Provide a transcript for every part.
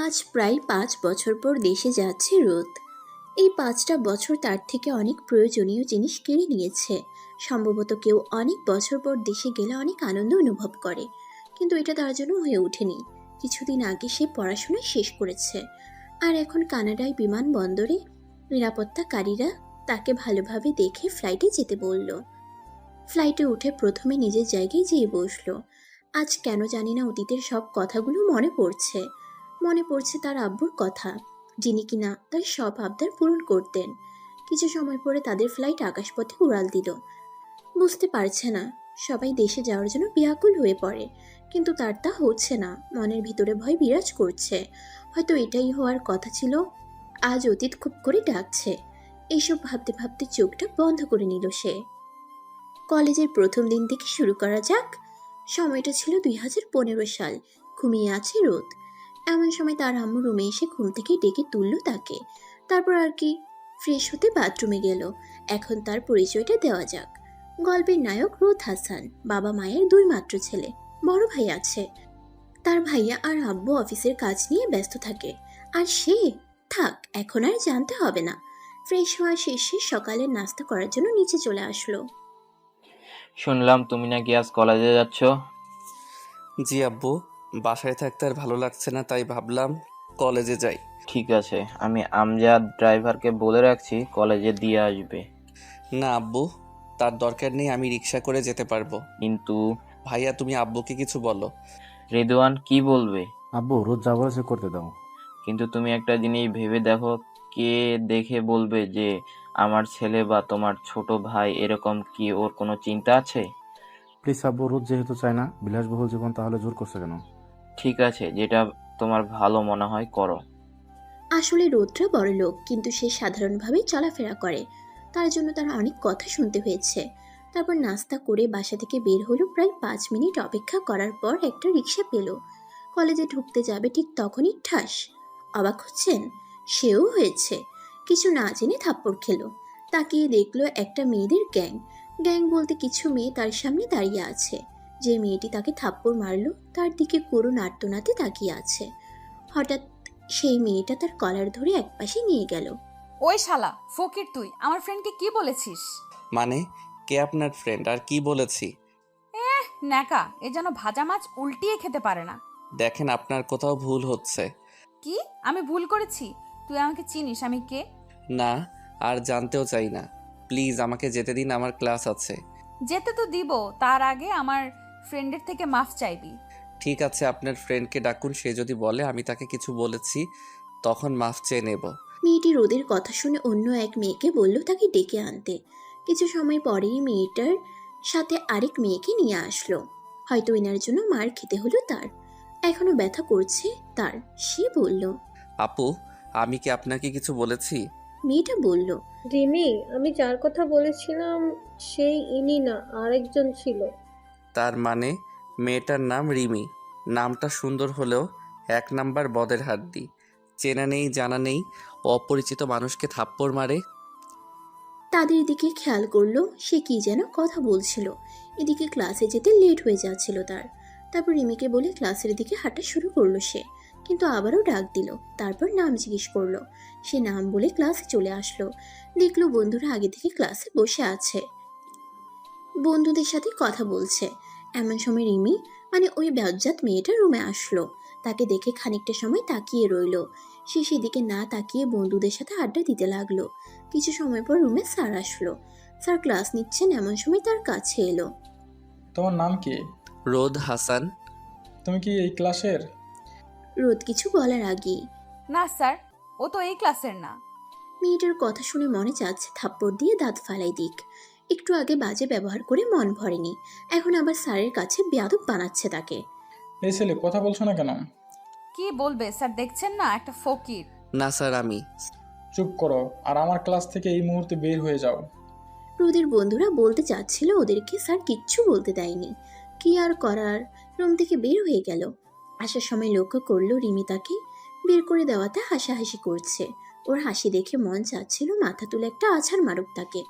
আজ প্রায় ৫ বছর পর দেশে যাচ্ছে রোদ। এই ৫টা বছর তার থেকে অনেক প্রয়োজনীয় জিনিস কেড়ে নিয়েছে। সম্ভবত কেউ অনেক বছর পর দেশে গেলে অনেক আনন্দ অনুভব করে, কিন্তু এটা তার জন্য হয়ে ওঠেনি। কিছুদিন আগে সে পড়াশোনা শেষ করেছে, আর এখন কানাডায় বিমানবন্দরে নিরাপত্তাকারীরা তাকে ভালোভাবে দেখে ফ্লাইটে যেতে বলল। ফ্লাইটে উঠে প্রথমে নিজের জায়গায় যেয়ে বসলো। আজ কেন জানি না অতীতের সব কথাগুলো মনে পড়ছে তার আব্বুর কথা, যিনি কিনা তার সব আবদার পূরণ করতেন। কিছু সময় পরে তাদের ফ্লাইট আকাশপথে উড়াল দিল। বুঝতে পারছে না, সবাই দেশে যাওয়ার জন্য ব্যাকুল হয়ে পড়ে, কিন্তু তার তা হচ্ছে না। মনের ভিতরে ভয় বিরাজ করছে, হয়তো এটাই হওয়ার কথা ছিল। আজ অতীত খুব করে ডাকছে। এইসব ভাবতে ভাবতে চোখটা বন্ধ করে নিল সে। কলেজের প্রথম দিন থেকে শুরু করা যাক। সময়টা ছিল 2015 সাল। ঘুমিয়ে আছে রোদ। এমন সময় তার আম্মু রুমে এসে ঘুম থেকে ডেকে তুলল তাকে। তারপর আর কি, ফ্রেশ হতে বাথরুমে গেল। এখন তার পরিচয়টা দেওয়া যাক। গল্পের নায়ক রোদ হাসান, বাবা মায়ের দুই মাত্র ছেলে। বড় ভাই আছে। তার ভাইয়া আর আব্বু অফিসের কাজ নিয়ে ব্যস্ত থাকে, আর সে থাক, এখন আর জানতে হবে না। ফ্রেশ হওয়া শেষে সকালের নাস্তা করার জন্য নিচে চলে আসলো। শুনলাম তুমি নাকি আজ কলেজে যাচ্ছ। জি আব্বু, বাসায় থাকতে আর ভালো লাগছে না, তাই ভাবলাম কলেজে যাই। ঠিক আছে, আমি আমজাদ ড্রাইভারকে বলে রাখছি, কলেজে দিয়ে আসবে। না আব্বু, তার দরকার নেই, আমি রিক্সা করে যেতে পারবো। কিন্তু ভাইয়া তুমি আব্বুকে কিছু বলো। রেদওয়ান কি বলবে? আব্বু রোজ যা বলেছে করতে দাও। কিন্তু তুমি একটা জিনিস ভেবে দেখো, কে দেখে বলবে যে আমার ছেলে বা তোমার ছোট ভাই এরকম? কি ওর কোনো চিন্তা আছে? প্লিজ আব্বু, রোজ যেহেতু চায় না বিলাসবহুল জীবন, তাহলে জোর করছে কেন? ঠিক আছে, যেটা তোমার ভালো মনে হয় করো। আসলে রৌদ্র বড়লোক, কিন্তু সে সাধারণভাবেই চলাফেরা করে। তার জন্য তার অনেক কথা শুনতে হয়েছে। তারপর নাস্তা করে বাসা থেকে বের হলো। প্রায় 5 মিনিট অপেক্ষা করার পর একটা রিক্সা পেল। কলেজে ঢুকতে যাবে ঠিক তখনই ঠাস। অবাক হচ্ছেন? সেও হয়েছে। কিছু না জেনে থাপ্পড় খেলো। তাকিয়ে দেখলো একটা মেয়েদের গ্যাং। গ্যাং বলতে কিছু মেয়ে তার সামনে দাঁড়িয়ে আছে। যে মেয়েটি তাকে থাপ্পড় মারলো তার দিকে করুণ আর্তনাদে তাকিয়ে আছে। হঠাৎ সেই মেয়েটা তার কলার ধরে একপাশে নিয়ে গেল। ওই শালা ফকির, তুই আমার ফ্রেন্ডকে কি বলেছিস? মানে, কে আপনার ফ্রেন্ড আর কি বলেছি? ন্যাকা, এ যেন ভাজা মাছ উল্টিয়ে খেতে পারে না। দেখেন আপনার কোথাও ভুল হচ্ছে। কি? আমি ভুল করেছি? তুই আমাকে চিনিস আমি কে? না, আর জানতেও চাই না। প্লিজ আমাকে যেতে দিন, আমার ক্লাস আছে। যেতে তো দিব, তার আগে আমার ফ্রেন্ডের থেকে মাফ চাইবি। ঠিক আছে, আপনার ফ্রেন্ডকে ডাকুন, সে যদি বলে আমি তাকে কিছু বলেছি তখন মাফ চেয়ে নেব। মেয়েটি রোদের কথা শুনে অন্য এক মেয়েকে বলল তাকে ডেকে আনতে। কিছু সময় পরেই মেয়েটার সাথে আরেক মেয়েকে নিয়ে আসলো। হয়তো এনার জন্য মার খেতে হলো তার। এখনো ব্যথা করছে তার। সে বলল। আপু, আমি কি আপনাকে কিছু বলেছি? মেয়েটা বলল। রিমি, আমি যার কথা বলেছিলাম সেই ইনি না, আরেকজন ছিল। তার মানে মেয়েটার নাম রিমি। নামটা সুন্দর হলেও এক নাম্বার বদের হাড্ডি। চেনা নেই জানা নেই, অপরিচিত মানুষকে থাপ্পড় মারে। তাদের দিকে খেয়াল করলো, সে কি যেন কথা বলছিল। এদিকে ক্লাসে যেতে লেট হয়ে যাচ্ছিল তার। তারপর রিমিকে বলে ক্লাসের দিকে হাঁটা শুরু করলো সে। কিন্তু আবারও ডাক দিল। তারপর নাম জিজ্ঞেস করলো। সে নাম বলে ক্লাসে চলে আসলো। দেখলো বন্ধুরা আগে থেকে ক্লাসে বসে আছে, বন্ধুদের সাথে কথা বলছে। এমন সময় রিমি, মানে ওই বজ্জাত মেয়েটা রুমে আসলো। তাকে দেখে খানিকটা সময় তাকিয়ে রইলো। সে সেদিকে না তাকিয়ে বন্ধুদের সাথে আড্ডা দিতে লাগলো। কিছু সময় পর রুমে স্যার আসলো। স্যার ক্লাস নিচ্ছেন, এমন সময় তার কাছে এলো। তোমার নাম কি? রোদ হাসান। তুমি কি এই ক্লাসের? রোদ কিছু বলার আগেই না স্যার, ও তো এই ক্লাসের না। মেয়েটার কথা শুনে মনে চাচ্ছে থাপ্পড় দিয়ে দাঁত ফালাই দিক। একটু আগে বাজে ব্যবহার করে মন ভরেনি, এখন আবার স্যারের কাছে বেয়াদব বানাচ্ছে তাকে। এই ছেলে কথা বলছো না কেন? কি বলবে স্যার, দেখছেন না একটা ফকির। না স্যার, আমি। চুপ করো, আর আমার ক্লাস থেকে এই মুহূর্তে বের হয়ে যাও। রোদের বন্ধুরা বলতে চাচ্ছিল, ওদেরকে স্যার কিচ্ছু বলতে দেয়নি। কি আর করার, রুম থেকে বের হয়ে গেল। আসার সময় লক্ষ্য করলো রিমি তাকে বের করে দেওয়াতে হাসাহাসি করছে। ওর হাসি দেখে মন চাচ্ছিল মাথা তুলে একটা আছাড় মারুক তাকে।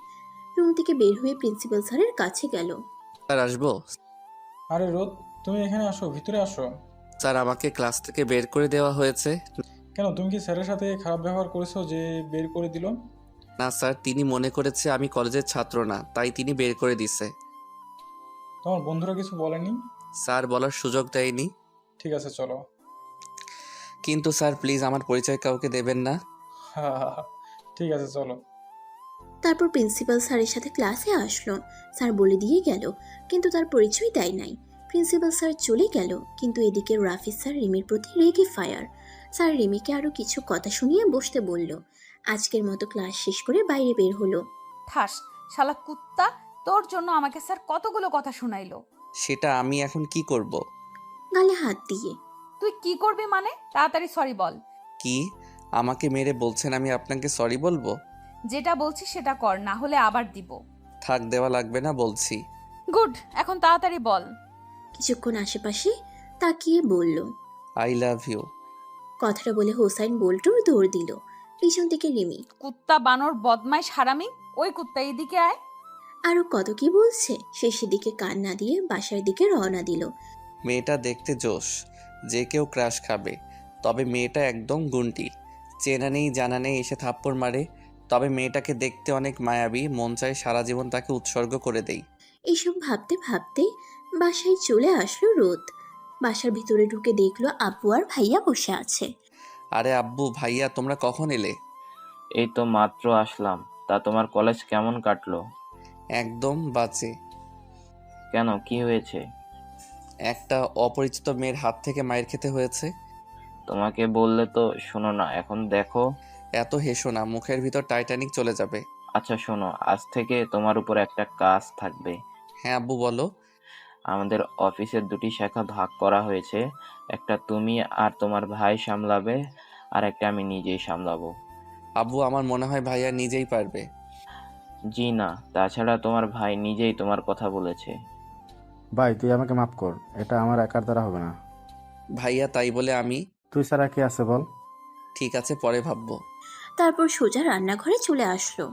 রুম থেকে বের হয়ে প্রিন্সিপাল স্যারের কাছে গেল। স্যার আসবো? আরে রোদ, তুমি এখানে আসো, ভিতরে আসো। স্যার আমাকে ক্লাস থেকে বের করে দেওয়া হয়েছে। কেন, তুমি কি স্যারের সাথে খারাপ ব্যবহার করেছো যে বের করে দিল? না স্যার, তিনি মনে করেছে আমি কলেজের ছাত্র না, তাই তিনি বের করে দিছে। তোমার বন্ধুরা কিছু বলেনি? স্যার বলার সুযোগ দেয়নি। ঠিক আছে, চলো। কিন্তু স্যার প্লিজ আমার পরিচয় কাউকে দেবেন না। হা হা হা। ঠিক আছে, চলো। তারপর প্রিন্সিপাল স্যারের সাথে ক্লাসে আসলো। স্যার বলে দিয়ে গেল, কিন্তু তার পরিচয় দেয় নাই। প্রিন্সিপাল স্যার চলে গেল, কিন্তু এদিকে রাফিজ স্যার রিমির প্রতি রেগে ফায়ার। স্যার রিমিকে আরও কিছু কথা শুনিয়ে বসতে বলল। আজকের মতো ক্লাস শেষ করে বাইরে বের হলো। ঠাস, শালা কুত্তা, তোর জন্য আমাকে স্যার কতগুলো কথা শুনাইলো। সেটা আমি এখন কি করব? গালে হাত দিয়ে। তুই কি করবি মানে? তাড়াতাড়ি সরি বল। কি আমাকে মেরে বলছেন আমি আপনাকে সরি বলবো? যেটা বলছিস সেটা কর, না হলে আবার দিব। থাক, দেওয়া লাগবে না, বলছি। গুড, এখন তাড়াতাড়ি বল। কিছুক্ষণ আশেপাশে তাকিয়ে বলল, আই লাভ ইউ। কথাটা বলে হোসাইন বোল্টুর দৌড় দিল। পিছন থেকে রিমি। কুত্তা, বানর, বদমাইশ, হারামি, ওই কুত্তা এদিকে আয়। আরও কত কি বলছে, শেষের দিকে কান না দিয়ে বাসার দিকে রওনা দিল। মেয়েটা দেখতে জোশ, যে কেউ ক্রাশ খাবে। তবে মেয়েটা একদম গুন্টি, চেনা নেই জানা নেই এসে থাপ্পড় মারে। তবে মেয়েটাকে দেখতে অনেক মায়াবী, মন চায় সারা জীবন তাকে উৎসর্গ করে দেই। এইসব ভাবতে ভাবতে বাসায় চলে আসলো রোদ। বাসার ভিতরে ঢুকে দেখলো আব্বু আর ভাইয়া বসে আছে। আরে আব্বু ভাইয়া, তোমরা কখন এলে? এই তো মাত্র আসলাম। তা তোমার কলেজ কেমন কাটলো? একদম বাজে। কেন, কি হয়েছে? একটা অপরিচিত মেয়ের হাত থেকে মায়ের খেতে হয়েছে। তোমাকে বললে তো শোনো না, এখন দেখো। এত হেসো না, মুখের ভিতর টাইটানিক চলে যাবে। আচ্ছা শোনো, আজ থেকে তোমার উপর একটা কাজ থাকবে। হ্যাঁ আব্বু বলো। আমাদের অফিসের দুটি শাখা ভাগ করা হয়েছে। একটা তুমি আর তোমার ভাই সামলাবে, আর একটা আমি নিজেই সামলাবো। আব্বু আমার মনে হয় ভাইয়া নিজেই পারবে। জি না, তাছাড়া তোমার ভাই নিজেই তোমার কথা বলেছে। ভাই তুই আমাকে মাফ কর, এটা আমার একার দ্বারা হবে না। ভাইয়া তাই বলে আমি। তুই ছাড়া কে আছে বল? ঠিক আছে, পরে ভাববো। তারপর সোজা রান্নাঘরে চলে আসলো।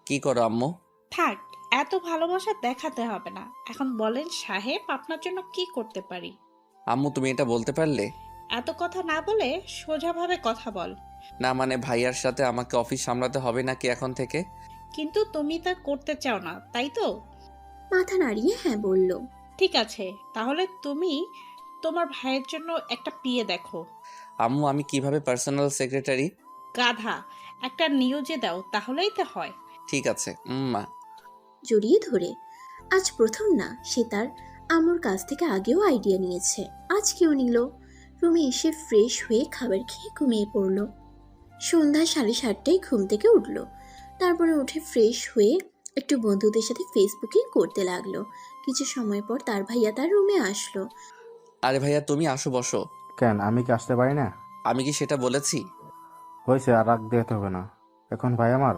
কি করো আম্মু? থাক, এত ভালোবাসা দেখাতে হবে না। এখন বলেন সাহেব, আপনার জন্য কি করতে পারি? আম্মু তুমি এটা বলতে পারলে? এত কথা না বলে সোজাভাবে কথা বল। না মানে ভাইয়ার সাথে আমাকে অফিস সামলাতে হবে নাকি এখন থেকে? কিন্তু তুমি তা করতে চাও না, তাই তো? মাথা নাড়িয়ে হ্যাঁ বলল। ঠিক আছে, তাহলে তুমি তোমার ভাইয়ের জন্য একটা পিয়ে দেখো। আম্মু আমি কিভাবে পার্সোনাল সেক্রেটারি? গাধা, একটা নিউজে দাও, তাহলেই তো হয়। ঠিক আছে মা। জড়িয়ে ধরে। আজ প্রথম না, সে তার আম্মুর কাছ থেকে আগেও আইডিয়া নিয়েছে, আজ কেউ নিল। রুমে এসে ফ্রেশ হয়ে খাবার খেয়ে ঘুমিয়ে পড়ল। সন্ধ্যা 7:30টায় ঘুম থেকে উঠল। তারপরে উঠে ফ্রেশ হয়ে একটু বন্ধুদের সাথে ফেসবুকিং করতে লাগলো। কিছু সময় পর তার ভাইয়া তার রুমে আসলো। আরে ভাইয়া তুমি আসো, বসো। কেন, আমি কি আসতে পারি না? আমি কি সেটা বলেছি? হয়েছে, আর রাগ দেখাতে হবে না। এখন ভাই আমার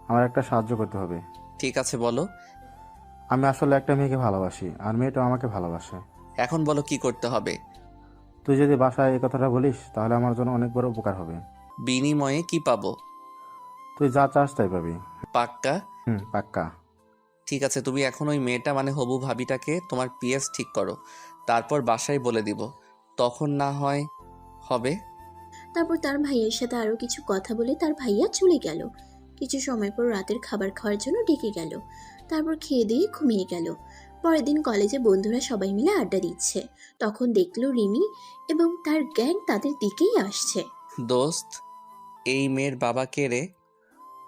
আমার একটা সাহায্য করতে হবে। ঠিক আছে বলো। আমি আসলে একটা মেয়েকে ভালোবাসি, আর মেয়েটাও আমাকে ভালোবাসে। এখন বলো কি করতে হবে। তুই যদি বাসায় এই কথাটা বলিস তাহলে আমার জন্য অনেক বড় উপকার হবে। বিনিময়ে কি পাবো? তুই যা চাস তাই পাবি। পাক্কা? পাক্কা। ঠিক আছে, তুমি এখন ওই মেয়েটা মানে হবু ভাবিটাকে তোমার পিএস ঠিক করো, তারপর বাসায় বলে দিব, তখন না হয় হবে। তারপর তার ভাইয়ের সাথে আরো কিছু কথা বলে তার ভাইয়া চলে গেল। কিছু সময় পর রাতের খাবার খাওয়ার জন্য ডেকে গেল। তারপর খেয়ে দিয়ে ঘুমিয়ে গেল। পরের দিন কলেজে বন্ধুরা সবাই মিলে আড্ডা দিচ্ছে। তখন দেখলো রিমি এবং তার গ্যাং তাদের দিকেই আসছে। দোস্ত, এই মেয়ের বাবা কে রে?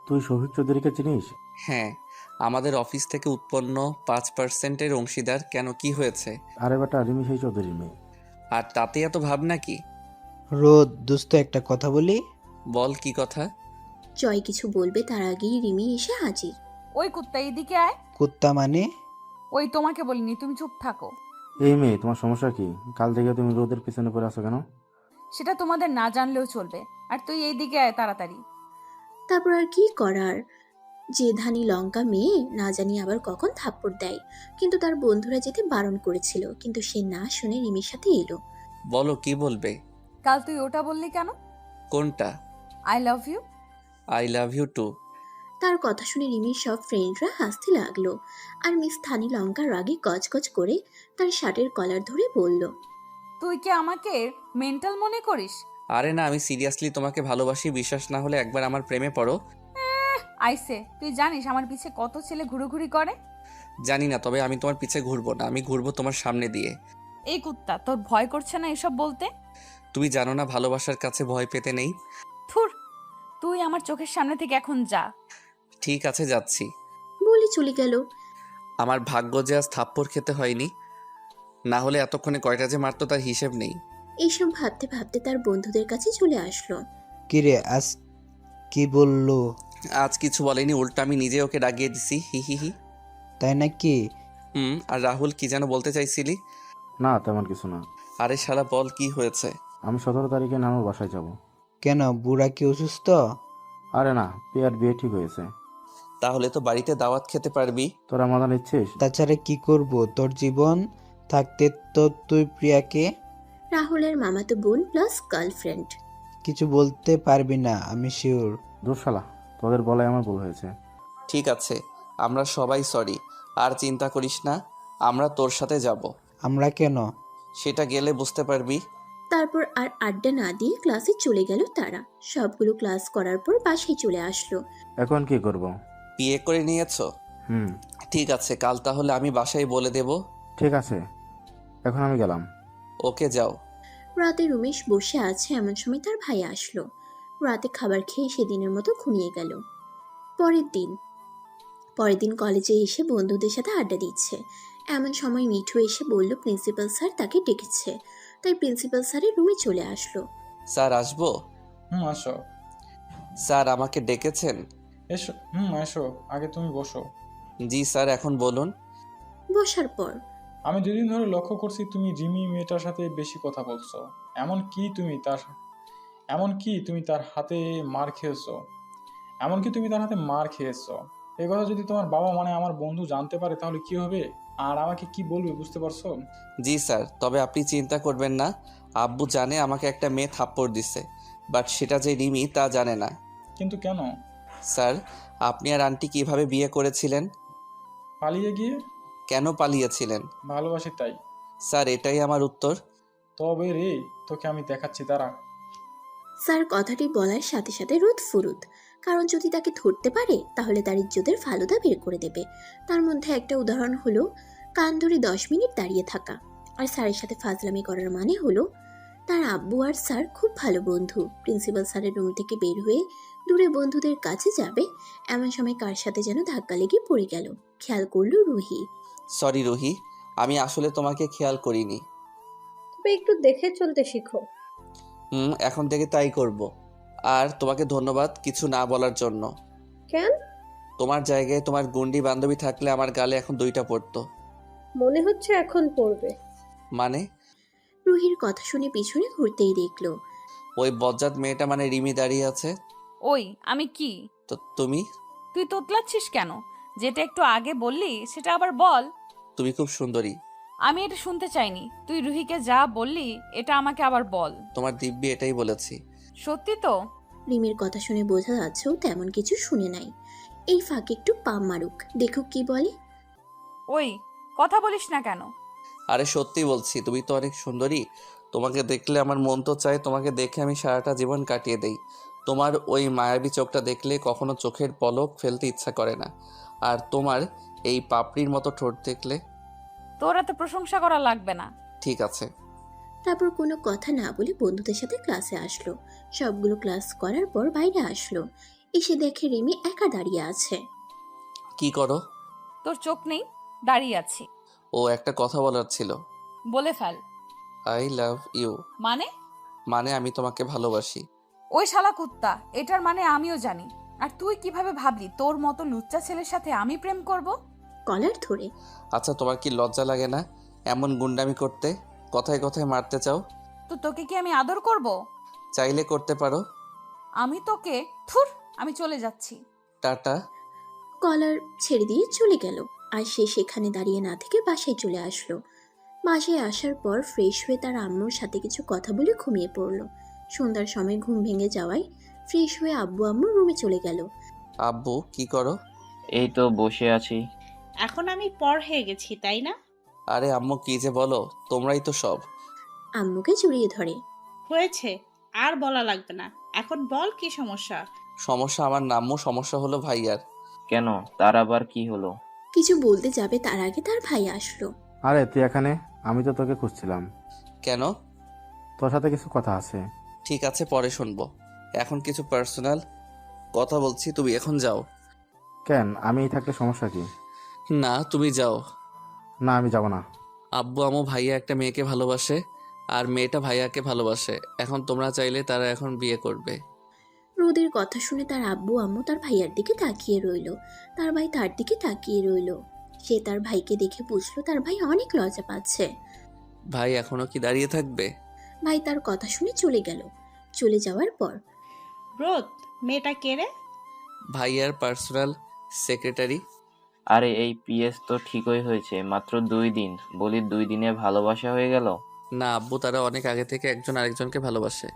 তুই শফিক চৌধুরীকে চিনিস? হ্যাঁ, আমাদের অফিস থেকে উৎপন্ন 5%-এর অংশীদার। কেন, কি হয়েছে? আরে বেটা, রিমি সেই চৌধুরীর মেয়ে। আর তাতে এত ভাব নাকি? রোদ দোস্ত, একটা কথা বলি। বল, কি কথা? জয় কিছু বলবে তার আগেই রিমি এসে হাজির। ওই কুত্তা এদিকে আয়। কুত্তা মানে? ওই তোমাকে বলিনি, তুমি চুপ থাকো। এই মেয়ে, তোমার সমস্যা কি? কাল থেকে তুমি রোদের পিছনে পড়ে আছো কেন? সেটা তোমাদের না জানলেও চলবে। আর তুই এইদিকে আয় তাড়াতাড়ি। তারপর আর কি করার, যে ধানি লঙ্কা মেয়ে না জানি আবার কখন থাপ্পড় দেয়। কিন্তু তার বন্ধুরা যেতে বারণ করেছিল, কিন্তু সে না শুনে রিমির সাথে এলো। বলো, কি বলবে? কাল তুই ওটা বললি কেন? কোনটা? I love you. I love you too. তার কথা শুনে রিমির সব ফ্রেন্ডরা হাসতে লাগলো। আর মিস থানি লঙ্কা রাগে গজগজ করে তার শার্টের কলার ধরে বলল, তুই কি আমাকে মেন্টাল মনে করিস? আরে না, আমি সিরিয়াসলি তোমাকে ভালোবাসি। বিশ্বাস না হলে একবার আমার প্রেমে পড়ো। আইসে, তুই জানিস আমার পিছে কত ছেলে ঘুরোঘুরি করে? জানি না, তবে আমি তোমার পিছে ঘুরবো না, আমি ঘুরবো তোমার সামনে দিয়ে। এই কুত্তা, তোর ভয় করছে না এসব বলতে? তুমি জানো না ভালোবাসার কাছে ভয় পেতে নেই। থুর, তুই আমার চোখের সামনে থেকে এখন যা। ঠিক আছে, যাচ্ছি। বলে চলে গেল। আমার ভাগ্য যে আজ থাপ্পড় খেতে হয়নি, না হলে এতক্ষণে কয়টা যে মারতো তার হিসেব নেই। এইসব ভাবতে ভাবতে তার বন্ধুদের কাছে চলে আসলো। কিরে আজ কি বললো? আজ কিছু বলেনি, উল্টা আমি নিজে ওকে ডাকিয়ে দিছি। হি হি হি। তাই নাকি? আর রাহুল, কি যেন বলতে চাইছিলি? না, তেমন কিছু না। আরে শালা বল, কি হয়েছে? আমি 17 তারিখে নানুর বাসায় যাব। কেন, বুড়া কি অসুস্থ? আরে না, পেয়ার বিয়ে ঠিক হয়েছে। তাহলে তো বাড়িতে দাওয়াত খেতে পারবি। তোরা মজা নিচ্ছিস? তাছাড়া কি করব, তোর জীবন থাকতে তো তুই প্রিয়াকে রাহুলের মামাতো বোন প্লাস গার্লফ্রেন্ড। কিছু বলতে পারবি না, আমি শিওর। দূর শালা, তোদের বলাই আমার ভুল হয়েছে। ঠিক আছে, আমরা সবাই সরি। আর চিন্তা করিস না, আমরা তোর সাথে যাব। আমরা কেন? সেটা গেলে বুঝতে পারবি। তারপর আর আড্ডা না দিয়ে ক্লাসে চলে গেল তারা। সবগুলো ক্লাস করার পর বাসায় চলে আসলো। এখন কি করব? বিয়ে করে নিয়েছো? হুম। ঠিক আছে, কাল তাহলে আমি বাসায় বলে দেব। ঠিক আছে, এখন আমি গেলাম। ওকে, যাও। রাতে রমেশ বসে আছে, এমন সময় তার ভাই আসলো। রাতে খাবার খেয়ে সেদিনের মতো ঘুমিয়ে গেল। পরের দিন কলেজে এসে বন্ধুদের সাথে আড্ডা দিচ্ছে। এমন সময় মিঠু এসে বলল প্রিন্সিপাল স্যার তাকে ডেকেছে। তাই প্রিন্সিপাল স্যারের রুমে চলে আসলো। স্যার, আসবো? আসো। স্যার, আমাকে ডেকেছেন? এসো। এসো, আগে তুমি বসো। জি স্যার, এখন বলুন। বসার পর আমি দুদিন ধরে লক্ষ্য করছি তুমি রিমি মেয়েটার সাথে বেশি কথা বলছো। এমন কি তুমি তার হাতে মার খেয়েছো? এই কথা যদি তোমার বাবা মানে আমার বন্ধু জানতে পারে তাহলে কি হবে? আর আমাকে কি বলবে বুঝতে পারছো? জি স্যার, তবে আপনি চিন্তা করবেন না। আব্বু জানে আমাকে একটা মেয়ে থাপ্পড় দিছে, বাট সেটা যে রিমি তা জানে না। কিন্তু কেন? স্যার, আপনি আর আন্টি কিভাবে বিয়ে করেছিলেন? পালিয়ে গিয়ে। কেন পালিয়েছিলেন? ভালোবাসি তাই। স্যার, এটাই আমার উত্তর। তবে রে, তোকে আমি দেখাচ্ছি, দাঁড়া। স্যার কথাটি বলার সাথে সাথে রোদ ফুরুত। কারণ যদি তাকে ধরতে পারে তাহলে তার ইজ্জতের ফালুদা বের করে দেবে। তার মধ্যে একটা উদাহরণ হলো কান ধরে 10 মিনিট দাঁড়িয়ে থাকা। আর স্যারের সাথে ফাজলামি করার মানে হলো তার আব্বু আর স্যার খুব ভালো বন্ধু। প্রিন্সিপাল স্যারের রুম থেকে বের হয়ে দূরে বন্ধুদের কাছে যাবে, এমন সময় কার সাথে যেন ধাক্কা লেগে পড়ে গেল। খেয়াল করলো রুহি। সরি রুহি, আমি আসলে তোমাকে খেয়াল করিনি। তবে একটু দেখে চলতে শিখো। এখন থেকে তাই করব। আর তোমাকে ধন্যবাদ কিছু না বলার জন্য। কেন? তোমার জায়গায় তোমার গুন্ডি বান্ধবী থাকলে আমার গালে এখন 2টা পড়তো। মনে হচ্ছে এখন পড়বে। মানে? রুহির কথা শুনে পিছনে ঘুরতেই দেখলো ওই বজ্জাত মেয়েটা মানে রিমি দাঁড়িয়ে আছে। ওই আমি কি? তো তুমি? তুই তোতলাচ্ছিস কেন? যেটা একটু আগে বললি সেটা আবার বল। তুমি খুব সুন্দরী। আমি এটা শুনতে চাইনি। তুই রুহিকে যা বললি এটা আমাকে আবার বল। তোমার দিব্যি এটাই বলেছি। সত্যি তো? রিমির কথা শুনে বোঝা যাচ্ছেও তেমন কিছু শুনে নাই। এই ফাঁকে একটু পাম মারুক, দেখুক কি বলে। ওই কথা বলিস না কেন? আরে সত্যি বলছি, তুমি তো অনেক সুন্দরী। তোমাকে দেখলে আমার মন তো চায় তোমাকে দেখে আমি সারাটা জীবন কাটিয়ে দেই। তোমার ওই মায়াবী চোখটা দেখলে কখনো চোখের পলক ফেলতে ইচ্ছা করে না। আর তোমার এই পাপড়ির মতো ঠোঁট দেখলে। তোর এত প্রশংসা করা লাগবে না। ঠিক আছে। তারপর কোনো কথা না বলে বন্ধুদের সাথে ক্লাসে আসলো। সবগুলো ক্লাস করার পর বাইরে আসলো। এসে দেখে রিমি একা দাঁড়িয়ে আছে। কি করো? তোর চোখ নেই? দাঁড়িয়ে আছি। ও, একটা কথা বলার ছিল। বলে ফেল। I love you. মানে? মানে আমি তোমাকে ভালোবাসি। ওই শালা কুত্তা, এটার মানে আমিও জানি। আর তুই কিভাবে ভাবলি তোর মতো লুচ্চা ছেলের সাথে আমি প্রেম করব? কলার ধরে। আচ্ছা, তোমার কি লজ্জা লাগে না এমন গুন্ডামি করতে? কথায় কথায় মারতে চাও? তো তোকে কি আমি আদর করব? চাইলে করতে পারো। আমি তোকে থুর, আমি চলে যাচ্ছি। টাটা। কলার ছেড়ে দিয়ে চলে গেল। আর সে সেখানে দাঁড়িয়ে না থেকে বাসায় চলে আসলো। বাসায় আসার পর ফ্রেশ হয়ে তার আম্মুর সাথে কিছু কথা বলে ঘুমিয়ে পড়লো। সন্ধ্যার সময় ঘুম ভেঙে যাওয়ায় ফ্রেশ হয়ে আব্বু আম্মুর রুমে চলে গেল। আব্বু, কি করো? এই তো বসে আছি। এখন আমি পর হয়ে গেছি তাই না? আরে আম্মু, কি যে বলো, তোমরাই তো সব। আম্মুকে জড়িয়ে ধরে। হয়েছে, আর বলা লাগবে না। এখন বল কি সমস্যা? সমস্যা আমার নাম্মু, সমস্যা হলো ভাইয়ার। কেন, তার আবার কি হলো? কিছু বলতে যাবে তার আগে তার ভাই আসলো। আরে তুই এখানে? আমি তো তোকে খুঁজছিলাম। কেন? তোর সাথে কিছু কথা আছে। ঠিক আছে, পরে শুনবো। এখন কিছু পার্সোনাল কথা বলছি, তুমি এখন যাও। কেন, আমি থাকলে সমস্যা কি? না, তুমি যাও। না, আমি যাব না। আব্বু আম্মু ভাইয়া একটা মেয়েকে ভালোবাসে, আর মেয়েটা ভাইয়াকে ভালোবাসে। এখন তোমরা চাইলে তারা এখন বিয়ে করবে। রোদের কথা শুনে তার আব্বু আম্মু তার ভাইয়ার দিকে তাকিয়ে রইল। তার ভাই তার দিকে তাকিয়ে রইল। সে তার ভাইকে দেখে বুঝলো তার ভাই অনেক লজ্জা পাচ্ছে। ভাই এখনো কি দাঁড়িয়ে থাকবে? ভাই তার কথা শুনে চলে গেল। চলে যাওয়ার পর রোদ, মেয়েটা কে রে? ভাইয়ার পার্সোনাল সেক্রেটারি। আরে এই পিএস তো ঠিকই হয়েছে, মাত্র 2 দিন। বলি 2 দিনে ভালোবাসা হয়ে গেল? না আব্বু, তারা অনেক আগে থেকে একজন আরেকজনকে ভালোবাসে।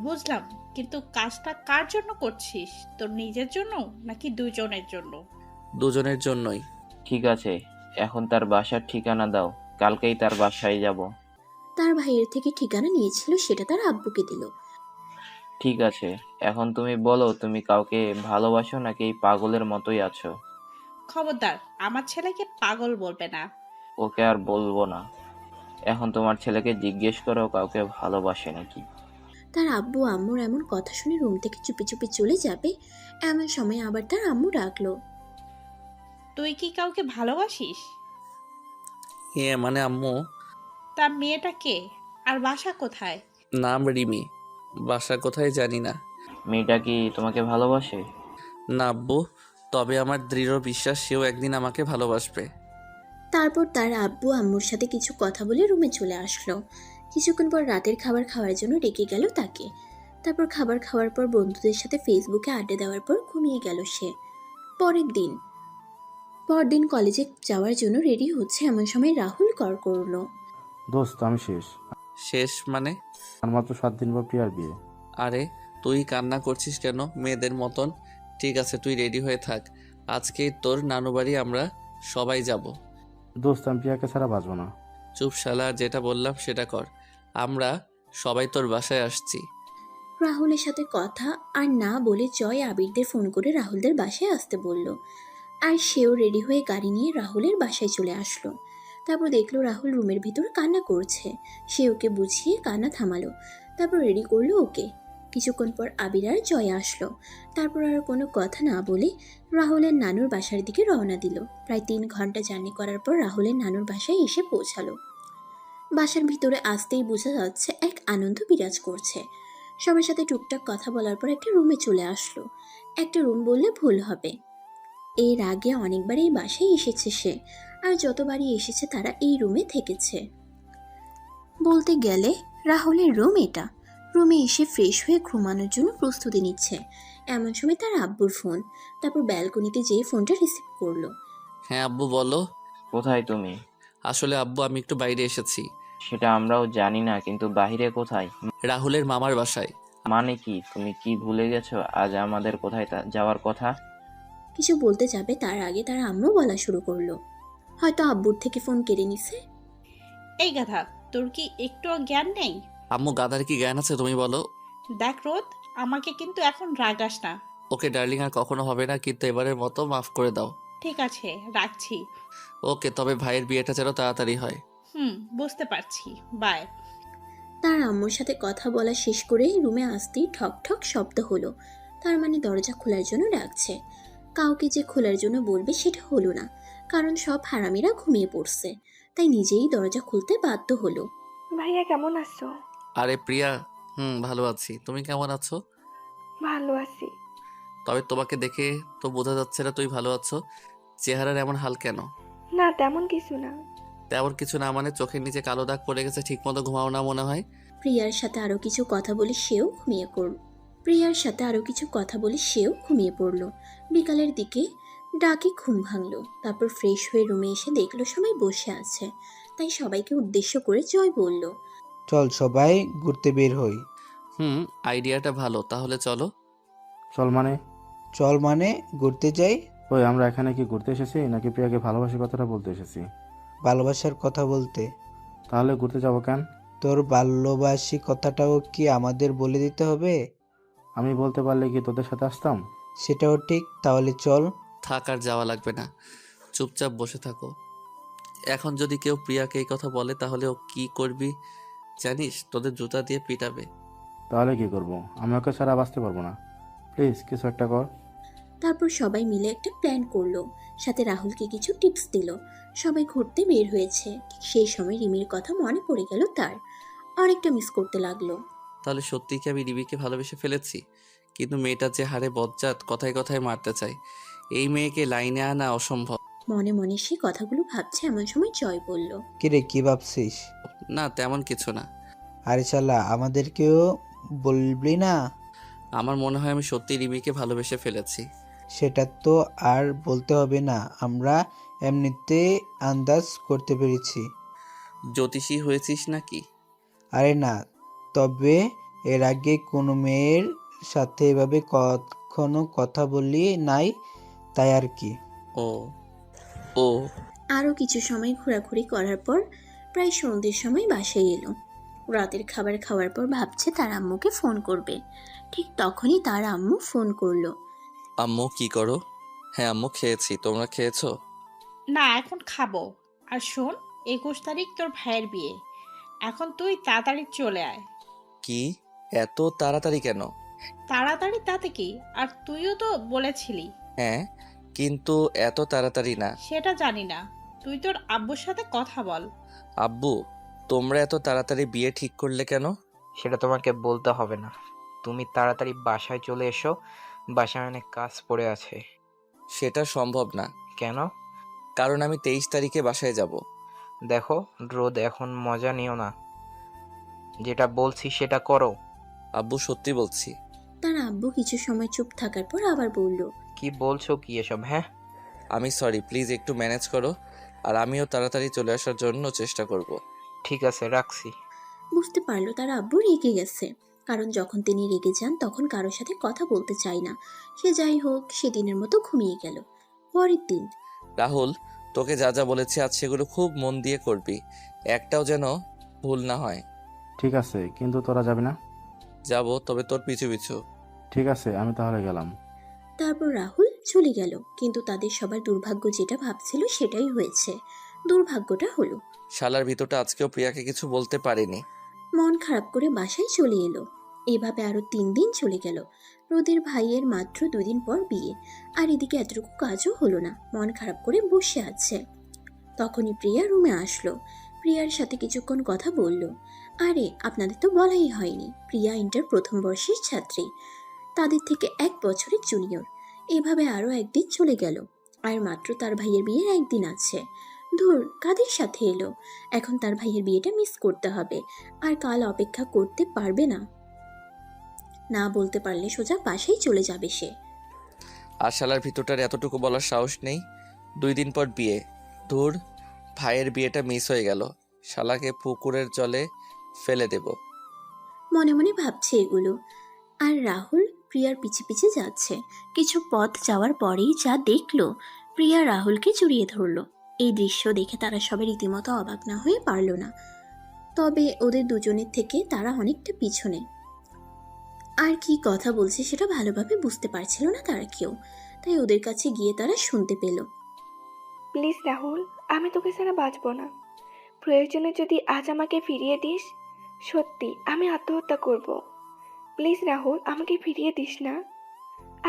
বুঝলাম, কিন্তু কাজটা কার জন্য করছিস? তোর নিজের জন্য নাকি দুজনের জন্য? দুজনের জন্যই। ঠিক আছে, এখন তার বাসার ঠিকানা দাও, কালকেই তার বাসায় যাব। তার ভাইয়ের থেকে ঠিকানা নিয়েছিল, সেটা তার আব্বুকে দিল। ঠিক আছে, এখন তুমি বলো, তুমি কাউকে ভালোবাসো নাকি এই পাগলের মতোই আছো? খবরদার, আমার ছেলেকে পাগল বলবে না। ওকে আর বলবো না। এখন তোমার ছেলেকে জিজ্ঞেস করো কাউকে ভালোবাসে নাকি। তার আব্বু আম্মুর এমন কথা শুনে রুম থেকে চুপি চুপি চলে যাবে, এমন সময় আবার তার আম্মু ডাকলো। তুই কি কাউকে ভালোবাসিস? মানে আম্মু, তার মেয়েটা কে? আর বাসা কোথায়? নাম রিমি, বাসা কোথায় জানি না। মেয়েটা কি তোমাকে ভালোবাসে? না আব্বু, তবে আমার দৃঢ় বিশ্বাস সেও একদিন আমাকে ভালোবাসবে। তারপর তার আব্বু আম্মুর সাথে কিছু কথা বলে রুমে চলে আসলো। কিছুক্ষণ পর রাতের খাবার খাওয়ার জন্য ডেকে গেল তাকে। তারপর খাবার খাওয়ার পর বন্ধুদের সাথে ফেসবুকে আড্ডা দেওয়ার পর ঘুমিয়ে গেল সে। পরদিন কলেজে যাওয়ার জন্য রেডি হচ্ছে, এমন সময় রাহুল কল করলো। দোস্ত, আমি শেষ। শেষ মানে? আর মাত্র 7 দিন পর প্রিয়ার বিয়ে। আরে তুই কান্না করছিস কেন মেয়েদের মতন? ঠিক আছে, তুই রেডি হয়ে থাক, আজকেই তোর নানু বাড়ি আমরা সবাই যাব। দোস্ত, আমি প্রিয়াকে ছাড়া বাঁচবো না। চুপ শালা, যেটা বললাম সেটা কর। আমরা সবাই তোর বাসায় আসছি। রাহুলের সাথে কথা আর না বলে জয় আবিরদের ফোন করে রাহুলদের বাসায় আসতে বলল। আর সেও রেডি হয়ে গাড়ি নিয়ে রাহুলের বাসায় চলে আসলো। তারপর দেখলো রাহুল রুমের ভিতর কান্না করছে। সে ওকে বুঝিয়ে কান্না থামালো, তারপর রেডি করলো ওকে। কিছুক্ষণ পর আবির আর জয় আসলো। তারপর আর কোনো কথা না বলে রাহুলের নানুর বাসার দিকে রওনা দিল। প্রায় 3 ঘন্টা জার্নি করার পর রাহুলের নানুর বাসায় এসে পৌঁছালো। বাসার ভিতরে আসতেই বোঝা যাচ্ছে এক আনন্দ বিরাজ করছে। সবার সাথে টুকটাক কথা বলার পর একটা রুমে চলে আসলো। একটা রুম বললে ভুল হবে, এর আগে অনেকবার এই বাসায় এসেছে সে, আর যতবারই এসেছে তারা এই রুমে থেকেছে। বলতে গেলে রাহুলের রুম এটা। রুমে এসে ফ্রেশ হয়ে ঘুমানোর জন্য প্রস্তুতি নিচ্ছে, এমন সময় তার আব্বুর ফোন। তারপর ব্যালকনিতে যেয়ে ফোনটা রিসিভ করলো। হ্যাঁ আব্বু বলো। কোথায় তুমি? আসলে আব্বু আমি একটু বাইরে এসেছি। সেটা আমরাও জানি না, কিন্তু বাইরে কোথায়? রাহুলের মামার বাসায়। মানে কি, তুমি কি ভুলে গেছো আজ আমাদের কোথায় যাওয়ার কথা? কিছু বলতে যাবে তার আগে তার আম্মু বলা শুরু করলো। হয়তো আব্বুর থেকে ফোন কেড়ে নিছে। এই গাধা, তোর কি একটুও জ্ঞান নেই? আম্মু গাদার কি জ্ঞান আছে তুমি বলো? দেখ রোদ, আমাকে কিন্তু এখন রাগাস না। ওকে ডার্লিং, আর কখনো হবে না, কিন্তু এবারের মতো মাফ করে দাও। ঠিক আছে, রাখছি। ওকে, তবে ভাইয়ের বিয়েটা যেন তাড়াতাড়ি হয়। বুঝতে পারছি। বাই। তার আম্মুর সাথে কথা বলা শেষ করে রুমে আসতেই ঠক ঠক শব্দ হলো। তার মানে দরজা খোলার জন্য ডাকছে। কাউকে যে খোলার জন্য বলবে সেটা হলো না, কারণ সব হারামিরা ঘুমিয়ে পড়ছে। তাই নিজেই দরজা খুলতে বাধ্য হলো। ভাইয়া কেমন আছো? আরে প্রিয়া, ভালো আছি। তুমি কেমন আছো? ভালো আছি। তবে তোমাকে দেখে তো বোঝা যাচ্ছে না তুই ভালো আছো। চেহারার এমন হাল কেন? না তেমন কিছু না। তেমন কিছু না মানে? চোখের নিচে কালো দাগ পড়ে গেছে, ঠিক মতো ঘুমাও না মনে হয়। প্রিয়ার সাথে আরো কিছু কথা বলে সেও ঘুমিয়ে পড়লো। বিকালের দিকে ডাকে ঘুম ভাঙলো। তারপর ফ্রেশ হয়ে রুমে এসে দেখলো সবাই বসে আছে। তাই সবাইকে উদ্দেশ্য করে জয় বলল, চল সবাই ঘুরতে বের হই। আইডিয়াটা ভালো, তাহলে চলো। চল মানে? ঘুরতে যাই। ওই, আমরা এখানে কি ঘুরতে এসেছি নাকি প্রিয়াকে ভালোবাসি কথাটা বলতে এসেছি? ভালোবাসার কথা বলতে। তাহলে ঘুরতে যাবো কেন? তোর ভালোবাসি কথাটাও কি আমাদের বলে দিতে হবে? আমি বলতে পারলে কি তোদের সাথে আসতাম? সেটাও ঠিক, তাহলে চল। থাক, আর যাওয়া লাগবে না, চুপচাপ বসে থাকো। এখন যদি কেউ প্রিয়াকে এই কথা বলে তাহলে ও কি করবি জানিস? তোদের জুতা দিয়ে পিটাবে। তাহলে কি করব? আমি ওকে ছাড়া বাঁচতে পারবো না। প্লিজ কিছু একটা কর। তারপর সবাই মিলে একটা প্ল্যান করলো, সাথে রাহুলকে কিছু টিপস দিল। সবাই ঘুরতে বের হয়েছে, ঠিক সেই সময় রিমির কথা মনে পড়ে গেল তার। অনেকটা মিস করতে লাগলো। তাহলে সত্যি কি আমি রিমিকে ভালোবেসে ফেলেছি? কিন্তু মেয়েটা যে হারে বজ্জাত, কথায় কথায় মারতে চায়। এই মেয়েকে লাইনে আনা অসম্ভব। মনে মনে সে কথাগুলো ভাবছে, এমন সময় জয় বলল, কিরে, কি ভাবছিস? না, তেমন কিছু না। আরে শালা, আমাদেরকেও বলবি না? আমার মনে হয় আমি সত্যি রিমিকে ভালোবেসে ফেলেছি। সেটা তো আর বলতে হবে না, আমরা এমনিতে আন্দাজ করতে পেরেছি। জ্যোতিষী হয়েছিস নাকি? আরে না, তবে এর আগে কোনো মেয়ের সাথে এভাবে কখনো কথা বলি নাই, তাই আর কি। ও ও আরও কিছু সময় ঘোরাঘুরি করার পর প্রায় সন্ধ্যের সময় বাসায় এলো। রাতের খাবার খাওয়ার পর ভাবছে তার আম্মুকে ফোন করবে। ঠিক তখনই তার আম্মু ফোন করলো। আম্মু কি করো? হ্যাঁ আম্মু, খেয়েছি, তোমরা খেয়েছো? না, এখন খাবো। আর শোন, 21 তারিখ তোর ভাইয়ের বিয়ে। এখন তুই তাড়াতাড়ি চলে আয়। কি, এত তাড়াতাড়ি কেন? তাড়াতাড়ি তাতে কি, আর তুইও তো বলেছিলি। হ্যাঁ, কিন্তু এত তাড়াতাড়ি না। সেটা জানি না, তুই তোর আব্বুর সাথে কথা বল। আব্বু, তোমরা এত তাড়াতাড়ি বিয়ে ঠিক করলে কেন? সেটা তোমাকে বলতে হবে না। তুমি তাড়াতাড়ি বাসায় চলে এসো, বাসায় অনেক কাজ পড়ে আছে। সেটা সম্ভব না। কেন? কারণ আমি 23 তারিখে বাসায় যাব। দেখো রোদ, এখন মজা নিও না, যেটা বলছি সেটা করো। আব্বু, সত্যি বলছি। তার আব্বু কিছু সময় চুপ থাকার পর আবার বলল, কি বলছো কি এসব? হ্যাঁ, আমি সরি, প্লিজ একটু ম্যানেজ করো। আর আমিও তাড়াতাড়ি চলে আসার জন্য চেষ্টা করব। ঠিক আছে, রাখছি। বুঝতে পারলো তার আব্বু রেগে গেছে। কারণ যখন তিনি রেগে যান তখন কারোর সাথে কথা বলতে চায় না। সে যাই হোক, সেদিনের মতো ঘুমিয়ে গেল। পরের দিন রাহুল, তোকে যা যা বলেছি আজ সেগুলো খুব মন দিয়ে করবি, একটাও যেন ভুল না হয়। ঠিক আছে, কিন্তু তোরা যাবি না? যাব, তবে তোর পিছু পিছু। ঠিক আছে, আমি তাহলে গেলাম। তারপর রাহুল চলে গেল, কিন্তু তাদের সবার দুর্ভাগ্য যেটা ভাবছিল সেটাই হয়েছে। দুর্ভাগ্যটা হলো, শালার ভিতরটা আজকেও প্রিয়াকে কিছু বলতে পারিনি। মন খারাপ করে বাসায় চলে এলো। এভাবে আরো 3 দিন চলে গেল। রোদের ভাইয়ের মাত্র 2 দিন পর বিয়ে, আর এদিকে এতটুকু কাজও হলো না। মন খারাপ করে বসে আছে। তখনই প্রিয়া রুমে আসলো। প্রিয়ার সাথে কিছুক্ষণ কথা বলল। আরে আপনাদের তো বলাই হয়নি, প্রিয়া ইন্টার প্রথম বর্ষের ছাত্রী, তাদের থেকে 1 বছরের জুনিয়র। এভাবে আরো একদিন চলে গেল, আর মাত্র তার ভাইয়ের বিয়ের একদিন আছে। ধুর, কাদের সাথে এলো। এখন তার ভাইয়ের বিয়েটা মিস করতে হবে, আর কাল অপেক্ষা করতে পারবে না। না বলতে পারলে সোজা বাসায় চলে যাবে সে। আর শালার ভিতরটার এতটুকু বলার সাহস নেই। 2 দিন পর বিয়ে। ধুর, ভাইয়ের বিয়েটা মিস হয়ে গেল। শালাকে পুকুরের জলে ফেলে দেব। মনে মনে ভাবছে এগুলো। আর রাহুল প্রিয়ার পিছে পিছে যাচ্ছে। কিছু পথ যাওয়ার পরেই যা দেখলো, প্রিয়া রাহুলকে জড়িয়ে ধরলো। এই দৃশ্য দেখে তারা সবাই রীতিমতো অবাক না হয়ে পারল না। তবে ওদের দুজনের থেকে তারা অনেকটা পিছনে। আর কি কথা বলছে সেটা ভালোভাবে বুঝতে পারছিল না তারা কেউ। তাই ওদের কাছে গিয়ে তারা শুনতে পেল, প্লিজ রাহুল, আমি তোকে ছাড়া বাঁচবো না। প্রয়োজনে যদি আজ আমাকে ফিরিয়ে দিস, সত্যি আমি আত্মহত্যা করব। প্লিজ রাহুল, আমাকে ফিরিয়ে দিস না।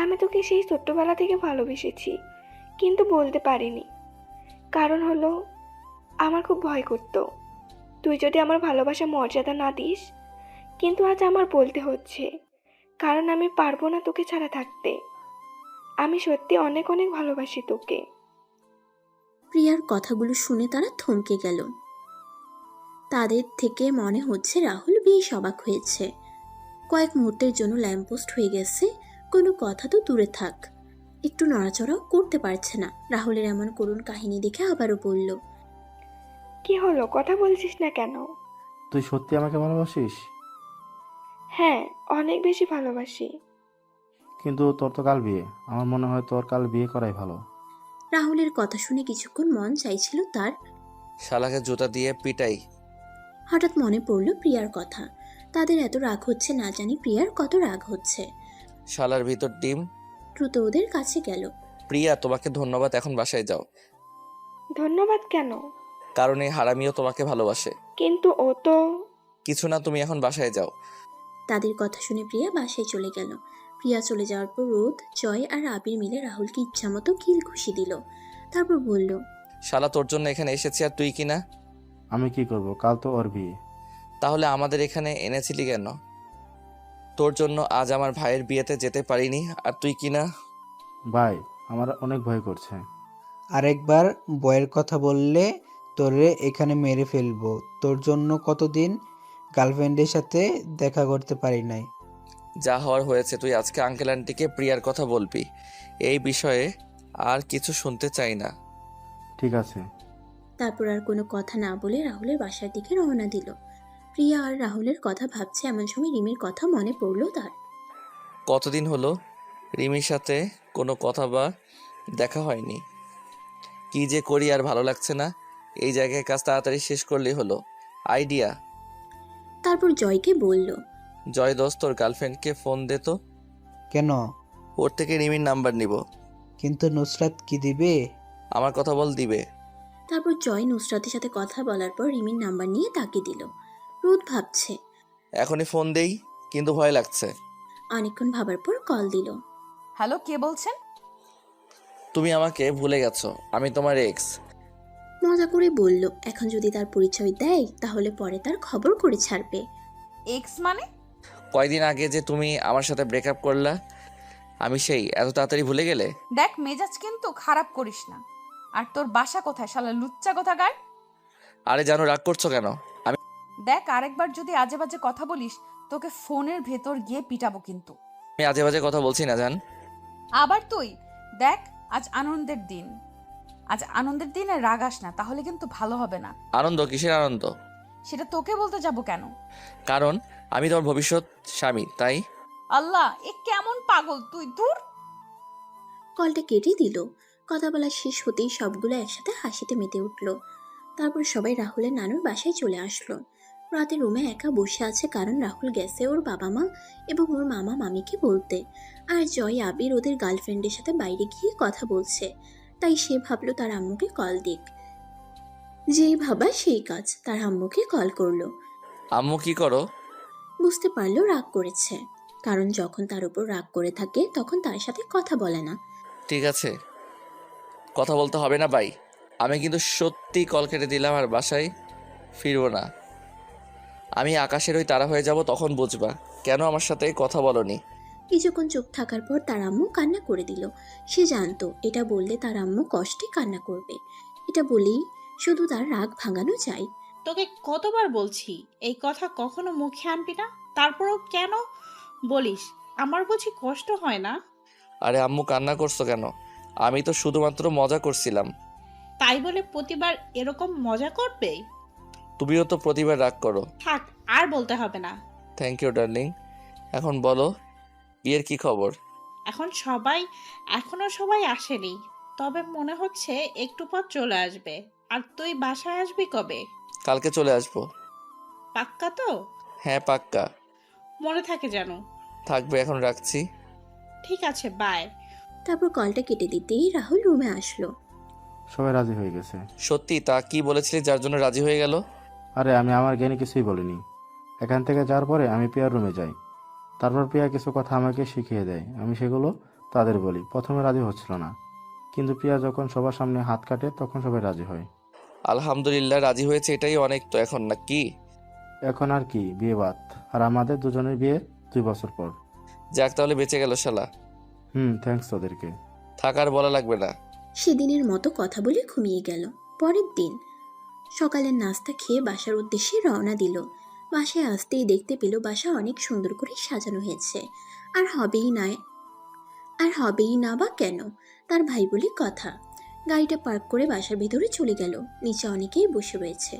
আমি তোকে সেই ছোট্টবেলা থেকে ভালোবেসেছি, কিন্তু বলতে পারিনি। কারণ হলো, আমার খুব ভয় করতো তুই যদি আমার ভালোবাসা মর্যাদা না দিস। কিন্তু আজ আমার বলতে হচ্ছে, কারণ আমি পারবো না তোকে ছাড়া থাকতে। আমি সত্যি অনেক অনেক ভালোবাসি তোকে। প্রিয়ার কথাগুলো শুনে তারা থমকে গেল। তাদের থেকে মনে হচ্ছে রাহুল বেশ অবাক হয়েছে। কয়েক মুহূর্তের জন্য ল্যাম্পপোস্ট হয়ে গেছে। কোনো কথা তো দূরে থাক, একটু নড়াচড়াও করতে পারছে না। রাহুলের এমন করুণ কাহিনী দেখে আবারও বলল, কি হলো, কথা বলছিস না কেন? তুই সত্যি আমাকে ভালোবাসিস? হ্যাঁ, অনেক বেশি ভালোবাসি। কিন্তু তোর তো কাল বিয়ে, আমার মনে হয় তোর কাল বিয়ে করাই ভালো। রাহুলের কথা শুনে কিছুক্ষণ মন চাইছিল তার, শালাকে জুতা দিয়ে পিটাই। হঠাৎ মনে পড়ল প্রিয়ার কথা। তাদের এত রাগ হচ্ছে, না জানি প্রিয়ার কত রাগ হচ্ছে। শালার ভিতর ডিম। দ্রুত ওদের কাছে গেল। প্রিয়া, তোমাকে ধন্যবাদ, এখন বাসায় যাও। ধন্যবাদ কেন? কারণ এই হারামিও তোমাকে ভালোবাসে। কিন্তু ও তো। কিছু না, তুমি এখন বাসায় যাও। তাদের কথা শুনে প্রিয়া বাসায় চলে গেল। প্রিয়া চলে যাওয়ার পর রোদ, জয় আর আবির মিলে রাহুলকে ইচ্ছামতো কিল ঘুষি দিল। তারপর বলল, শালা, তোর জন্য এখানে এসেছি আর তুই কি না? আমি কি করব, কাল তো ওর বিয়ে। তাহলে আমাদের এখানে এনেছিলি কেন? তোর জন্য আজ আমার ভাইয়ের বিয়েতে যেতে পারিনি আর তুই কি না? ভাই, আমার অনেক ভয় করছে। আরেকবার বয়ের কথা বললে তোরে এখানে মেরে ফেলবো। তোর জন্য কতদিন গার্লফ্রেন্ডের সাথে দেখা করতে পারি নাই। যা হওয়ার হয়েছে, তুই আজকে আঙ্কেল আন্টিকে প্রিয়ার কথা বলবি। এই বিষয়ে আর কিছু শুনতে চাই না। ঠিক আছে। তারপর আর কোনো কথা না বলে রাহুলের বাসার দিকে রওনা দিল। প্রিয়া আর রাহুলের কথা ভাবছে, এমন সময় রিমির কথা মনে পড়ল তার। কতদিন হলো রিমির সাথে কোনো কথা বা দেখা হয়নি। কি যে করি আর ভালো লাগছে না। এই জায়গায় কাজ তাড়াতাড়ি শেষ করলেই হলো। আইডিয়া। তারপর জয়কে বলল, জয় দোস্ত, তোর গার্লফ্রেন্ডকে ফোন দে তো। কেন? ওর থেকে রিমির নাম্বার নিব। কিন্তু নুসরাত কি দিবে? আমার কথা বল, দিবে। তারপর জয় নুসরাতের সাথে কথা বলার পর রিমির নাম্বার নিয়ে তাকে দিল। রোদ ভাবছে। এখনই ফোন দেই, কিন্তু ভয় লাগছে। অনেকক্ষণ ভাবার পর কল দিল। হ্যালো, কে বলছেন? তুমি আমাকে ভুলে গেছো, আমি তোমার এক্স। মজা করে বলল, এখন যদি তার পরিচয় দেয় তাহলে পরে তার খবর করে ছাড়বে। এক্স মানে? কয়দিন আগে যে তুমি আমার সাথে ব্রেকআপ করলা, আমি সেই এত তাড়াতাড়ি ভুলে গেলে? দেখ, মেজাজ কিন্তু খারাপ করিস না। আর তোর বাসা কোথায় শালা লুচ্চা কোথাকার? আরে জানো, রাগ করছো কেন? আমি দেখ, আরেকবার যদি আজে বাজে কথা বলিস তোকে ফোনের ভেতর গিয়ে পিটাবো কিন্তু। আমি আজে বাজে কথা বলছি না জান। আবার তুই? দেখ, আজ আনন্দের দিন। আজ আনন্দের দিনে রাগাস না, তাহলে কিন্তু ভালো হবে না। আনন্দ? কিসের আনন্দ? সেটা তোকে বলতে যাব কেন? কারণ আমি তোমার ভবিষ্যৎ স্বামী, তাই। আল্লাহ, এ কেমন পাগল তুই! দূর। কলটা কেটে দিল। কথা বলা শেষ হতেই সবগুলো একসাথে হাসিতে মেতে উঠল। তারপর সবাই রাহুলের নানুর বাসায় চলে আসলো। রাতে রুমে একা বসে আছে, কারণ রাহুল গেছে ওর বাবা মা এবং ওর মামা মামিকে বলতে। আর জয় আবির ওদের গার্লফ্রেন্ডের সাথে বাইরে গিয়ে কথা বলছে। তাই সে ভাবলো তার আম্মুকে কল দিক। যেই ভাবা সেই কাজ, তার আম্মুকে কল করলো। আম্মু কি করো? বুঝতে পারলো রাগ করেছে, কারণ যখন তার উপর রাগ করে থাকে তখন তার সাথে কথা বলে না। ঠিক আছে, কথা বলতে হবে না ভাই। আমি কিন্তু সত্যি কল কেটে দিলাম আর বাসায় ফিরবো না। আমি আকাশের ওই তারা হয়ে যাব, তখন বুঝবা কেন আমার সাথে কথা বলনি। কিছুক্ষণ চুপ থাকার পর তার আম্মু কান্না করে দিল। সে জানতো এটা বললে তার আম্মু কষ্টে কান্না করবে। এটা বলেই শুধু তার রাগ ভাঙানো যায়। তোকে কতবার বলছি এই কথা কখনো মুখে আনবি না, তারপরেও কেন বলিস? আমার বুঝি কষ্ট হয় না? আরে আম্মু, কান্না করছো কেন? আমি তো শুধুমাত্র মজা করছিলাম। তাই বলে প্রতিবার এরকম মজা করবে? তুমিও তো প্রতিবার রাগ করো। থাক, আর বলতে হবে না। Thank you darling. এখন বলো, বিয়ের কি খবর? এখনো সবাই আসেনি, তবে মনে হচ্ছে একটু পর চলে আসবে। আর তুই বাসায় আসবি কবে? কালকে চলে আসবো। পাক্কা তো? হ্যাঁ, পাক্কা। মনে থাকে যেন। থাকবে, এখন রাখছি। ঠিক আছে, বাই। তারপর কলটা কেটে দিতেই রাহুল রুমে আসলো। সবাই রাজি হয়ে গেছে। সত্যি? তা কি বলেছিলি যার জন্য রাজি হয়ে গেল? আরে আমি আমার জ্ঞানে কিছুই বলিনি। এখান থেকে যাওয়ার পরে আমি প্রিয়ার রুমে যাই। তারপর প্রিয়া কিছু কথা আমাকে শিখিয়ে দেয়, আমি সেগুলো তাদের বলি। প্রথমে রাজি হচ্ছিল না, কিন্তু প্রিয়া যখন সবার সামনে হাত কাটে তখন সবাই রাজি হয়। আলহামদুলিল্লাহ, রাজি হয়েছে, এটাই অনেক তো এখন, না কি? এখন আর কি, বিয়ে বাদ। আর আমাদের দুজনের বিয়ে 2 বছর পর। যাক, তাহলে বেঁচে গেল শালা। থ্যাঙ্কস তোদেরকে। থাকার বলা লাগবে না। সেদিনের মতো কথা বলে ঘুমিয়ে গেল। পরের দিন সকালের নাস্তা খেয়ে বাসার উদ্দেশ্যে রওনা দিল। বাসায় আসতেই দেখতে পেল বাসা অনেক সুন্দর করে সাজানো হয়েছে। আর হবেই না বা কেন, তার ভাই বলে কথা। গাড়িটা পার্ক করে বাসার ভেতরে চলে গেল। নিচে অনেকেই বসে রয়েছে,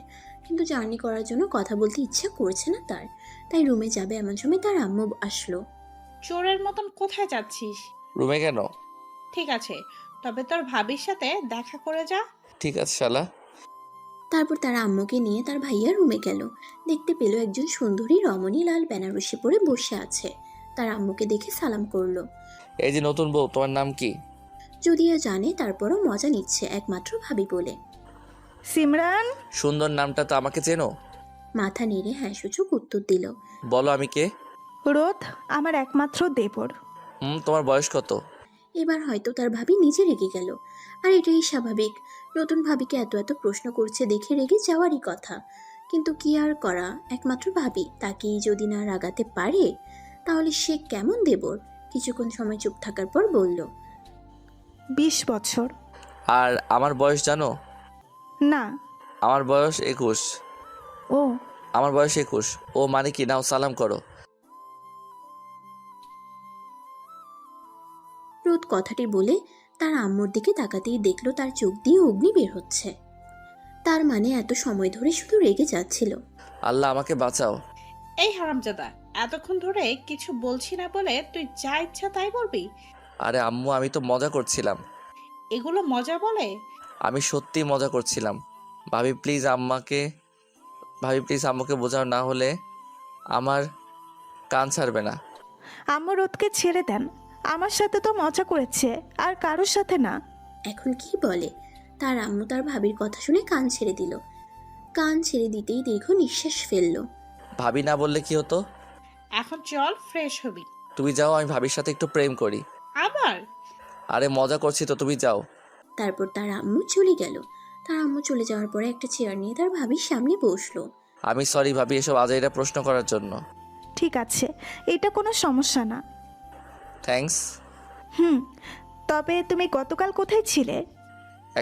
কিন্তু জার্নি করার জন্য কথা বলতে ইচ্ছা করছে না তার। তাই রুমে যাবে এমন সময় তার আম্মু আসলো। চোরের মতন কোথায় যাচ্ছিস? রুমে কেন? ঠিক আছে, তবে তোর ভাবির সাথে দেখা করে যা। ঠিক আছে শালা। তারপর তারা আম্মুকে নিয়ে তার ভাইয়ার রুমে গেল। দেখতে পেল একজন সুন্দরী রমণী লাল বেনারসি পরে বসে আছে। তার আম্মুকে দেখে সালাম করলো। এই যে নতুন বউ, তোমার নাম কি? যদিও জানে তারপরও মজা নিচ্ছে একমাত্র ভাবি বলে। সিমরান। সুন্দর নামটা তো আমাকে চেনো? মাথা নেড়ে হ্যাঁ সূচক উত্তর দিল। বলো আমি কে? রোদ, আমার একমাত্র দেবর। তোমার বয়স কত? এবার হয়তো তার ভাবি নিজে রেগে গেল। আর এটাই স্বাভাবিক, নতুন ভাবিকে এত এত প্রশ্ন করছে দেখে রেগে যাওয়ারই কথা। কিন্তু কি আর করা, একমাত্র ভাবি, তাকেই যদি না রাগাতে পারে তাহলে সে কেমন দেবর। কিছুক্ষণ সময় চুপ থাকার পর বলল, 20 বছর। আর আমার বয়স জানো? না। আমার বয়স 21। ও, আমার বয়স 21। ও মানে কি? নাও সালাম করো। রোদ কথাটি বলে তার আম্মুর দিকে তাকাতেই দেখলো তার চোখ দিয়ে অগ্নি বের হচ্ছে। তার মানে এত সময় ধরে শুধু রেগে যাচ্ছিল। আল্লাহ আমাকে বাঁচাও। এই হারামজাদা, এতক্ষণ ধরে কিছু বলছি না বলে তুই যা ইচ্ছা তাই বলবি? আরে আম্মু, আমি তো মজা করছিলাম। এগুলো মজা বলে? আমি সত্যি মজা করছিলাম। ভাবি প্লিজ আম্মুকে বোঝাও, না হলে আমার কান ছাড়বে না। আম্মু রোদকে ছেড়ে দেন, আমার সাথে তো মজা করেছে, আর কারোর সাথে না। এখন কি বলে? তার আম্মু তার ভাবির কথা শুনে কান ছেড়ে দিল। কান ছেড়ে দিতেই দীর্ঘ নিঃশ্বাস ফেললো। ভাবি না বললে কি হতো? এখন চল ফ্রেশ হবি। তুমি যাও, আমি ভাবির সাথে একটু প্রেম করি। আবার? আরে মজা করছি তো, তুমি যাও। তারপর তার আম্মু চলে গেল। তার আম্মু চলে যাওয়ার পরে একটা চেয়ার নিয়ে তার ভাবির সামনে বসলো। আমি সরি ভাবি এসব আজাইরা প্রশ্ন করার জন্য। ঠিক আছে, এটা কোনো সমস্যা না। থ্যাঙ্কস। তবে তুমি গতকাল কোথায় ছিলে?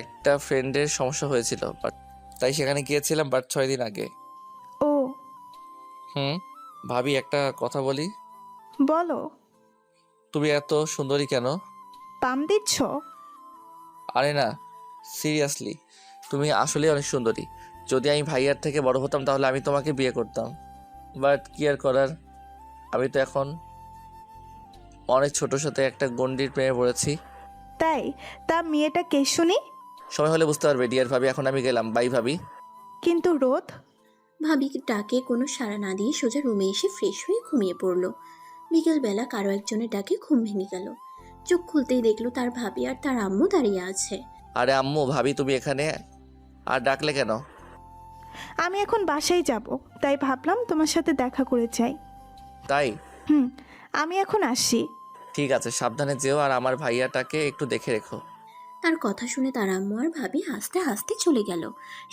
একটা ফ্রেন্ডের সমস্যা হয়েছিল, তাই সেখানে গিয়েছিলাম, 6 দিন আগে। ও। ভাবি একটা কথা বলি। বলো। তুমি এত সুন্দরী কেন? পাম দিচ্ছ? আরে না, সিরিয়াসলি, তুমি আসলে অনেক সুন্দরী। যদি আমি ভাইয়ার থেকে বড় হতাম তাহলে আমি তোমাকে বিয়ে করতাম, বাট কি আর করার, আমি তো এখন অনেক ছোটোর সাথে একটা গন্ডির প্রেমে পড়েছি। তাই? তা মেয়েটা কে শুনি? সময় হলে বুঝতে পারবে ডিয়ার ভাবি। এখন আমি গেলাম, বাই ভাবি। কিন্তু রোদ? ভাবি ডাকে কোনো সাড়া না দিয়ে সোজা রুমে এসে ফ্রেশ হয়ে ঘুমিয়ে পড়লো। বিকেলবেলা কারো একজনের ডাকে ঘুম ভেঙে গেল। চোখ খুলতেই দেখলো তার ভাবি আর তার আম্মু দাঁড়িয়ে আছে। আরে আম্মু, ভাবি তুমি এখানে? আর ডাকলে কেন? আমি এখন বাসায় যাব, তাই ভাবলাম তোমার সাথে দেখা করে যাই। তাই? আমি এখন আসি। ঠিক আছে, সাবধানে যেও, আর আমার ভাইয়াটাকে একটু দেখে রেখো। তার কথা শুনে তার আম্মু আর ভাবি হাসতে হাসতে চলে গেল।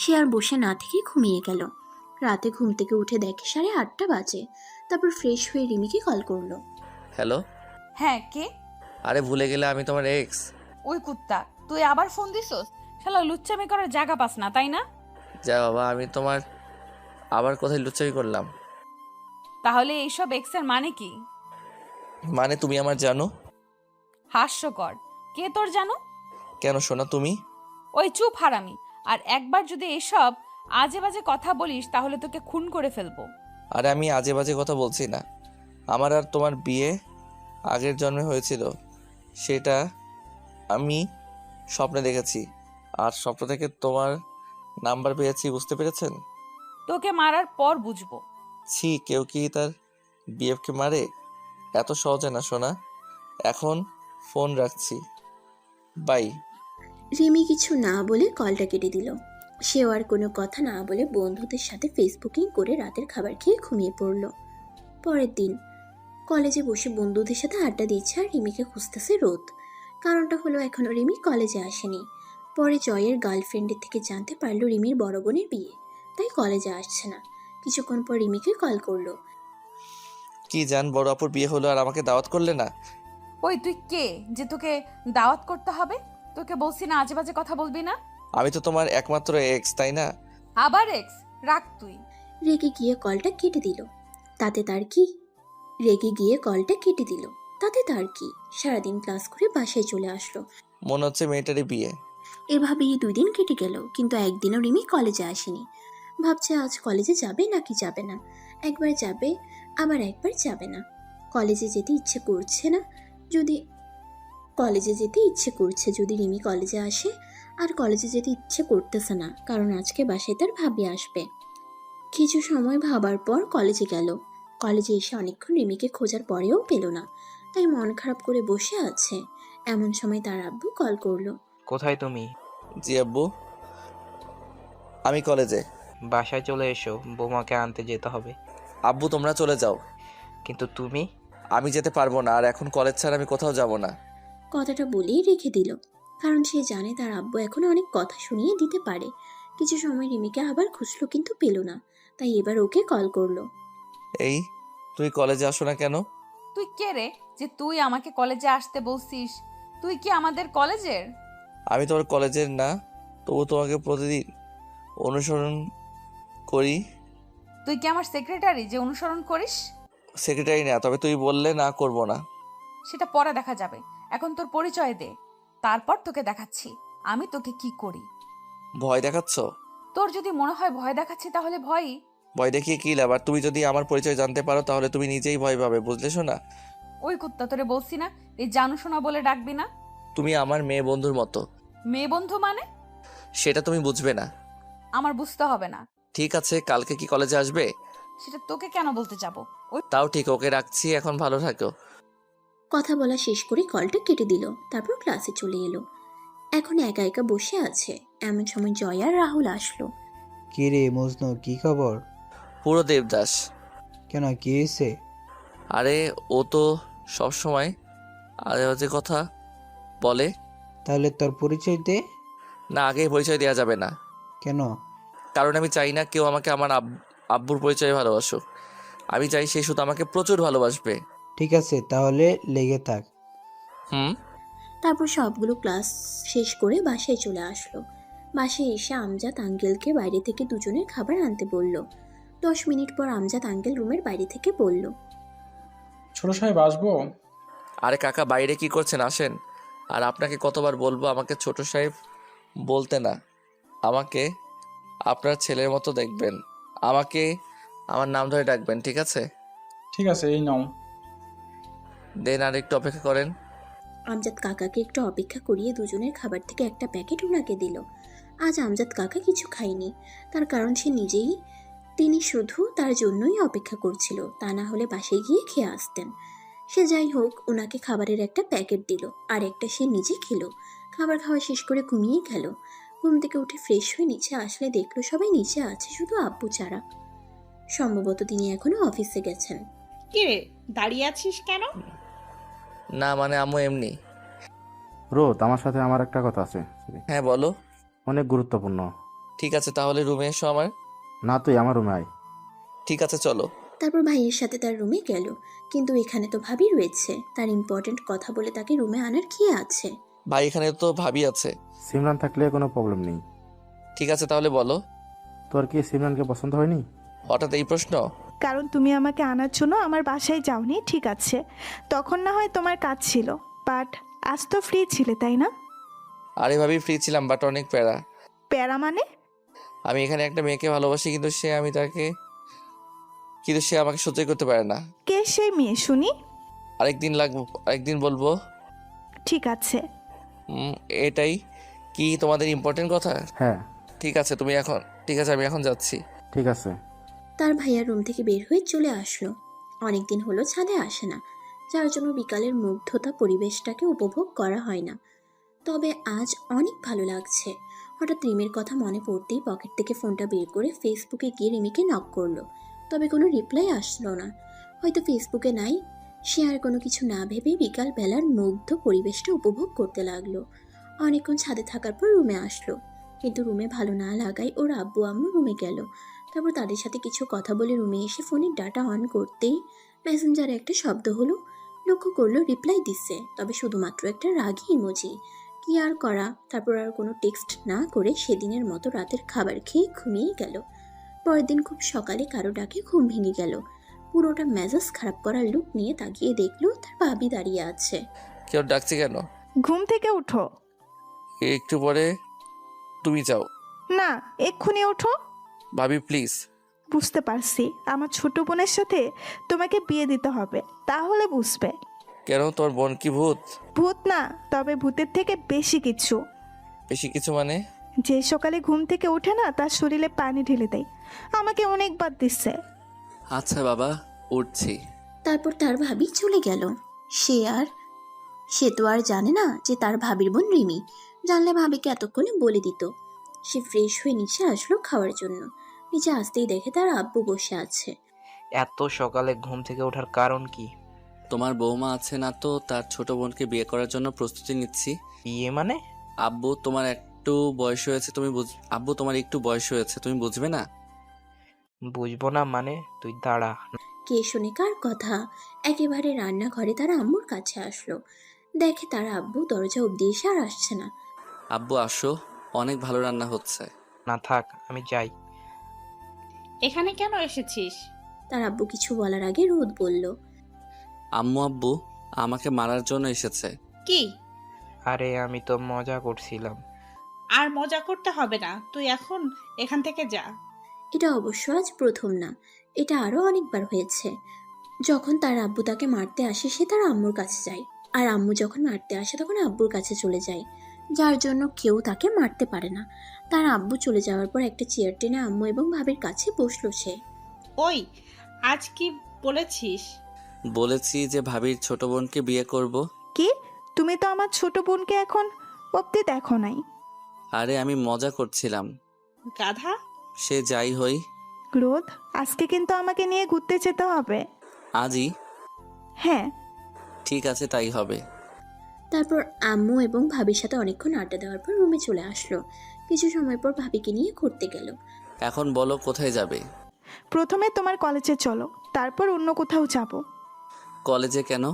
সে আর বসে না থেকে ঘুমিয়ে গেল। রাতে ঘুম থেকে উঠে দেখে 8:30 বাজে। তারপর ফ্রেশ হয়ে রিমিকে কল করলো। হ্যালো। হ্যাঁ, কে? আরে ভুলে গেলে, আমি তোমার এক্স। ওই কুত্তা, তুই আবার ফোন দিছস? শালা লুচ্চামি করার জায়গা পাস না, তাই না? যা বাবা, আমি তোমার আবার কোথায় লুচ্চামি করলাম? তাহলে এইসব এক্সের মানে কি? মানে তুমি আমার জানো। হাস্যকর। কে তোর জানো? কেন শোনা তুমি? ওই চুপ হারামি। আর একবার যদি এসব আজে বাজে কথা বলিস তাহলে তোকে খুন করে ফেলবো। আরে আমি আজে বাজে কথা বলছি না। আমার আর তোমার বিয়ে আগের জন্মে হয়েছিল, সেটা আমি স্বপ্নে দেখেছি, আর স্বপ্ন থেকে তোমার নাম্বার পেয়েছি, বুঝতে পেরেছেন? তোকে মারার পর বুঝবো। ছি, কেউ কি তার বিএফকে মারে? এত সহজে না শোনা। এখন ফোন রাখছি, বাই। রিমি কিছু না বলে কলটা কেটে দিল। সেও আর কোনো কথা না বলে বন্ধুদের সাথে ফেসবুকিং করে রাতের খাবার খেয়ে ঘুমিয়ে পড়ল। পরের দিন কলেজে বসে বন্ধুদের সাথে আড্ডা দিচ্ছে আর রিমিকে খুঁজতেছে রোদ। কারণটা হলো এখনো রিমি কলেজে আসেনি। পরে জয়ের গার্লফ্রেন্ডের থেকে জানতে পারলো রিমির বড় বোনের বিয়ে, তাই কলেজে আসছে না। কিছুক্ষণ পর রিমিকে কল করলো। কি জান, বড় আপুর বিয়ে হলো আর আমাকে দাওয়াত করলে না? ওই তুই কে যে তোকে দাওয়াত করতে হবে? তোকে বলছি না আজে বাজে কথা বলবি না। আমি তো তোমার একমাত্র এক্স, তাই না? আবার এক্স? রাখ তুই। রেগে গিয়ে কলটা কেটে দিল। তাতে তার কি? সারাদিন ক্লাস করে বাসায় চলে আসলো। মনে হচ্ছে মেয়েটারই বিয়ে। এভাবেই 2 দিন কেটে গেল, কিন্তু একদিনও রিমি কলেজে আসেনি। ভাবছে আজ কলেজে যাবে নাকি যাবে না। একবার যাবে, আবার একবার যাবে না। কলেজে যেতে ইচ্ছে করছে যদি রিমি কলেজে আসে আর কলেজে যেতে ইচ্ছে করতেছে না, কারণ আজকে বাসায় তার ভাবি আসবে। কিছু সময় ভাবার পর কলেজে গেল। কলেজে এসে অনেকক্ষণ রিমিকে খোঁজার পরেও পেল না, তাই মন খারাপ করে বসে আছে। এমন সময় তার আব্বু কল করলো। কোথায় তুমি? জি আব্বু, আমি কলেজে। বাসায় চলে এসো, বৌমাকে আনতে যেতে হবে। আব্বু তোমরা চলে যাও। কিন্তু তুমি? আমি যেতে পারবো না, আর এখন কলেজ ছাড়া আমি কোথাও যাব না। কথাটা বলেই রেখে দিল, কারণ সে জানে তার আব্বু এখন অনেক কথা শুনিয়ে দিতে পারে। কিছু সময় রিমিকে আবার খুঁজলো কিন্তু পেল না, তাই এবার ওকে কল করলো। এই, তুই কলেজে আসো না কেন? তুই কে রে যে তুই আমাকে কলেজে আসতে বলছিস? তুই কি আমাদের কলেজের? আমি তোমার কলেজের না, তবু তোমাকে প্রতিদিন অনুসরণ করি। তুই কি আমার সেক্রেটারি যে অনুসরণ করিস? সেক্রেটারি না, তবে তুই বললে না করব না। সেটা পরে দেখা যাবে, এখন তোর পরিচয় দে, তারপর তোকে দেখাচ্ছি আমি তোকে কি করি। ভয় দেখাচ্ছ? তোর যদি মনে হয় ভয় দেখাচ্ছি তাহলে ভয়ই। ভয় দেখিয়ে কি লাভ? আর তুমি যদি আমার পরিচয় জানতে পারো তাহলে তুমি নিজেই ভয় পাবে, বুঝলে শোনা? ওই কুত্তা, তোরে বলছি না এই জানু শোনা বলে ডাকবি না। তুমি আমার মেয়ে বন্ধুর মতো। মেয়ে বন্ধু মানে? সেটা তুমি বুঝবে না। আমার বুঝতে হবে না। ঠিক আছে, কালকে কি কলেজে আসবে? সেটা তোকে কেন বলতে যাব? ওই তাও ঠিক, ওকে রাখছি, এখন ভালো থাকো। কথা বলা শেষ করে কলটা কেটে দিল, তারপর ক্লাসে চলে এলো। এখন একা একা বসে আছে। এমন সময় জয় আর রাহুল আসলো। কি রে মজনু, কি খবর? পুরো দেবদাস। কেন, কি হয়েছে? আরে ও তো সব সময় আজে বাজে কথা বলে। তাহলে তোর পরিচয় দে। না, আগেই পরিচয় দেওয়া যাবে না। কেন? কারণ আমি চাই না কেউ আমাকে আমার আব্বুর পরিচয়ে ভালোবাসুক। আমি চাই সে শুধু আমাকে প্রচুর ভালোবাসবে। ঠিক আছে, তাহলে লেগে থাক। তারপর সবগুলো ক্লাস শেষ করে বাসায় চলে আসলো। বাসায় এসে আমজাদ আঙ্কেলকে বাইরে থেকে দুজনের খাবার আনতে বলল। 10 মিনিট পর আমজাদ আঙ্কেল রুমের বাইরে থেকে বলল, ছোট সাহেব আসবো? আরে কাকা, বাইরে কি করছেন? আসেন। আর আপনাকে কতবার বলবো আমাকে ছোট সাহেব বলতে না। আমাকে আপনার ছেলের মতো দেখবেন। আমাকে আমার নাম ধরে ডাকবেন, ঠিক আছে? ঠিক আছে, এই নাও। দেন আর একটু অপেক্ষা করেন। আমজাদ কাকাকে একটু অপেক্ষা করিয়ে দুজনের খাবার থেকে একটা প্যাকেট ওনাকে দিল। আজ আমজাদ কাকা কিছু খায়নি, তার কারণ তিনি শুধু তার জন্যই অপেক্ষা করছিল, তা না হলে বাসায় গিয়ে খেয়ে আসতেন। সে যাই হোক, ওনাকে খাবারের একটা প্যাকেট দিল, আর একটা সে নিজে খেলো। খাবার খাওয়া শেষ করে ঘুমিয়ে গেল। ঘুম থেকে উঠে ফ্রেশ হয়ে নিচে আসলে দেখলো সবাই নিচে আছে, শুধু আব্বু ছাড়া। সম্ভবত তিনি এখনো অফিসে গেছেন। কি রে, দাঁড়িয়ে আছিস কেন? না মানে আম্মু এমনি। রোদ, আমার সাথে আমার একটা কথা আছে। হ্যাঁ বলো। অনেক গুরুত্বপূর্ণ। ঠিক আছে, তাহলে রুমে এসো আমার। না, তুই আমার রুমে আয়। ঠিক আছে, চলো। তারপর ভাইয়ের সাথে তার রুমে গেল, কিন্তু এখানে তো ভাবি রয়েছে। তার ইম্পর্টেন্ট কথা বলে তাকে রুমে আনার কি আছে? ভাই, এখানে তো ভাবি আছে। সিমরান থাকলে কোনো প্রবলেম নেই। ঠিক আছে, তাহলে বলো। তোর কি সিমরানকে পছন্দ হয়নি? হঠাৎ এই প্রশ্ন? কারণ তুমি আমাকে আনার জন্য আমার বাসায় যাওনি, ঠিক আছে, তখন না হয় তোমার কাজ ছিল, বাট আজ তো ফ্রি ছিলে, তাই না? আরে ভাবি, ফ্রি ছিলাম, বাট অনেক প্যারা। প্যারা মানে? আমি এখানে একটা মেয়েকে ভালোবাসি, কিন্তু সে আমাকে সহ্য করতে পারে না। কে সেই মেয়ে শুনি? আরেকদিন বলবো। ঠিক আছে। এটাই কি তোমাদের ইম্পর্টেন্ট কথা? হ্যাঁ। ঠিক আছে, আমি এখন যাচ্ছি। ঠিক আছে। তার ভাইয়া রুম থেকে বের হয়ে চলে আসলো। অনেকদিন হলো ছাদে আসে না, যার জন্য বিকালের মুগ্ধতা পরিবেশটাকে উপভোগ করা হয় না। তবে আজ অনেক ভালো লাগছে। হঠাৎ রিমির কথা মনে পড়তেই পকেট থেকে ফোনটা বের করে ফেসবুকে গিয়ে রিমিকে নক করলো। তবে কোনো রিপ্লাই আসলো না, হয়তো ফেসবুকে নাই। সে আর কোনো কিছু না ভেবে বিকাল বেলার মুগ্ধ পরিবেশটা উপভোগ করতে লাগলো। অনেকক্ষণ ছাদে থাকার পর রুমে আসলো, কিন্তু রুমে ভালো না লাগায় ওর আব্বু আম্মু রুমে গেল। তারপর তাদের সাথে কিছু কথা বলে রুমে এসে ফোনের ডাটা অন করতেই মেসেঞ্জারে একটা শব্দ হলো। লক্ষ্য করলো রিপ্লাই দিচ্ছে, তবে শুধুমাত্র একটা রাগী ইমোজি। কি আর করা, তারপর আর কোনো টেক্সট না করে সেদিনের মতো রাতের খাবার খেয়ে ঘুমিয়ে গেল। পরের দিন খুব সকালে কারো ডাকে ঘুম ভেঙে গেল। পুরোটা মেজাজ খারাপ করার লুক নিয়ে তাকিয়ে দেখলো তার ভাবি দাঁড়িয়ে আছে। কেউ ডাকছে কেন? ঘুম থেকে উঠো। একটু পরে তুমি যাও। না, এক্ষুনি ওঠো। ভাবি প্লিজ। বুঝতে পারছি, আমার ছোট বোনের সাথে তোমাকে বিয়ে দিতে হবে, তাহলে বুঝবে। কেন, তোর বোন কি ভূত? ভূত না, তবে ভূতের থেকে বেশি কিছু। বেশি কিছু মানে? যে সকালে ঘুম থেকে ওঠে না তার শরীরে পানি ঢেলে দেয়, আমাকে অনেকবার দিচ্ছে। আচ্ছা বাবা, উঠছি। তারপর তার ভাবি চলে গেল। সে তো আর জানে না যে তার ভাবির বোন রিমি। জানলে ভাবিকে এতক্ষণে বলে দিত। সে ফ্রেশ হয়ে নিচে আসলো খাওয়ার জন্য। নিচে আসতেই দেখে তার আব্বু বসে আছে। এত সকালে ঘুম থেকে ওঠার কারণ কি? তোমার বৌমা আছে না, তো তার ছোট বোনকে বিয়ে করার জন্য প্রস্তুতি নিচ্ছি। বিয়ে মানে? আব্বু তোমার একটু বয়স হয়েছে, আব্বু তোমার একটু বয়স হয়েছে, তুমি বুঝবে না? বুঝবো না মানে? তুই দাঁড়া। কে শোনে কার কথা? একেবারে রান্নাঘরে তার আম্মুর কাছে আসলো। দেখে তার আব্বু দরজা অব্দি এসে আর আসছে না। আব্বু আসো, অনেক ভালো রান্না হচ্ছে। না থাক, আমি যাই। এখানে কেন এসেছিস? তার আব্বু কিছু বলার আগে রোদ বলল, আব্বু আমাকে মারার জন্য এসেছে। কি? আরে আমি তো মজা করছিলাম। আর মজা করতে হবে না, তুই এখন এখান থেকে যা। এটা অবশ্য আজ প্রথম না, এটা আরো অনেকবার হয়েছে। যখন তার আব্বু তাকে মারতে আসে সে তার আম্মুর কাছে যায়, আর আম্মু যখন মারতে আসে তখন আব্বুর কাছে চলে যায়, যার জন্য কেউ তাকে মারতে পারে না। তার আব্বু চলে যাওয়ার পর একটা চেয়ার টেনে আম্মু এবং ভাবির কাছে বসলো সে। ওই, আজ কি বলেছিস? বলেছি যে ভাবির ছোট বোনকে বিয়ে করব। কি? তুমি তো আমার ছোট বোনকে এখন অব্দি দেখো নাই। আরে আমি মজা করছিলাম। গাধা। সে যাই হই, রোদ, আজকে কিন্তু আমাকে নিয়ে ঘুরতে যেতে হবে। আজই? হ্যাঁ। ঠিক আছে, তাই হবে। তারপর আম্মু এবং ভাবির সাথে অনেকক্ষণ আড্ডা দেওয়ার পর রুমে চলে আসলো। কিছু সময় পর ভাবিকে নিয়ে ঘুরতে গেল। এখন বলো কোথায় যাবে? প্রথমে তোমার কলেজে চলো, তারপর অন্য কোথাও যাব। কলেজে কেন?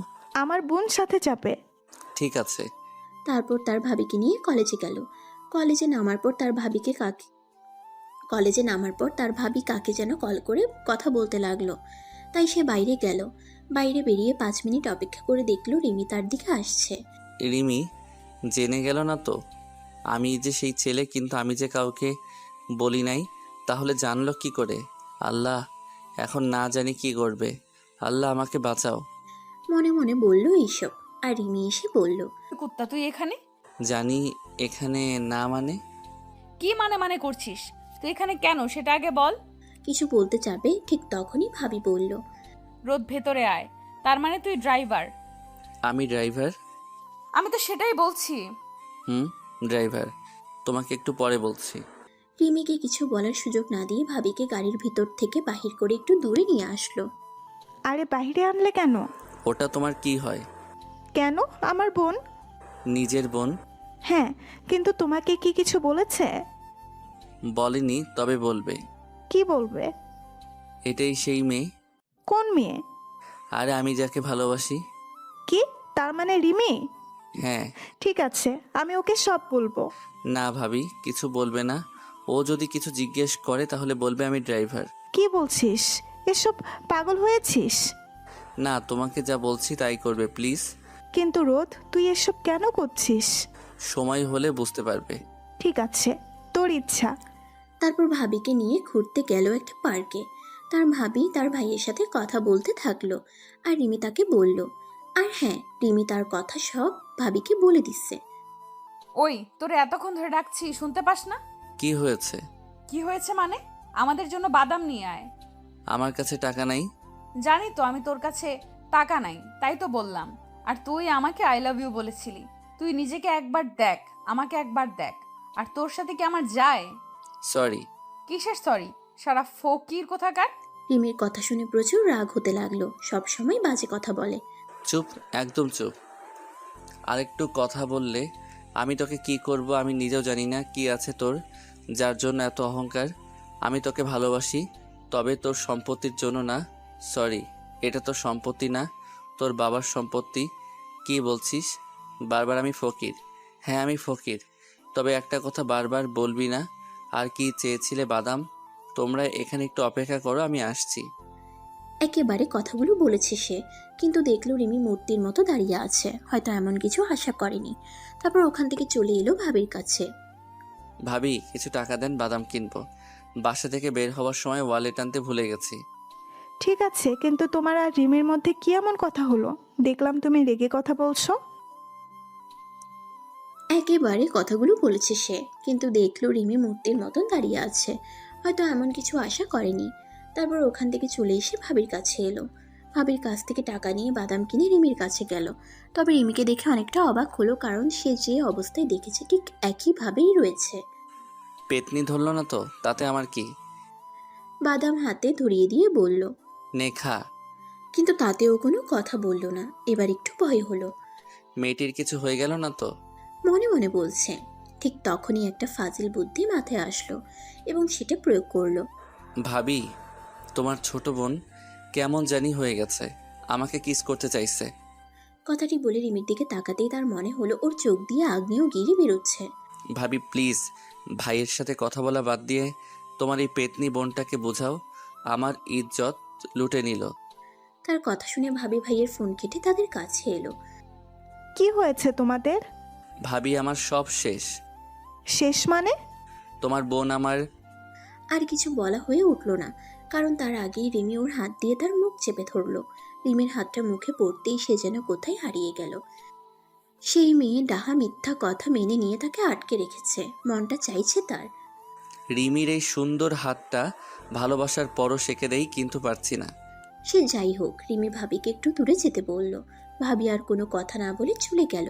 আমার বোন সাথে যাবে। ঠিক আছে। তারপর তার ভাবিকে নিয়ে কলেজে গেল। কলেজে নামার পর তার ভাবি কাকে যেন কল করে কথা বলতে লাগলো। তাই সে বাইরে গেল। বাইরে বেরিয়ে 5 মিনিট অপেক্ষা করে দেখলো রিমি তার দিকে আসছে। রিমি জেনে গেল না তো আমি যে সেই ছেলে, কিন্তু আমি যে কাউকে বলি নাই, তাহলে জানলো কি করে? আল্লাহ, এখন না জানি কি করবে। আল্লাহ আমাকে বাঁচাও। মনে মনে বলল এইসব, আর রিমি এসে বলল, কুত্তা তুই এখানে? জানি এখানে না মানে? কি মানে করছিস? তুই এখানে কেন সেটা আগে বল। কিছু বলতে যাবে ঠিক তখনই ভাবি বলল, রোদ ভেতরে আয়। তার মানে তুই ড্রাইভার? আমি ড্রাইভার? আমি তো সেটাই বলছি। ড্রাইভার। তোমাকে একটু পরে বলছি। রিমিকে কিছু বলার সুযোগ না দিয়ে ভাবিকে গাড়ির ভিতর থেকে বাহির করে একটু দূরে নিয়ে আসলো। আরে বাইরে আনলে কেন? ওটা তোমার কি হয়? কেন? আমার বোন। নিজের বোন? হ্যাঁ, কিন্তু তোমাকে কি কিছু বলেছে? বলেনি, তবে বলবে। কি বলবে? এটাই সেই মেয়ে। কোন মেয়ে? আরে আমি যাকে ভালোবাসি। কি? তার মানে রিমি? হ্যাঁ। ঠিক আছে, আমি ওকে সব বলবো। না ভাবি, কিছু বলবে না। ও যদি কিছু জিজ্ঞেস করে তাহলে বলবে আমি ড্রাইভার। কি বলছিস? এসব পাগল হয়েছিস? না, তোমাকে যা বলছি তাই করবে প্লিজ। কিন্তু রোদ, তুই এসব কেন করছিস? সময় হলে বুঝতে পারবে। ঠিক আছে, তোর ইচ্ছা। তারপর ভাবিকে নিয়ে ঘুরতে গেল একটা পার্কে। তার ভাবি তার ভাইয়ের সাথে কথা বলতে থাকলো, আর রিমি তাকে বলল। আর হ্যাঁ, রিমি তার কথা সব ভাবিকে বলে দিচ্ছে। ওই, তোরে এতক্ষণ ধরে ডাকছি, শুনতে পাস না? কি হয়েছে? কি হয়েছে মানে? আমাদের জন্য বাদাম নিয়ে আয়। আমার কাছে টাকা নাই। জানি তো আমি তোর কাছে টাকা নাই, তাই তো বললাম। আর তুই আমাকে আই লাভ ইউ বলেছিলি। তুই নিজেকে একবার দেখ, আমাকে একবার দেখ। আর তোর সাথে কি আমার যায়? সরি। কিসের সরি? সারা ফকির কোথাকার। রিমির কথা শুনে প্রচুর রাগ হতে লাগলো। সব সময় বাজে কথা বলে। চুপ, একদম চুপ। আরেকটু কথা বললে আমি তোকে কি করব আমি নিজেও জানি না। কি আছে তোর যার জন্য এত অহংকার? আমি তোকে ভালোবাসি, তবে তোর সম্পত্তির জন্য না। সরি, এটা তোর সম্পত্তি না, তোর বাবার সম্পত্তি। কি বলছিস? বারবার আমি ফকির? হ্যাঁ আমি ফকির, তবে একটা কথা বারবার বলবি না। আর কি চেয়েছিলে? বাদাম। তোমরা এখানে একটু অপেক্ষা করো, আমি আসছি। একেবারে কথাগুলো বলেছে সে, কিন্তু দেখলো রিমি মূর্তির মতো দাঁড়িয়ে আছে। হয়তো এমন কিছু আশা করেনি। তারপর ওখান থেকে চলে এলো ভাবির কাছে। ভাবি, কিছু টাকা দেন, বাদাম কিনবো। বাসা থেকে বের হওয়ার সময় ওয়ালেট আনতে ভুলে গেছি। ঠিক আছে, কিন্তু তোমার আর রিমির মধ্যে কি এমন কথা হলো? দেখলাম তুমি রেগে কথা বলছো। একেবারে কথাগুলো বলেছে সে, কিন্তু দেখলো রিমি মূর্তির মতন দাঁড়িয়ে আছে। হয়তো এমন কিছু আশা করেনি। তারপর ওখান থেকে চলে এসে ভাবির কাছে এলো। ভাবির কাছ থেকে টাকা নিয়ে বাদাম কিনে রিমির কাছে গেল। তবে রিমিকে দেখে অনেকটা অবাক হলো, কারণ সে যে অবস্থায় দেখেছে ঠিক একইভাবেই রয়েছে। পেতনি ধরলো না তো, তাতে আমার কি? বাদাম হাতে ধরিয়ে দিয়ে বলল, নে খা। কিন্তু তাতেও কোনো কথা বলল না। এবার একটু ভয় হলো। মেয়েটির কিছু হয়ে গেল না তো? মনে মনে বলছে। ঠিক তখনই একটা ফাজিল বুদ্ধি মাথায় আসলো এবং সেটা প্রয়োগ করলো। ভাবি, তোমার ছোট বোন কেমন জানি হয়ে গেছে, আমাকে কিস করতে চাইছে। কথাটি বলে রিমির দিকে তাকাতেই তার মনে হলো ওর চোখ দিয়ে আগ্নেয় গিরি বেরোচ্ছে। ভাবি প্লিজ, ভাইয়ের সাথে কথা বলা বাদ দিয়ে তোমার এই পেতনি বোনটাকে বোঝাও। আমার ইজ্জত লুটে নিল। তার কথা শুনে ভাবি ভাইয়ের ফোন কেটে তাদের কাছে এলো। কি হয়েছে তোমাদের? ভাবি, আমার সব শেষ। শেষ মানে? তোমার বোন আমার। আর কিছু বলা হয়ে উঠল না, কারণ তার আগেই রিমি ওর হাত দিয়ে তার মুখ চেপে ধরলো। রিমির হাতটা মুখে পড়তেই সে যেন কোথায় হারিয়ে গেল। সেই মেয়ে ডাহা মিথ্যা কথা মেনে নিয়ে তাকে আটকে রেখেছে। মনটা চাইছে তার রিমির এই সুন্দর হাতটা ভালোবাসার পরও সেঁকে দেই, কিন্তু পারছি না। সে যাই হোক, রিমি ভাবিকে একটু দূরে যেতে বলল। ভাবি আর কোনো কথা না বলে চলে গেল,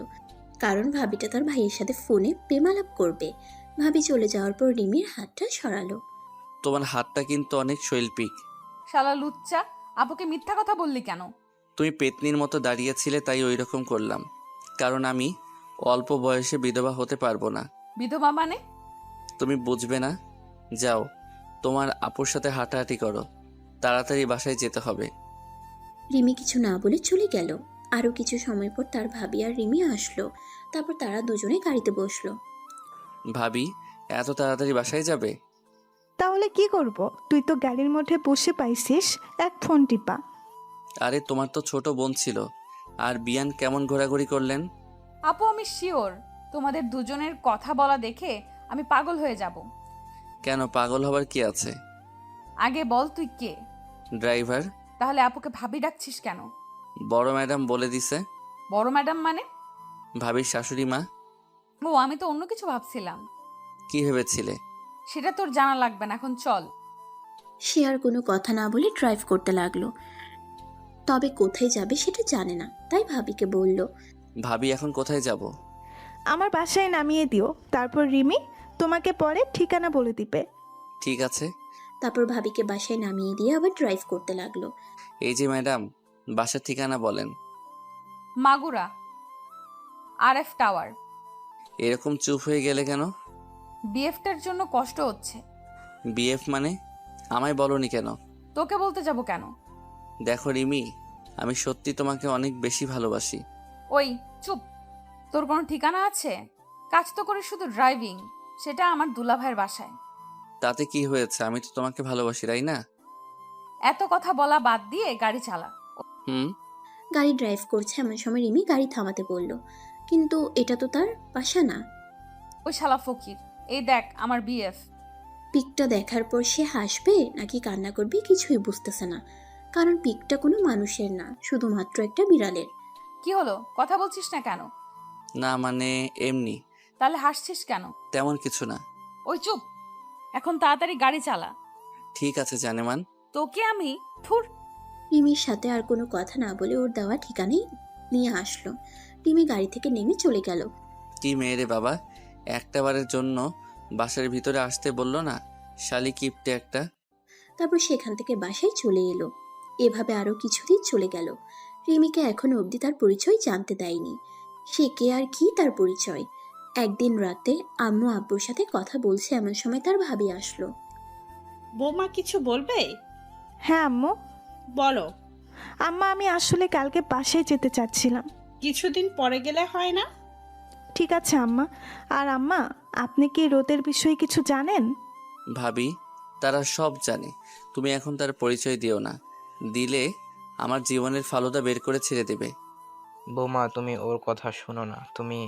কারণ ভাবিটা তার ভাইয়ের সাথে ফোনে প্রেমালাপ করবে। ভাবি চলে যাওয়ার পর রিমির হাতটা সরালো। তোমার হাতটা কিন্তু অনেক শৈল্পিক। শালা লুচ্চা, আপুকে মিথ্যা কথা বললি কেন? তুমি পেতনির মতো দাঁড়িয়েছিলে তাই ওই রকম করলাম, কারণ আমি অল্প বয়সে বিধবা হতে পারবো না। বিধবা মানে? তুমি বুঝবে না। যাও, তোমার আপুর সাথে হাঁটাহাঁটি করো, তাড়াতাড়ি বাসায় যেতে হবে। রিমি কিছু না বলে চলে গেল। আরও কিছু সময় পর তার ভাবি আর রিমি আসলো। তারপর তারা দুজনে গাড়িতে বসলো। ভাবি, এত তাড়াতাড়ি বাসায় যাবে? তাহলে কি করব? তুই তো গাড়ির মধ্যে বসে পাইছিস এক ফোন টিপা। আরে তোমার তো ছোট বোন ছিল, আর বিয়ান কেমন ঘোরাঘুরি করলেন? আপু আমি শিওর তোমাদের দুজনের কথা বলা দেখে আমি পাগল হয়ে যাব। কেন, পাগল হবার কি আছে? আগে বল তুই কে? ড্রাইভার। তাহলে আপুকে ভাবি ডাকছিস কেন? বড় ম্যাডাম বলে দিছে। বড় ম্যাডাম মানে? ভাবির শাশুড়ি মা। ও, আমি তো অন্য কিছু ভাবছিলাম। কি ভেবেছিলে? সেটা তোর জানা লাগবে না, এখন চল। সে আর কোনো কথা না বলে ড্রাইভ করতে লাগলো। তবে কোথায় যাবে সেটা জানে না, তাই ভাবিকে বলল, ভাবি এখন কোথায় যাব? আমার বাসায় নামিয়ে দিও, তারপর রিমি তোমাকে পরে ঠিকানা বলে দিবে। ঠিক আছে। তারপর ভাবিকে বাসায় নামিয়ে দিয়ে আবার ড্রাইভ করতে লাগলো। এই যে ম্যাডাম, বাসার ঠিকানা বলেন। Magura RF tower. এরকম চুপ হয়ে গেলে কেন? বিএফটার জন্য কষ্ট হচ্ছে। বিএফ মানে? আমায় বলনি কেন? তোকে বলতে যাব কেন? দেখো রিমি, আমি সত্যি তোমাকে অনেক বেশি ভালোবাসি। ওই চুপ, তোর কোনো ঠিকানা আছে? কাজ তো করে শুধু ড্রাইভিং, সেটা আমার দুলাভাইয়ের বাসায়। তাতে কি হয়েছে, আমি তো তোমাকে ভালোবাসি, তাই না? এত কথা বলা বাদ দিয়ে গাড়ি চালা। হুম। গাড়ি ড্রাইভ করছে এমন সময় রিমি গাড়ি থামাতে বলল, কিন্তু এটা তো তার বাসা না। ওই শালা ফকির, এই দেখ আমার বিএফ। পিকটা দেখার পর সে হাসবে নাকি কান্না করবে কিছুই বুঝতেছে না, কারণ পিকটা কোনো মানুষের না, শুধুমাত্র একটা বিড়ালের। কি হলো, কথা বলছিস না কেন? না মানে এমনি। তাহলে হাসছিস কেন? তেমন কিছু না। ওই চুপ, এখন তাড়াতাড়ি গাড়ি চালা। ঠিক আছে জানেমান। তোকে আমি থুর। রিমির সাথে আর কোনো কথা না বলে ওর দেওয়া ঠিকানাই নিয়ে আসলো। রিমি গাড়ি থেকে নেমে চলে গেল। কি মেয়েরে বাবা, একটা বারের জন্য বাসার ভিতরে আসতে বললো না, শালি কিপটে একটা। তারপর সেখান থেকে বাসায় চলে এলো। এভাবে আরো কিছুদিন চলে গেল। রিমিকে এখনো অবধি তার পরিচয় জানতে দেয়নি। সে কে আর কি তার পরিচয়। একদিন রাতে আম্মু আব্বুর সাথে কথা বলছে এমন সময় তার ভাবি আসলো। বৌমা কিছু বলবে? হ্যাঁ আম্মু। বলো। আম্মা, আমি আসলে কালকে বাসায় যেতে চাচ্ছিলাম। কিছুদিন পরে গেলে হয় না? ঠিক আছে আম্মা। আর আম্মা, আপনি কি রোদের বিষয়ে কিছু জানেন? ভাবি, তারা সব জানে, তুমি এখন তার পরিচয় দিও না, দিলে আমার জীবনের ফালুদা বের করে ছেড়ে দেবে। বৌমা তুমি ওর কথা শোনো না, তুমি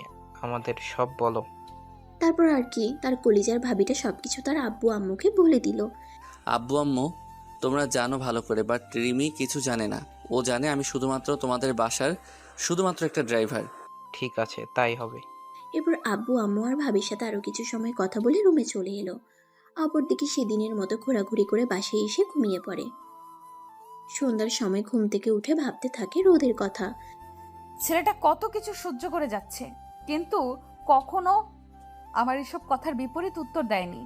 আমাদের সব বলো। তারপর আর কি, তার কলিজার ভাবিটা সবকিছু তার আব্বু আম্মুকে বলে দিল। আব্বু আম্মু তোমরা জানো ভালো করে, বাট রিমি কিছু জানে না। ও জানে আমি শুধুমাত্র তোমাদের বাসার শুধুমাত্র একটা ড্রাইভার। ঠিক আছে, তাই হবে। এরপর আব্বু আম্মু আর ভাবির সাথে আরো কিছু সময় কথা বলে রুমে চলে এলো। অপরদিকে সেদিনের মতো ঘোরাঘুরি করে বাসায় এসে ঘুমিয়ে পড়ে। সন্ধ্যার সময় ঘুম থেকে উঠে ভাবতে থাকে রোদের কথা। ছেলেটা কত কিছু সহ্য করে যাচ্ছে, কিন্তু কখনো আমার এসব কথার বিপরীত উত্তর দেয়নি।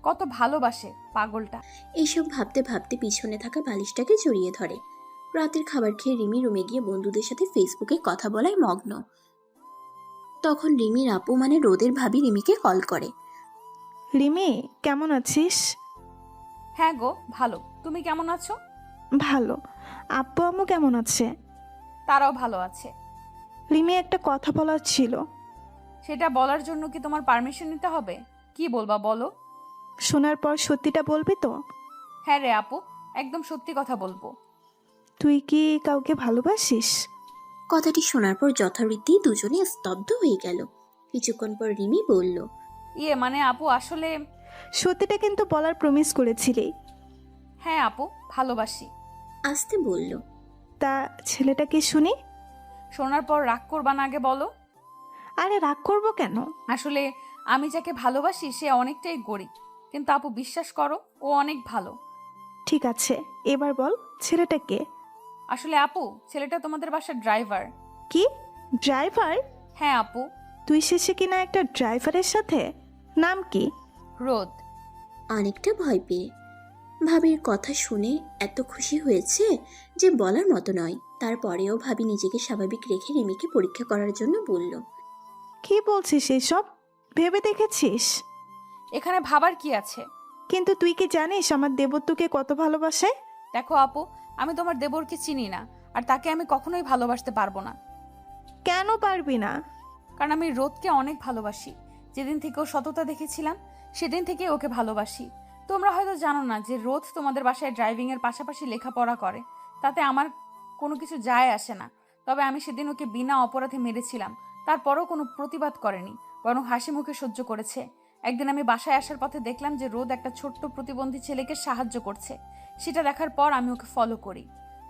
কত ভালোবাসে পাগলটা। এইসব ভাবতে ভাবতে পিছনে থাকা বালিশটাকে জড়িয়ে ধরে। রাতের খাবার খেয়ে রিমি রুমে গিয়ে বন্ধুদের সাথে ফেসবুকে কথা বলায় মগ্ন। তখন রিমির আপু মানে রোদের ভাবি রিমিকে কল করে। রিমি, কেমন আছিস? হ্যাঁ গো, ভালো। তুমি কেমন আছো? ভালো। আব্বু আম্মু কেমন আছে? তারাও ভালো আছে। রিমি, একটা কথা বলার ছিল। সেটা বলার জন্য কি তোমার পারমিশন নিতে হবে? কি বলবা বলো। শোনার পর সত্যিটা বলবি তো? হ্যাঁ রে আপু, একদম সত্যি কথা বলবো। তুই কি কাউকে ভালোবাসিস? কথাটি শোনার পর যথারীতি দুজনে স্তব্ধ হয়ে গেল। কিছুক্ষণ পর রিমি বলল, মানে আপু আসলে। সত্যিটা কিন্তু বলার প্রমিস করেছিলি। হ্যাঁ আপু, ভালোবাসি। আস্তে বলল। তা ছেলেটাকে শুনি। শোনার পর রাগ করবা না, আগে বলো। আরে রাগ করবো কেন? আসলে আমি যাকে ভালোবাসি সে অনেকটাই গরিব, কিন্তু আপু বিশ্বাস করো ও অনেক ভালো। ঠিক আছে, এবার বল ছেলেটা কে? আসলে আপু, ছেলেটা তোমাদের বাসার ড্রাইভার। কি? ড্রাইভার? হ্যাঁ আপু। তুই শেষে কিনা একটা ড্রাইভারের সাথে? নাম কি? রোদ। অনেকটা ভয় পেয়ে। ভাবির কথা শুনে এত খুশি হয়েছে যে বলার মতো নয়। তারপরেও ভাবি নিজেকে স্বাভাবিক রেখে রিমিকে পরীক্ষা করার জন্য বলল, কি বলছিস এসব? ভেবে দেখেছিস? এখানে ভাবার কি আছে? কিন্তু তুই কি জানিস আমার দেবত্বকে কত ভালোবাসে? দেখো আপু, আমি তোমার দেবরকে চিনি না, আর তাকে আমি কখনোই ভালোবাসতে পারবো না। কেন পারবি না? কারণ আমি রোদকে অনেক ভালোবাসি। যেদিন থেকে ও সততা দেখেছিলাম সেদিন থেকে ওকে ভালোবাসি। তোমরা হয়তো জানো না যে রোদ তোমাদের বাসায় ড্রাইভিং এর পাশাপাশি লেখাপড়া করে। তাতে আমার কোনো কিছু যায় আসে না। তবে আমি সেদিন ওকে বিনা অপরাধে মেরেছিলাম, তারপরও কোনো প্রতিবাদ করেনি, বরং হাসি মুখে সহ্য করেছে। একদিন আমি বাসায় আসার পথে দেখলাম যে রোদ একটা ছোট্ট প্রতিবন্ধী ছেলেকে সাহায্য করছে। সেটা দেখার পর আমি ওকে ফলো করি।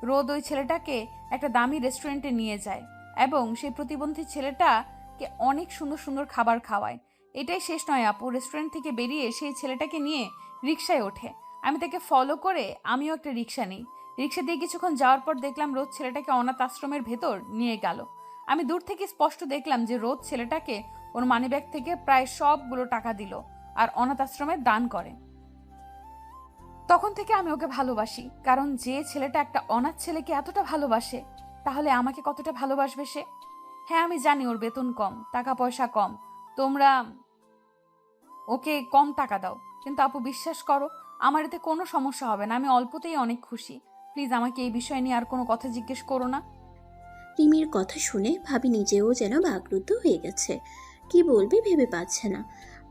রোদ ওই ছেলেটাকে একটা দামি রেস্টুরেন্টে নিয়ে যায় এবং সেই প্রতিবন্ধী ছেলেটাকে অনেক সুন্দর সুন্দর খাবার খাওয়ায়। এটাই শেষ নয় আপু, রেস্টুরেন্ট থেকে বেরিয়ে সেই ছেলেটাকে নিয়ে রিকশায় ওঠে। আমি তাকে ফলো করে আমিও একটা রিকশা নিই। রিকশা দিয়ে কিছুক্ষণ যাওয়ার পর দেখলাম রোদ ছেলেটাকে অনাথ আশ্রমের ভেতর নিয়ে গেল। আমি দূর থেকে স্পষ্ট দেখলাম যে রোদ ছেলেটাকে ওর মানিব্যাগ থেকে প্রায় সবগুলো টাকা দিল আর অনাথ আশ্রমে দান করে। তখন থেকে আমি ওকে ভালোবাসি, কারণ যে ছেলেটা একটা অনাথ ছেলেকে এতটা ভালোবাসে, তাহলে আমাকে কতটা ভালোবাসবে সে। হ্যাঁ আমি জানি ওর বেতন কম, টাকা পয়সা কম, তোমরা ওকে কম টাকা দাও, কিন্তু আপু বিশ্বাস করো আমার এতে কোনো সমস্যা হবে না। আমি অল্পতেই অনেক খুশি। প্লিজ আমাকে এই বিষয় নিয়ে আর কোনো কথা জিজ্ঞেস করো না। রিমির কথা শুনে ভাবি নিজেও যেন বাকরুদ্ধ হয়ে গেছে। কি বলবে ভেবে পাচ্ছে না।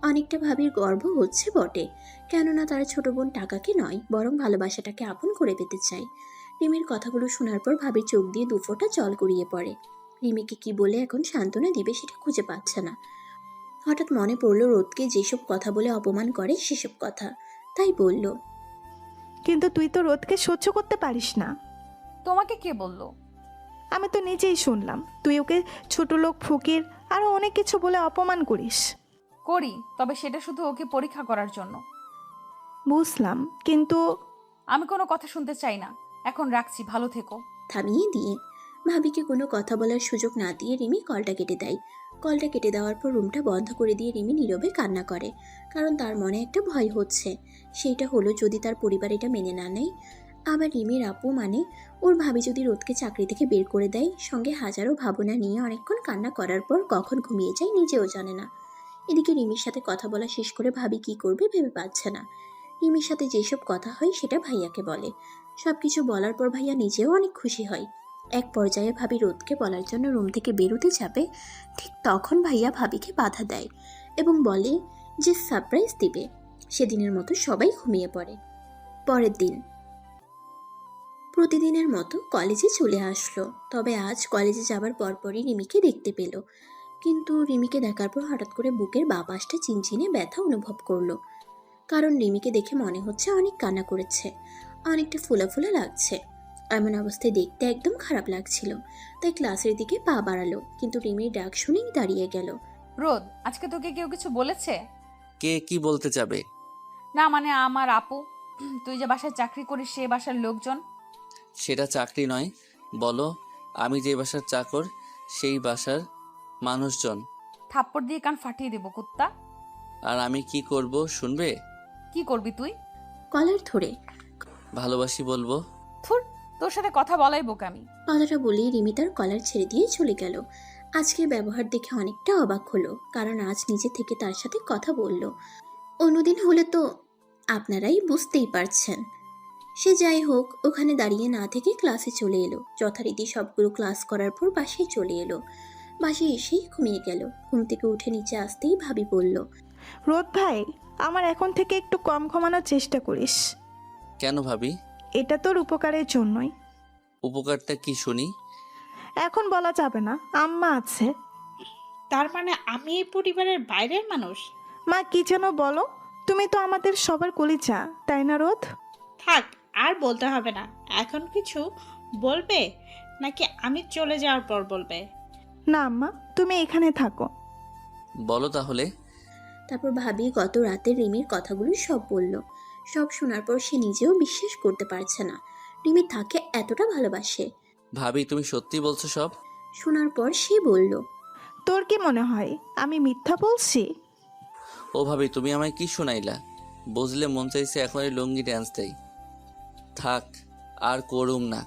অনেকটা ভাবির গর্ব হচ্ছে বটে, কেননা তার ছোট বোন টাকাকে নয় বরং ভালোবাসাটাকে আপন করে পেতে চায়। রিমির কথাগুলো শোনার পর ভাবির চোখ দিয়ে দুফোঁটা জল গড়িয়ে পড়ে। রিমিকে কি বলে এখন সান্ত্বনা দিবে সেটা খুঁজে পাচ্ছে না। হঠাৎ মনে পড়ল রোদকে যেসব কথা বলে অপমান করে সেসব কথা, তাই বলল, কিন্তু তুই তো রোদকে সহ্য করতে পারিস না। তোমাকে কে বললো? আমি তো নিজেই শুনলাম তুই ওকে ছোট লোক, ফকির আরো অনেক কিছু বলে অপমান করিস। করি, তবে সেটা শুধু ওকে পরীক্ষা করার জন্য। বুঝলাম, কিন্তু আমি কোনো কথা শুনতে চাই না। এখন রাখছি, ভালো থেকো। থামিয়ে দিয়ে ভাবিকে কোনো কথা বলার সুযোগ না দিয়ে রিমি কলটা কেটে দেয়। কলটা কেটে দেওয়ার পর রুমটা বন্ধ করে দিয়ে রিমি নীরবে কান্না করে, কারণ তার মনে একটা ভয় হচ্ছে। সেইটা হলো যদি তার পরিবার এটা মেনে না নেয়, আবার রিমির আপু মানে ওর ভাবি যদি রোদকে চাকরি থেকে বের করে দেয়। সঙ্গে হাজারো ভাবনা নিয়ে অনেকক্ষণ কান্না করার পর কখন ঘুমিয়ে যায় নিজেও জানে না। এদিকে রিমির সাথে কথা বলা শেষ করে ভাবি কি করবে ভেবে পাচ্ছে না। রিমির সাথে যেসব কথা হয় সেটা ভাইয়াকে বলে। সবকিছু বলার পর ভাইয়া নিজেও অনেক খুশি হয়। এক পর্যায়ে ভাবি রোদকে বলার জন্য রুম থেকে বেরোতে যাবে, ঠিক তখন ভাইয়া ভাবিকে বাধা দেয় এবং বলে যে সারপ্রাইজ দিবে। সেদিনের মতো সবাই ঘুমিয়ে পড়ে। পরের দিন প্রতিদিনের মতো কলেজে চলে আসলো। তবে আজ কলেজে যাবার পরপরই রিমিকে দেখতে পেল, কিন্তু রিমিকে দেখার পর হঠাৎ করে বুকের বাঁ পাশটা চিনচিনে ব্যথা অনুভব করলো। কারণ রিমিকে দেখে মনে হচ্ছে অনেক কান্না করেছে, অনেকটা ফোলা ফোলা লাগছে। এমন অবস্থায় দেখতে একদম খারাপ লাগছিল। তাই ক্লাসের দিকে পা বাড়ালো, কিন্তু রিমির ডাক শুনেই দাঁড়িয়ে গেল। রোদ, আজকে তোকে কেউ কিছু বলেছে? কে কি বলতে যাবে? না মানে আমার আপু, তুই যে বাসায় চাকরি করিস সে বাসার লোকজন। সেটা চাকরি নয়। বলো, আমি যে বাসার চাকর সেই বাসার মানুষজন। থাপ্পড় দিয়ে কান ফাটিয়ে দেবো কুত্তা। আর আমি কি করব শুনবে? কি করবি তুই? কলার ধরে ভালোবাসি বলবো। থুর, তোর সাথে কথা বলাই বোকামি। কথাটা বলেই রিমি তার কলার ছেড়ে দিয়ে চলে গেল। আজকের ব্যবহার দেখে অনেকটা অবাক হলো, কারণ আজ নিজে থেকে তার সাথে কথা বলল। অন্যদিন হলে তো আপনারাই বুঝতেই পারছেন। সে যাই হোক, ওখানে দাঁড়িয়ে না থেকে ক্লাসে চলে এলো। যথারীতি সবগুলো ক্লাস করার পর বাসায় চলে এলো। বাসায় এসেই ঘুমিয়ে গেল। ঘুম থেকে উঠে নিচে আসতেই ভাবি বলল, রোদ ভাই, আমার এখন থেকে একটু কম ঘুমানোর চেষ্টা করিস। কেন ভাবি? এটা তোর উপকারের জন্যই। উপকারটা কি শুনি? এখন বলা যাবে না, আম্মা আছে। তার মানে আমি এই পরিবারের বাইরের মানুষ? মা কি যেন বলো? তুমি তো আমাদের সবার কলিজা, তাই না রোদ? থাক, আর বলতে হবে না। এখন কিছু বলবে নাকি আমি চলে যাওয়ার পর বলবে? না আম্মা, তুমি এখানে থাকো। বলো তাহলে। তারপর ভাবি গত রাতের রিমির কথাগুলো সব বলল। সব শোনার পর সে নিজেও বিশ্বাস করতে পারছে না রিমি তাকে এতটা ভালোবাসে। ভাবি তুমি সত্যি বলছো সব? শোনার পর সে বলল, তোর কি মনে হয় আমি মিথ্যা বলছি? ও ভাবি, তুমি আমায় কি শোনাইলা? বুঝলে মন চাইছে এখন এই লুঙ্গি ড্যান্স দেই। থাক, আর করুম না।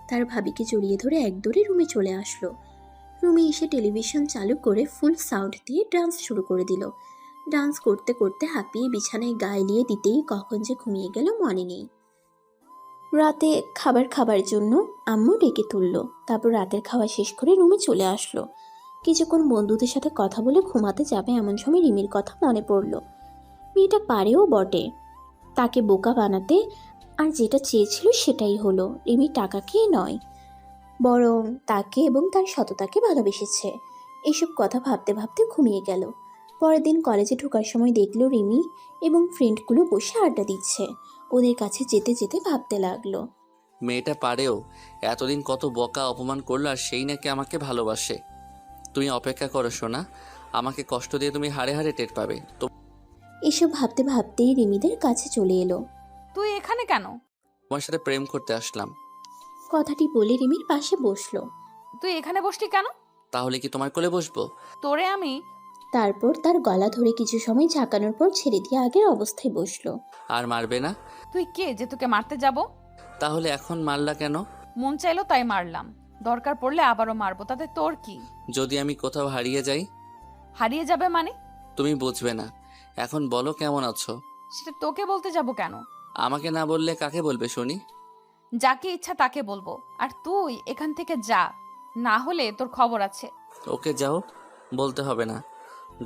তার ভাবিকে জড়িয়ে ধরে একদৌড়ে রুমে চলে আসলো। রুমে এসে টেলিভিশন চালু করে ফুল সাউন্ড দিয়ে ডান্স শুরু করে দিল। ডান্স করতে করতে হাঁপিয়ে বিছানায় গা এলিয়ে দিতেই কখন যে ঘুমিয়ে গেল মনে নেই। রাতে খাবার জন্য আম্মু ডেকে তুলল। তারপর রাতের খাওয়া শেষ করে রুমে চলে আসলো। কিছুক্ষণ বন্ধুদের সাথে কথা বলে ঘুমাতে যাবে এমন সময় রিমির কথা মনে পড়ল। মেয়েটা পারেও বটে তাকে বোকা বানাতে, আর যেটা চেয়েছিল সেটাই হলো। রিমি টাকাকে নয়, বরং তাকে এবং তার সততাকে ভালোবেসেছে। এইসব কথা ভাবতে ভাবতে ঘুমিয়ে গেল। পরের দিন কলেজে ঢোকার সময় দেখলো রিমি এবং ফ্রেন্ডগুলো বসে আড্ডা দিচ্ছে। ওদের কাছে যেতে যেতে ভাবতে লাগলো, মেয়েটা পারেও, এতদিন কত বকা অপমান করলো আর সেই নাকি আমাকে ভালোবাসে। তুমি অপেক্ষা করো সোনা, আমাকে কষ্ট দিয়ে তুমি হাড়ে হাড়ে টের পাবে। এসব ভাবতে ভাবতেই রিমিদের কাছে চলে এলো। তুই এখানে কেন? তোমার সাথে প্রেম করতে আসলাম। কথাটি বলে রিমির পাশে বসলো। তুই এখানে বসলি কেন? তাহলে কি তোমার কোলে বসবো? তোরে আমি। তারপর তার গলা ধরে কিছু সময় ঝাঁকানোর পর ছেড়ে দিয়ে আগের অবস্থায় বসলো। আর মারবে না? তুই কে যে তোকে মারতে যাব? তাহলে এখন মারলা কেন? মন চাইলো তাই মারলাম, দরকার পড়লে আবারও মারবো, তাতে তোর কি? যদি আমি কোথাও হারিয়ে যাই? হারিয়ে যাবে মানে? তুমি বুঝবে না। এখন বলো কেমন আছো? সেটা তোকে বলতে যাব কেন? আমাকে না বললে কাকে বলবে শুনি? যাকে ইচ্ছা তাকে বলবো। আর তুই এখান থেকে যা, না হলে তোর খবর আছে। ওকে যাও, বলতে হবে না।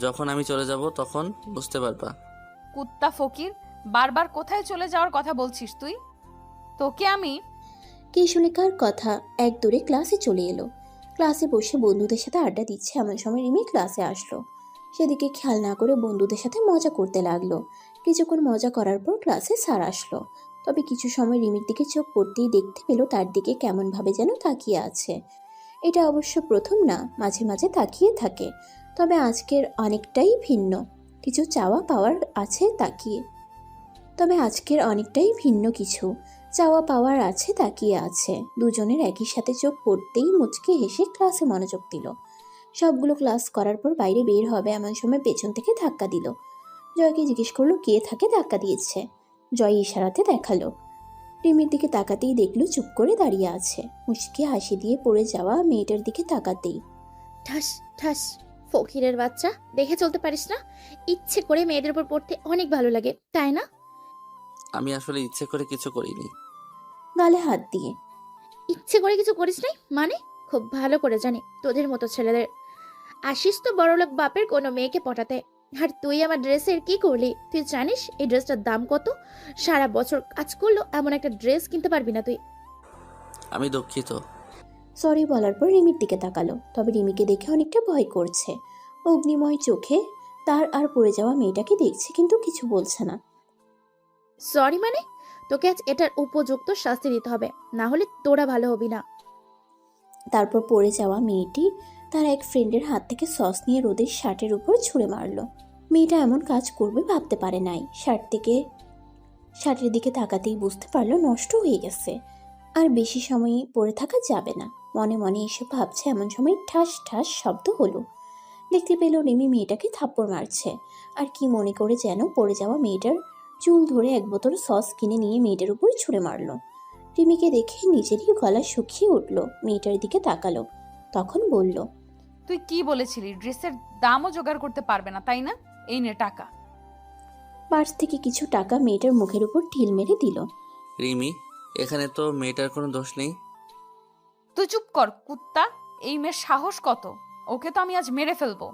যখন আমি চলে যাব তখন বুঝতে পারবা। কুত্তা ফকির, বারবার কোথায় চলে যাওয়ার কথা বলছিস তুই? তোকে আমি। কে শুনে কার কথা এক দৌড়ে ক্লাসে চলে এলো। ক্লাসে বসে বন্ধুদের সাথে আড্ডা দিচ্ছে এমন সময় রিমি ক্লাসে আসলো। সেদিকে খেয়াল না করে বন্ধুদের সাথে মজা করতে লাগলো। কিছুক্ষণ মজা করার পর ক্লাসে স্যার আসলো। তবে কিছু সময় রিমির দিকে চোখ পড়তেই দেখতে পেল তার দিকে কেমনভাবে যেন তাকিয়ে আছে। এটা অবশ্য প্রথম না, মাঝে মাঝে তাকিয়ে থাকে, তবে আজকের অনেকটাই ভিন্ন। কিছু চাওয়া পাওয়ার আছে তাকিয়ে, তবে আজকের অনেকটাই ভিন্ন কিছু চাওয়া পাওয়ার আছে তাকিয়ে আছে। দুজনের একই সাথে চোখ পড়তেই মুচকে হেসে ক্লাসে মনোযোগ দিল। সবগুলো ক্লাস করার পর বাইরে বের হবে এমন সময় পেছন থেকে ধাক্কা দিল। জয়কে জিজ্ঞেস করলো কে থাকে ধাক্কা দিয়েছে। জয় ইশারাতে দেখালো। রিমির দিকে তাকাতেই দেখলো চুপ করে দাঁড়িয়ে আছে। মুচকি হাসি দিয়ে পড়ে যাওয়া মেয়েটার দিকে তাকাতেই, ঠাস ঠাস, ফকিরের বাচ্চা, দেখে চলতে পারিস না? ইচ্ছে করে মেয়েদের উপর পড়তে অনেক ভালো লাগে, তাই না? আমি আসলে ইচ্ছে করে কিছু করিনি। গালে হাত দিয়ে, ইচ্ছে করে কিছু করিস নাই মানে? খুব ভালো করে জানি তোদের মতো ছেলেদের। আসিস তো বড়লোক বাপের কোনো মেয়েকে পটাতে, আর তুই আমার ড্রেসের কি করলি? তুই জানিস এই ড্রেসটার দাম কত? সারা বছর কাজ করলো এমন একটা ড্রেস কিনতে পারবি না তুই। আমি দুঃখিত। সরি বলার পর রিমির দিকে তাকালো। তবে রিমিকে দেখে অনেকটা ভয় করছে। অগ্নিময় চোখে তার আর পড়ে যাওয়া মেয়েটাকে দেখছে, কিন্তু কিছু বলছে না। সরি মানে? তোকে আজ এটার উপযুক্ত শাস্তি দিতে হবে, না হলে তোরা ভালো হবি না। তারপর পড়ে যাওয়া মেয়েটি তার এক ফ্রেন্ডের হাত থেকে সস নিয়ে রোদের শার্টের উপর ছুঁড়ে মারলো। মেয়েটা এমন কাজ করবে ভাবতে পারে নাই। শার্টের দিকে তাকাতেই বুঝতে পারলো নষ্ট হয়ে গেছে, আর বেশি সময় পড়ে থাকা যাবে না। মনে মনে এসব ভাবছে, এমন সময় ঠাস ঠাস শব্দ হলো। দেখতে পেল রিমি মেয়েটাকে থাপ্পড় মারছে, আর কি মনে করে যেন পড়ে যাওয়া মেয়েটার চুল ধরে এক বোতল সস কিনে নিয়ে মেয়েটার উপর ছুঁড়ে মারলো। রিমিকে দেখে নিজেরই গলা শুকিয়ে উঠল। মেয়েটার দিকে তাকালো, তখন বলল, তুই কি বলেছিলি ড্রেসের দামও জোগাড় করতে পারবে না, তাই না? এই নে টাকা। পার্স থেকে কিছু টাকা মেয়েটার মুখের উপর ঢিল মেরে দিল। রিমি, এখানে তো মেয়েটার কোনো দোষ নেই। তুই চুপ কর কুত্তা। এই মেয়ের সাহস কত! ওকে তো আমি আজ মেরে ফেলবো।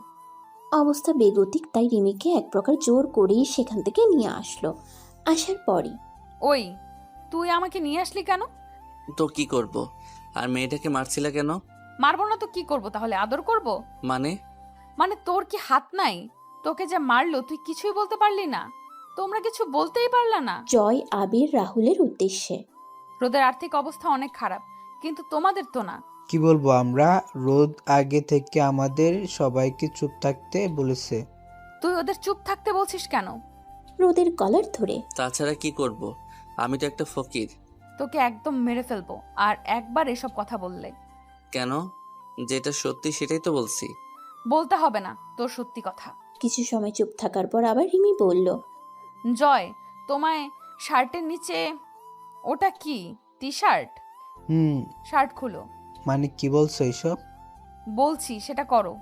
অবস্থা বেগতিক, তাই রিমিকে এক প্রকার জোর করেই সেখান থেকে নিয়ে আসলো। আসার পরই, ওই তুই আমাকে নিয়ে আসলি কেন? তো কি করব? আর মেয়েটাকে মারছিলা কেন? মারবো না তো কি করব? তাহলে আদর করব? মানে তোর কি হাত নাই? তোকে যে মারলো তুই কিছুই বলতে পারলি না? তোমরা কিছু বলতেই পারলা না? জয়, আবির, রাহুলের উদ্দেশ্যে। রোদের আর্থিক অবস্থা অনেক খারাপ, কিন্তু তোমাদের তো না। কি বলবো আমরা? রোদ আগে থেকে আমাদের সবাইকে চুপ থাকতে বলেছে। তুই ওদের চুপ থাকতে বলছিস কেন? রোদের কলার ধরে। তাছাড়া কি করব? আমি তো একটা ফকির। তোকে একদম মেরে ফেলবো আর একবার এসব কথা বললে। কেন? যেটা সত্যি সেটাই তো বলছি। বলতে হবে না তোর সত্যি কথা। কিছু সময় চুপ থাকার পর আবার রিমি বলল, জয়, তোমায় শার্টের নিচে ওটা কি? T shirt? শার্ট খুলো। মানে কি বলছো এইসব? বলছি সেটা করো।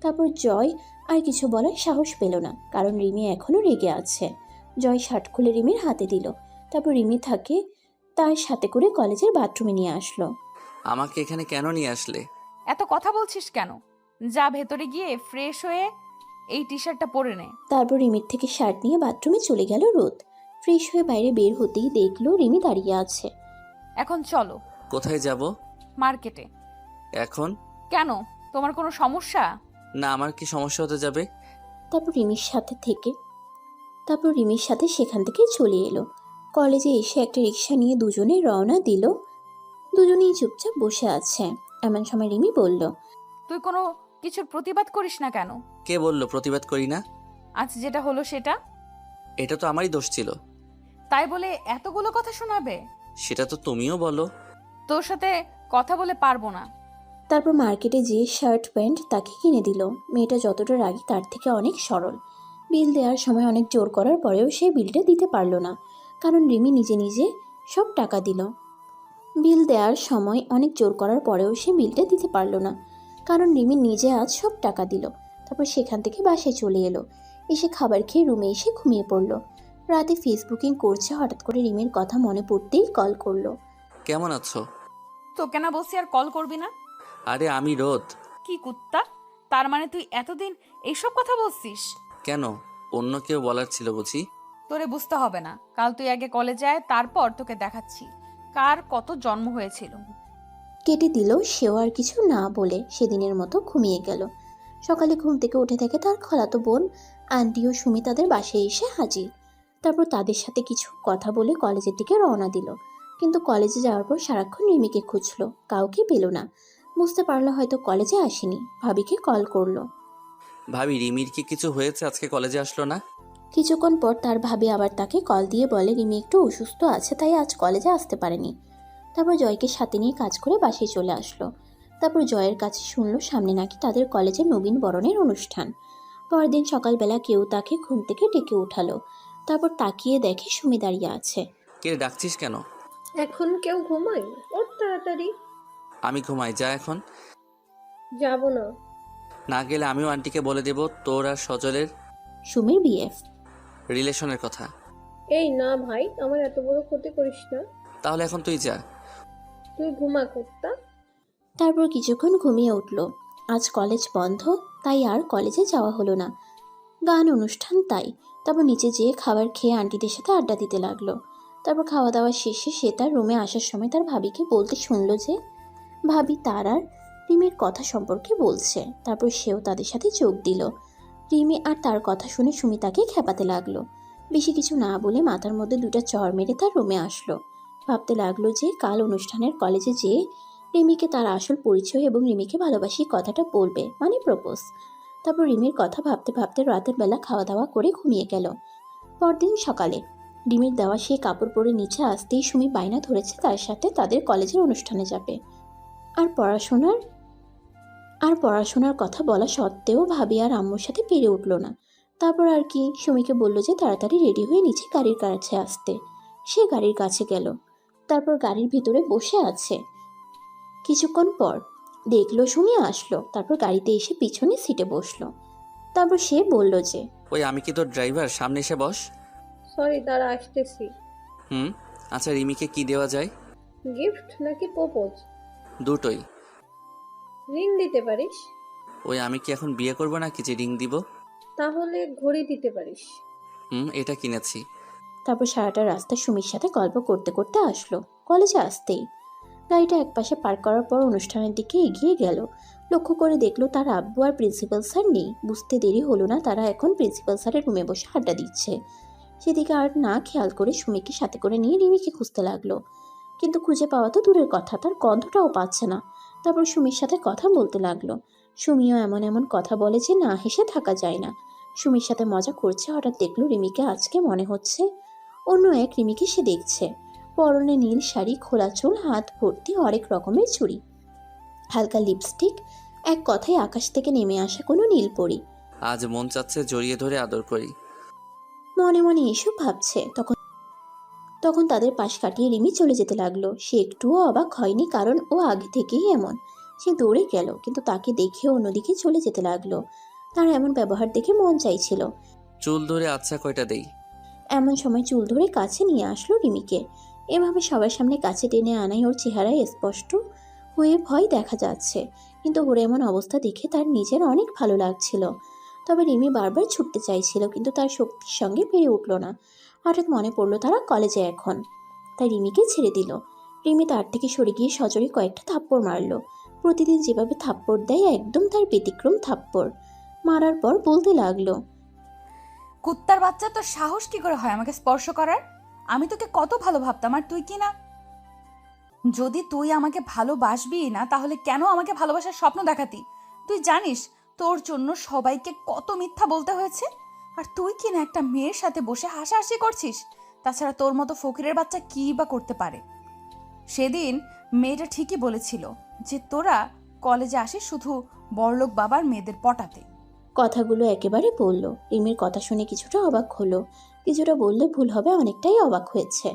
তারপর জয় আর কিছু বলার সাহস পেল না, কারণ রিমি এখনো রেগে আছে। জয় শার্ট খুলে রিমির হাতে দিল। তারপর রিমি তার সাথে করে কলেজের বাথরুমে নিয়ে আসলো। আমাকে এখানে কেন নিয়ে আসলে? এত কথা বলছিস কেন? যা ভেতরে গিয়ে ফ্রেশ হয়ে এই টি শার্টটা পরে নে। তারপর রিমির থেকে শার্ট নিয়ে বাথরুমে চলে গেল রোদ। ফ্রেশ হয়ে বাইরে বের হতেই দেখলো রিমি দাঁড়িয়ে আছে। এখন চলো। কোথায় যাব? মার্কেটে। এখন? কেন, তোমার কোনো সমস্যা? না, আমার কি সমস্যা হতে যাবে? তারপর রিমির সাথে সেখান থেকে চলে এলো। কলেজে এসে একটা রিক্সা নিয়ে দুজনে রওনা দিল। দুজনেই চুপচাপ বসে আছে। এমন সময় রিমি বলল, তুই কোনো কিছুর প্রতিবাদ করিস না কেন? কে বলল প্রতিবাদ করি না? আজ যেটা হলো সেটা। এটা তো আমারই দোষ ছিল। তাই বলে এতগুলো কথা শোনাবে? সেটা তো তুমিও বলো। তোর সাথে কথা বলে পারবো না। তারপর মার্কেটে যেয়ে শার্ট প্যান্ট তাকে কিনে দিল। মেয়েটা যতটা রাগী তার থেকে অনেক সরল। বিল দেওয়ার সময় অনেক জোর করার পরেও সে বিলটা দিতে পারলো না, কারণ রিমি নিজে নিজে সব টাকা দিল। বিল দেওয়ার সময় অনেক জোর করার পরেও সে বিলটা দিতে পারলো না, কারণ রিমি নিজে আজ সব টাকা দিল। তারপর সেখান থেকে বাসায় চলে এলো। এসে খাবার খেয়ে রুমে এসে ঘুমিয়ে পড়লো। রাতে ফেসবুকিং করছে, হঠাৎ করে রিমির কথা মনে পড়তেই কল করলো। কেমন আছো? তোকে না বলছি আর কল করবি না? আরে আমি রোদ। কি কুত্তা! তার মানে তুই এতদিন এইসব কথা বলছিস? কেন? অন্য কেউ বলার ছিল বুঝি? তোরে বুঝতে হবে না। কাল তুই আগে কলেজে আয়, তারপর তোকে দেখাচ্ছি কার কত জন্ম হয়েছিল। কেটে দিল। সেও আর কিছু না বলে সেদিনের মতো ঘুমিয়ে গেল। সকালে ঘুম থেকে উঠে থাকে তার খালাতো বোন আন্টি ও সুমি তাদের বাসায় এসে হাজির। তারপর তাদের সাথে কিছু কথা বলে কলেজের দিকে রওনা দিল। কিন্তু কলেজে যাওয়ার পর সারাক্ষণ রিমিকে খুঁজলো, কাউকে পেল না। বুঝতে পারলো হয়তো কলেজে আসেনি। ভাবিকে কল করলো। ভাবি, রিমির কি কিছু হয়েছে? আজকে কলেজে আসলো না? কিছুক্ষণ পর তার ভাবি আবার তাকে কল দিয়ে বলে রিমি একটু অসুস্থ আছে, তাই আজ কলেজে আসতে পারেনি। তারপর জয়কে সাথে নিয়ে কাজ করে বাসায় চলে আসলো। তারপর জয়ের কাছে শুনলো সামনে নাকি তাদের কলেজে নবীন বরণের অনুষ্ঠান। পরদিন সকালবেলা কেউ তাকে ঘুম থেকে ডেকে উঠালো। তারপর তাকিয়ে দেখে সুমি দাঁড়িয়ে আছে। কে ডাকছিস কেন? এখন কেউ ঘুমায়? ওর তাড়াতাড়ি। আমি ঘুমাই, যা এখন। যাব না। না গেলে আমিও আন্টিকে বলে দেব তোর আর সজলের সুমির বিএফ রিলেশনের কথা। এই না ভাই, আমার এত বড় ক্ষতি করিস না। তাহলে এখন তুই যা। তুই ঘুমা কুত্তা। তারপর কিছুক্ষণ ঘুমিয়ে উঠল। আজ কলেজ বন্ধ, তাই আর কলেজে যাওয়া হলো না। গান অনুষ্ঠান তাই। তারপর নিচে যেয়ে খাবার খেয়ে আন্টিদের সাথে আড্ডা দিতে লাগলো। তারপর খাওয়া দাওয়া শেষে সে তার রুমে আসার সময় তার ভাবিকে বলতে শুনলো যে ভাবি তার আর রিমির কথা সম্পর্কে বলছে। তারপর সেও তাদের সাথে যোগ দিল। রিমি আর তার কথা শুনে সুমি তাকে খেপাতে লাগলো। বেশি কিছু না বলে মাথার মধ্যে দুটো চড় মেরে তার রুমে আসলো। ভাবতে লাগলো যে কাল অনুষ্ঠানের কলেজে যেয়ে রিমিকে তার আসল পরিচয় এবং রিমিকে ভালোবাসি কথাটা বলবে, মানে প্রপোজ। তারপর রিমির কথা ভাবতে ভাবতে রাতের বেলা খাওয়া দাওয়া করে ঘুমিয়ে গেল। পরদিন সকালে রিমির দেওয়া সেই কাপড় পরে নিচে আসতেই সুমি বায়না ধরেছে তার সাথে তাদের কলেজের অনুষ্ঠানে যাবে। আর পড়াশোনার কথা বলা সত্ত্বেও ভাবি আর আম্মুর সাথে পেরে উঠল না। তারপর আর কি, সুমিকে বলল যে তাড়াতাড়ি রেডি হয়ে নিচে গাড়ির কাছে আসতে। সে গাড়ির কাছে গেল, তারপর গাড়ির ভিতরে বসে আছে। কিছুক্ষণ পর দেখলো সুমি আসলো, তারপর গাড়িতে এসে পিছনে সিটে বসলো। তারপর সে বলল যে, ওই আমি কি তোর ড্রাইভার? সামনে এসে বস। সরি, দাঁড়া আসতেছি। আচ্ছা, রিমিকে কি দেওয়া যায়? গিফট নাকি প্রপোজ? দুটোই। রিং দিতে পারিস। ওই আমি কি এখন বিয়ে করবো নাকি যে রিং দিব? তাহলে ঘড়ি দিতে পারিস। এটা কিনেছি। তারপর সারাটা রাস্তা সুমির সাথে গল্প করতে করতে আসলো। কলেজে আসতেই গাড়িটা একপাশে পার্ক করার পর অনুষ্ঠানের দিকে এগিয়ে গেল। লক্ষ্য করে দেখলো তার আব্বু আর প্রিন্সিপাল স্যার নেই। বুঝতে দেরি হলো না, তারা এখন প্রিন্সিপাল স্যারের রুমে বসে আড্ডা দিচ্ছে। সেদিকে আর না খেয়াল করে সুমিকে সাথে করে নিয়ে রিমিকে খুঁজতে লাগলো, কিন্তু খুঁজে পাওয়া তো দূরের কথা, তার গন্ধটাও পাচ্ছে না। তারপর সুমির সাথে কথা বলতে লাগলো। সুমিও এমন এমন কথা বলে যে না হেসে থাকা যায় না। সুমির সাথে মজা করছে, হঠাৎ দেখলো রিমিকে আজকে মনে হচ্ছে অন্য এক রিমিকে সে দেখছে। পরনে নীল শাড়ি, খোলা চুল, হাত ভর্তি হরেক রকমের চুড়ি, হালকা লিপস্টিক, এক কথায় আকাশ থেকে নেমে আসা কোনো নীলপরি। আজ মন চাচ্ছে জড়িয়ে ধরে আদর করি। মনে মনে এসব ভাবছে। তখন তাদের পাশ কাটিয়ে রিমি চলে যেতে লাগলো। সে একটুও অবাক হয়নি, কারণ ও আগে থেকেই এমন। সে দৌড়ে গেল, কিন্তু তাকে দেখে অন্যদিকে চলে যেতে লাগলো। তার এমন ব্যবহার দেখে মন চাইছিল চুল ধরে আচ্ছা কয়টা দেই। এমন সময় চুল ধরে কাছে নিয়ে আসলো রিমিকে। এভাবে সবার সামনে কাছে টেনে আনাই ওর চেহারায় স্পষ্ট হয়ে ভয় দেখা যাচ্ছে, কিন্তু ওর এমন অবস্থা দেখে তার নিজের অনেক ভালো লাগছিল। তবে রিমি বারবার ছুটতে চাইছিল, কিন্তু তার শক্তির সঙ্গে পেরে উঠল না। হঠাৎ মনে পড়লো তারা কলেজে এখন, তাই রিমিকে ছেড়ে দিল। রিমি তার থেকে সরে গিয়ে সজোরে কয়েকটা থাপ্পড় মারলো। প্রতিদিন যেভাবে থাপ্পড় দেয় একদম তার ব্যতিক্রম থাপ্পড় মারার পর বলতে লাগলো, কুত্তার বাচ্চা, তোর সাহস কি করে হয় আমাকে স্পর্শ করার? আমি তোকে কত ভালো ভাবতাম, আর তুই কি না? যদি তুই আমাকে ভালোবাসবি না, তাহলে কেন আমাকে ভালোবাসার স্বপ্ন দেখাতি? তুই জানিস তোর জন্য সবাইকে কত মিথ্যা বলতে হয়েছে, আর তুই কি না একটা মেয়ের সাথে বসে হাসাহাসি করছিস? তাছাড়া তোর মতো ফকিরের বাচ্চা কি বা করতে পারে? সেদিন মেয়েটা ঠিকই বলেছিল যে তোরা কলেজে আসিস শুধু বড়লোক বাবার মেয়েদের পটাতে। কথাগুলো একেবারে বলল। রিমির কথা শুনে কিছুটা অবাক হলো, কিছুটা বললে ভুল হবে, অনেকটাই অবাক হয়েছে।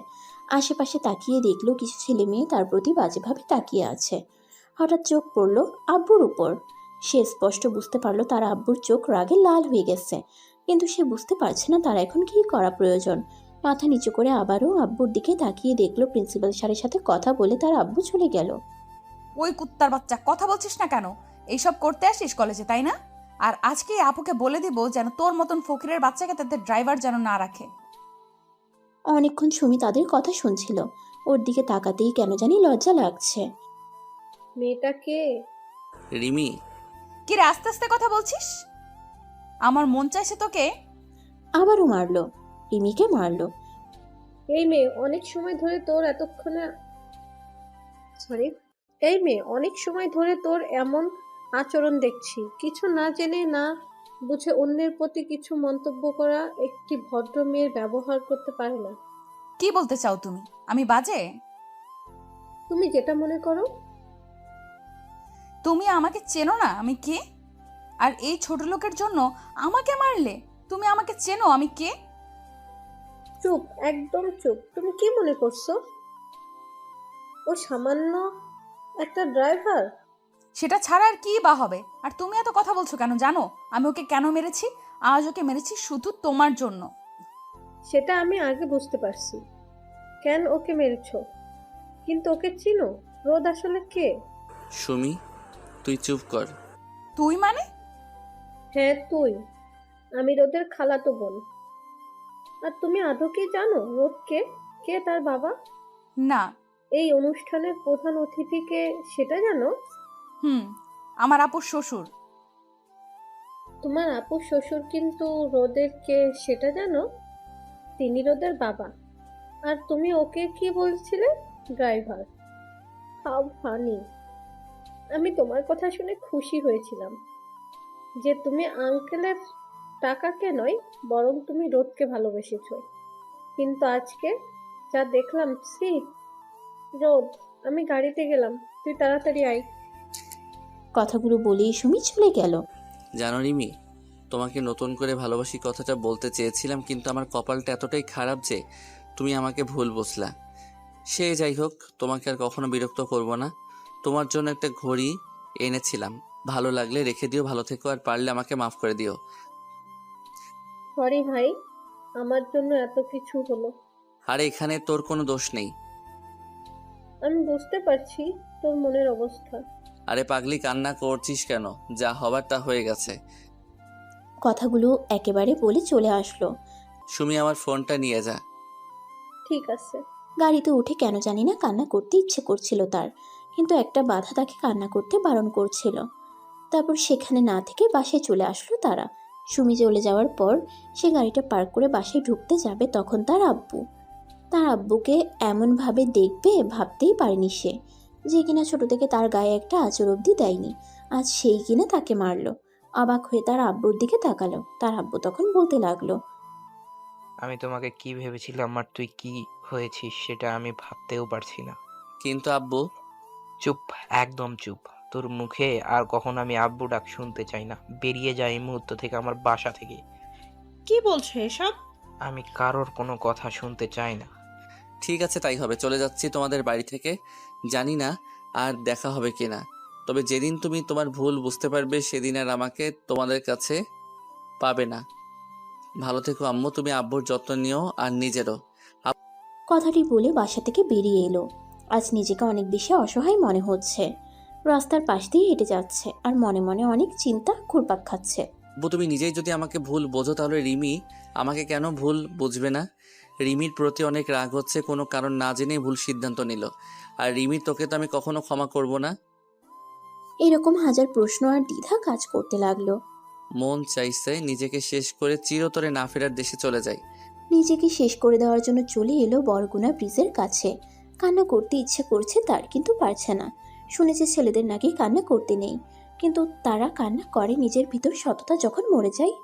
আশেপাশে তাকিয়ে দেখলো কিছু ছেলে মেয়ে তার প্রতি বাজেভাবে তাকিয়ে আছে। হঠাৎ চোখ পড়ল আব্বুর উপর। সে স্পষ্ট বুঝতে পারলো তার আব্বুর চোখ রাগে লাল হয়ে গেছে, কিন্তু সে বুঝতে পারছে না তার এখন কি করা প্রয়োজন। মাথা নিচু করে আবারও আব্বুর দিকে তাকিয়ে দেখলো প্রিন্সিপাল স্যারের সাথে কথা বলে তার আব্বু চলে গেল। ওই কুত্তার বাচ্চা, কথা বলছিস না কেন? এইসব করতে আসিস কলেজে, তাই না? আর আজকে আপুকে বলে দিব যেন তোর মতন ফকিরের বাচ্চাকে তাদের ড্রাইভার যেন না রাখে। অনেকক্ষণ সুমি তাদের কথা শুনছিল। ওর দিকে তাকাতেই কেন জানি লজ্জা লাগছে। মেয়েটা কে? রিমি। কি রে, আস্তে আস্তে কথা বলছিস? আমার মন চাইছে তোকে। আবারও মারলো, রিমিকে মারলো। এই মেয়ে অনেক সময় ধরে তোর এমন আচরণ দেখছি। কিছু না জেনে না বুঝে অন্যের প্রতি কিছু মন্তব্য করা একটি ভদ্র মেয়ের ব্যবহার করতে পারে না। কি বলতে চাও তুমি? আমি বাজে? তুমি যেটা মনে করো। তুমি আমাকে চেনো না আমি কে? আর এই ছোট লোকের জন্য আমাকে মারলে? তুমি আমাকে চেনো আমি কে? চুপ, একদম চুপ। তুমি কি মনে করছো ও সামান্য একটা ড্রাইভার? সেটা ছাড়া আর কি বা হবে? আর তুমি এত কথা বলছো কেন জানো? আমি ওকে কেন মেরেছি? আজ ওকে মেরেছি শুধু তোমার জন্য। সেটা আমি আগে বুঝতে পারছি কেন ওকে মেরেছো, কিন্তু ওকে চিনো? রোদ আসলে কে? সুমি, তুই চুপ কর। তুই মানে? হ্যাঁ তুই। আমি রোদের খালাতো বোন। আর তুমি আদৌ কি জানো রোদ কে? কে তার বাবা? না। এই অনুষ্ঠানের প্রধান অতিথি কে সেটা জানো? আমার আপুর শ্বশুর। তোমার আপুর শ্বশুর কিন্তু রোদের কে সেটা জানো? তিনি রোদের বাবা। আর তুমি ওকে কি বলছিলে? ড্রাইভার। How funny. আমি তোমার কথা শুনে খুশি হয়েছিলাম যে তুমি আঙ্কেলের টাকাকে নয়, বরং তুমি রোদকে ভালোবেসেছো। কিন্তু আজকে যা দেখলাম, সি রোদ, আমি গাড়িতে গেলাম, তুই তাড়াতাড়ি আয়। কথাগুলো বলেই সুমি চলে গেল। জানো রিমি, তোমাকে নতুন করে ভালোবাসি কথাটা বলতে চেয়েছিলাম, কিন্তু আমার কপালটা এতটাই খারাপ যে তুমি আমাকে ভুল বুঝলা। সে যাই হোক, তোমাকে আর কখনো বিরক্ত করব না। তোমার জন্য একটা ঘড়ি এনেছিলাম, ভালো লাগলে রেখে দিও, ভালো থেকো, আর পারলে আমাকে মাফ করে দিও। সরি ভাই, আমার জন্য এত কিছু হলো। আর এখানে তোর কোনো দোষ নেই। আমি বুঝতে পারছি তোর মনের অবস্থা। আরে পাগলি, কান্না করছিস কেন? যা হবার তা হয়ে গেছে। কথাগুলো একেবারে বলে চলে আসলো। সুমি, আমার ফোনটা নিয়ে যা। ঠিক আছে। গাড়িতে উঠে কেন জানি না কান্না করতে ইচ্ছে করছিল তার, কিন্তু একটা বাধা তাকে কান্না করতে বারণ করছিল। তারপর সেখানে না থেকে বাসায় চলে আসলো তারা। সুমি চলে যাওয়ার পর সে গাড়িটা পার্ক করে বাসায় ঢুকতে যাবে, তখন তার আব্বুকে এমনভাবে দেখবে ভাবতেই পারেনি সে, যে কিনা ছোট থেকে তার গায়ে একটা আঁচড় অব্দি দেয়নি, আজ সেই কিনা তাকে মারলো। অবাক হয়ে তার আব্বুর দিকে তাকালো। তার আব্বু তখন বলতে লাগলো, আমি তোমাকে কি ভেবেছিলাম আর তুই কি হয়েছিস সেটা আমি ভাবতেও পারছি না। কিন্তু আব্বু। চুপ, একদম চুপ। তোর মুখে আর কখনো আমি আব্বু ডাক শুনতে চাই না। বেরিয়ে যায় এই মুহূর্ত থেকে আমার বাসা থেকে। কি বলছো এসব? আমি কারোর কোনো কথা শুনতে চাই না। ঠিক আছে, তাই হবে, চলে যাচ্ছি তোমাদের বাড়ি থেকে। জানি না আর দেখা হবে কিনা, তবে যেদিন তুমি তোমার ভুল বুঝতে পারবে সেদিন আর আমাকে তোমাদের কাছে পাবে না। ভালো থেকো আম্মু, তুমি আব্বুর যত্ন নিও আর নিজেরও। কথাটি বলে বাসা থেকে বেরিয়ে এলো। আজ নিজেকে অনেক বেশি অসহায় মনে হচ্ছে। রাস্তার পাশ দিয়ে হেঁটে যাচ্ছে আর মনে মনে অনেক চিন্তা ঘুরপাক খাচ্ছে। আব্বু, তুমি নিজেই যদি আমাকে ভুল বোঝো তাহলে রিমি আমাকে কেন ভুল বুঝবে না? রিমির প্রতি অনেক রাগ হচ্ছে, কোনো কারণ না জেনে ভুল সিদ্ধান্ত নিল। আর রিমি, তোকে তো আমি কখনো ক্ষমা করব না। এরকম হাজার প্রশ্ন আর দ্বিধা কাজ করতে লাগলো। মন চাইছে নিজেকে শেষ করে চিরতরে না ফেরার দেশে চলে যায়। নিজেকে শেষ করে দেওয়ার জন্য চলে এলো বরগুনা ব্রিজের কাছে। কান্না করতে ইচ্ছে করছে তার, কিন্তু পারছে না। শুনেছে ছেলেদের নাকি কান্না করতে নেই, কিন্তু তারা কান্না করে নিজের ভিতর সততা যখন মরে যায়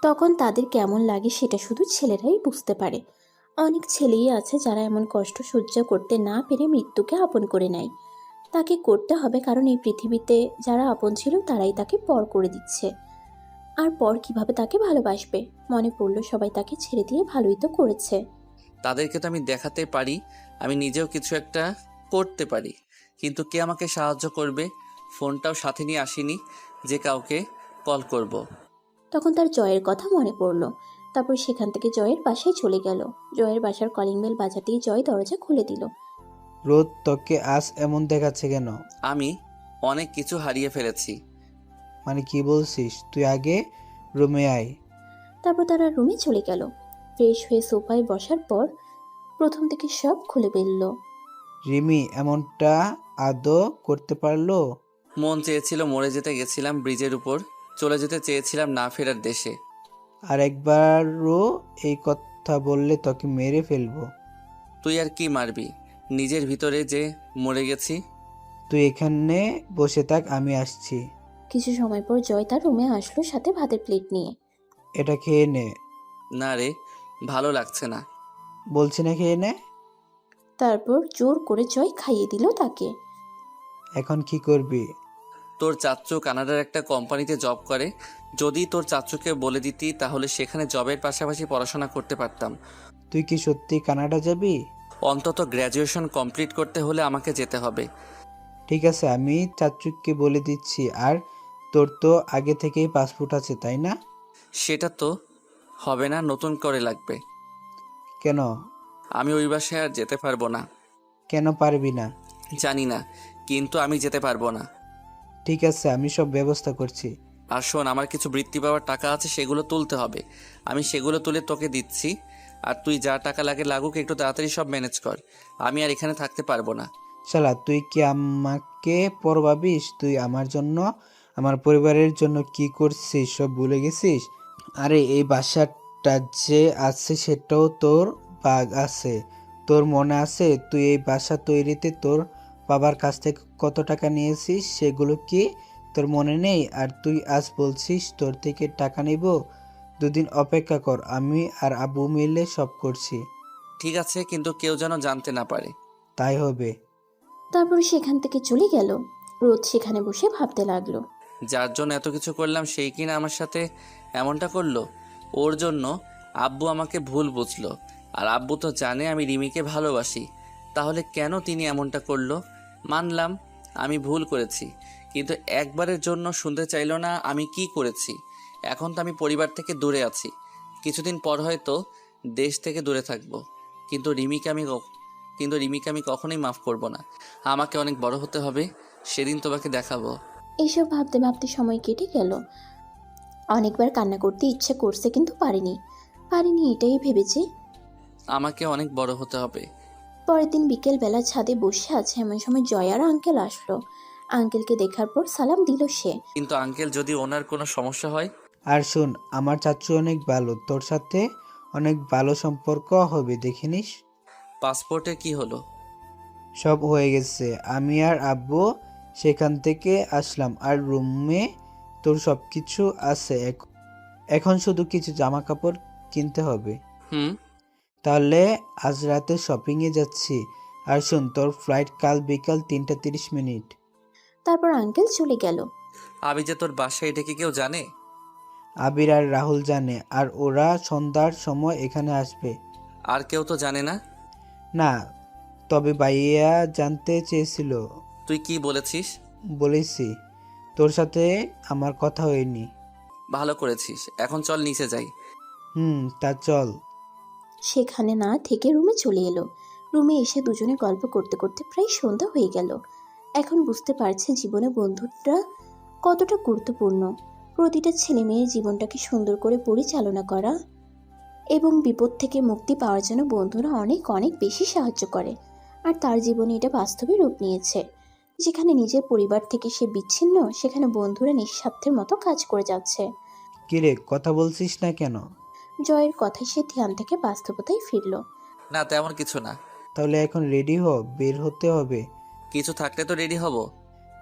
তখন তাদের কেমন লাগে সেটা শুধু ছেলেরাই বুঝতে পারে। অনেক ছেলেই আছে যারা এমন কষ্ট সহ্য করতে না পেরে মৃত্যুকে আপন করে নেয়। তাকে করতে হবে, কারণ এই পৃথিবীতে যারা আপন ছিল তারাই তাকে পর করে দিচ্ছে। আর পর কিভাবে তাকে ভালোবাসবে? মনে পড়লো সবাই তাকে ছেড়ে দিয়ে ভালোই তো করেছে। তাদেরকে তো আমি দেখাতে পারি আমি নিজেও কিছু একটা করতে পারি, কিন্তু কে আমাকে সাহায্য করবে? ফোনটাও সাথে নিয়ে আসিনি যে কাউকে কল করব। তখন তার জয়ের কথা মনে পড়লো। তারপর সেখান থেকে জয়ের বাসায় চলে গেল। জয়ের বাসার কলিং বেল বাজাতেই জয় দরজা খুলে দিল। রোদ, তোকে আজ এমন দেখাচ্ছে কেন? আমি অনেক কিছু হারিয়ে ফেলেছি। মানে কি বলছিস? তুই আগে রুমে আয়। তারপর তারা রুমে চলে গেল। ফ্রেশ হয়ে সোফায় বসার পর প্রথম থেকে সব খুলে ফেলল। রিমি এমনটা আদৌ করতে পারলো? মন চেয়েছিল মরে যেতে, গেছিলাম ব্রিজের উপর, চলে যেতে চেয়েছিলাম না ফেরার দেশে। আর একবারও এই কথা বললে তোকে মেরে ফেলবো। তুই আর কি মারবি? নিজের ভিতরে যে মরে গেছি। তুই এখানে বসে থাক, আমি আসছি। কিছু সময় পর জয় তার রুমে আসলো সাথে ভাতের প্লেট নিয়ে। এটা খেয়ে নে। না রে, ভালো লাগছে না। বলছি না খেয়ে নে। তারপর জোর করে জয় খাইয়ে দিল তাকে। এখন কি করবি? তোর চাচ্চু কানাডার একটা কোম্পানিতে জব করে, যদি তোর চাচ্চুকে বলে দিতি তাহলে সেখানে জবের পাশাপাশি পড়াশোনা করতে পারতাম। তুই কি সত্যি কানাডা যাবি? অন্তত গ্র্যাজুয়েশন কমপ্লিট করতে হলে আমাকে যেতে হবে। ঠিক আছে, আমি চাচুকে বলে দিচ্ছি। আর তোর তো আগে থেকেই পাসপোর্ট আছে, তাই না? সেটা তো হবে না, নতুন করে লাগবে। কেন? আমি ওই বাসায় আর যেতে পারবো না। কেন পারবি না? জানি না, কিন্তু আমি যেতে পারবো না। ঠিক আছে, আমি সব ব্যবস্থা করছি। আর শোন, আমার কিছু বৃত্তি পাওয়ার টাকা আছে, সেগুলো তুলতে হবে। আমি সেগুলো তুলে তোকে দিচ্ছি, আর তুই যা টাকা লাগুক একটু তাড়াতাড়ি সব ম্যানেজ কর। আমি আর এখানে থাকতে পারবো না। শালা, তুই কি আমাকে পর ভাবিস? তুই আমার জন্য, আমার পরিবারের জন্য কি করছিস সব ভুলে গেছিস? আরে এই বাসাটা যে আছে সেটাও তোর ভাগ আছে। তোর মনে আছে তুই এই বাসা তৈরিতে তোর বাবার কাছ থেকে কত টাকা নিয়েছিস সেগুলো কি তোর মনে নেই? আর তুই আজ বলছিস তোর থেকে টাকা নিব? দুদিন অপেক্ষা কর, আমি আর আব্বু মিলে সব করছি। ঠিক আছে, কিন্তু কেউ যেন জানতে না পারে। তাই হবে। তারপর সেখান থেকে চলে গেল। রোদ সেখানে বসে ভাবতে লাগলো। যার জন্য এত কিছু করলাম সেই কিনা আমার সাথে এমনটা করলো। ওর জন্য আব্বু আমাকে ভুল বুঝলো, আর আব্বু তো জানে আমি রিমিকে ভালোবাসি। তাহলে কেন তিনি এমনটা করলো? মানলাম আমি ভুল করেছি, কিন্তু একবারের জন্য শুনতে চাইলো না আমি কি করেছি। এখন তো আমি পরিবার থেকে দূরে আছি, কিছুদিন পর হয়তো দেশ থেকে দূরে থাকবো, কিন্তু রিমিকে আমি কখনোই মাফ করব না। আমাকে অনেক বড় হতে হবে, সেদিন তোমাকে দেখাবো। এইসব ভাবতে ভাবতে সময় কেটে গেল। অনেকবার কান্না করতে ইচ্ছে করছে, কিন্তু পারিনি এটাই ভেবেছে। আমাকে অনেক বড় হতে হবে। পরের দিন বিকেল বেলা ছাদে বসে আছে, এমন সময় জয়ার আঙ্কেল আসলো। আঙ্কেলকে দেখার পর সালাম দিল সে। কিন্তু আঙ্কেল, যদি ওনার কোনো সমস্যা হয়? আর শোন, আমার চাচু অনেক ভালো, তোর সাথে অনেক ভালো সম্পর্ক হবে, দেখে নিস। পাসপোর্টে কি হলো? সব হয়ে গেছে, আমি আর আব্বু সেখান থেকে আসলাম, আর রুমে তোর সব কিছু আছে। এখন শুধু কিছু জামা কাপড় কিনতে হবে। হুম। তাহলে আজ রাতে শপিংয়ে যাচ্ছি। আর শোন, তোর ফ্লাইট কাল বিকাল 3:30। তারপর আঙ্কেল চলে গেল। আমি যে তোর বাসায়, এটা কি কেউ জানে? আবির আর রাহুল জানে, আর ওরা সন্ধ্যার সময় এখানে আসবে। আর কেউ তো জানে না? না, তবে ভাইয়া জানতে চেয়েছিল। তুই কি বলেছিস? বলেছি, তোর সাথে আমার কথা হয়নি। ভালো করেছিস, এখন চল নিচে যাই। তা চল। সেখানে না থেকে রুমে চলে এলো। রুমে এসে দুজনে গল্প করতে করতে প্রায় সন্ধ্যা হয়ে গেল। এখন বুঝতে পারছে জীবনে বন্ধুটা কতটা গুরুত্বপূর্ণ। প্রতিটা ছেলে মেয়ের জীবনটাকে সুন্দর করে পরিচালনা করা এবং বিপদ থেকে মুক্তি পাওয়ার জন্য বন্ধুরা অনেক অনেক বেশি সাহায্য করে। আর তার জীবনে এটা বাস্তবে রূপ নিয়েছে। যেখানে নিজের পরিবার থেকে সে বিচ্ছিন্ন, সেখানে বন্ধুরা নিঃস্বার্থের মতো কাজ করে যাচ্ছে। কিরে, কথা বলছিস না কেন? জয়ের কথায় সে ধ্যান থেকে বাস্তবতায় ফিরল। না, তেমন কিছু না। তাহলে এখন রেডি হ, বের হতে হবে। কিছু থাকলে তো রেডি হব।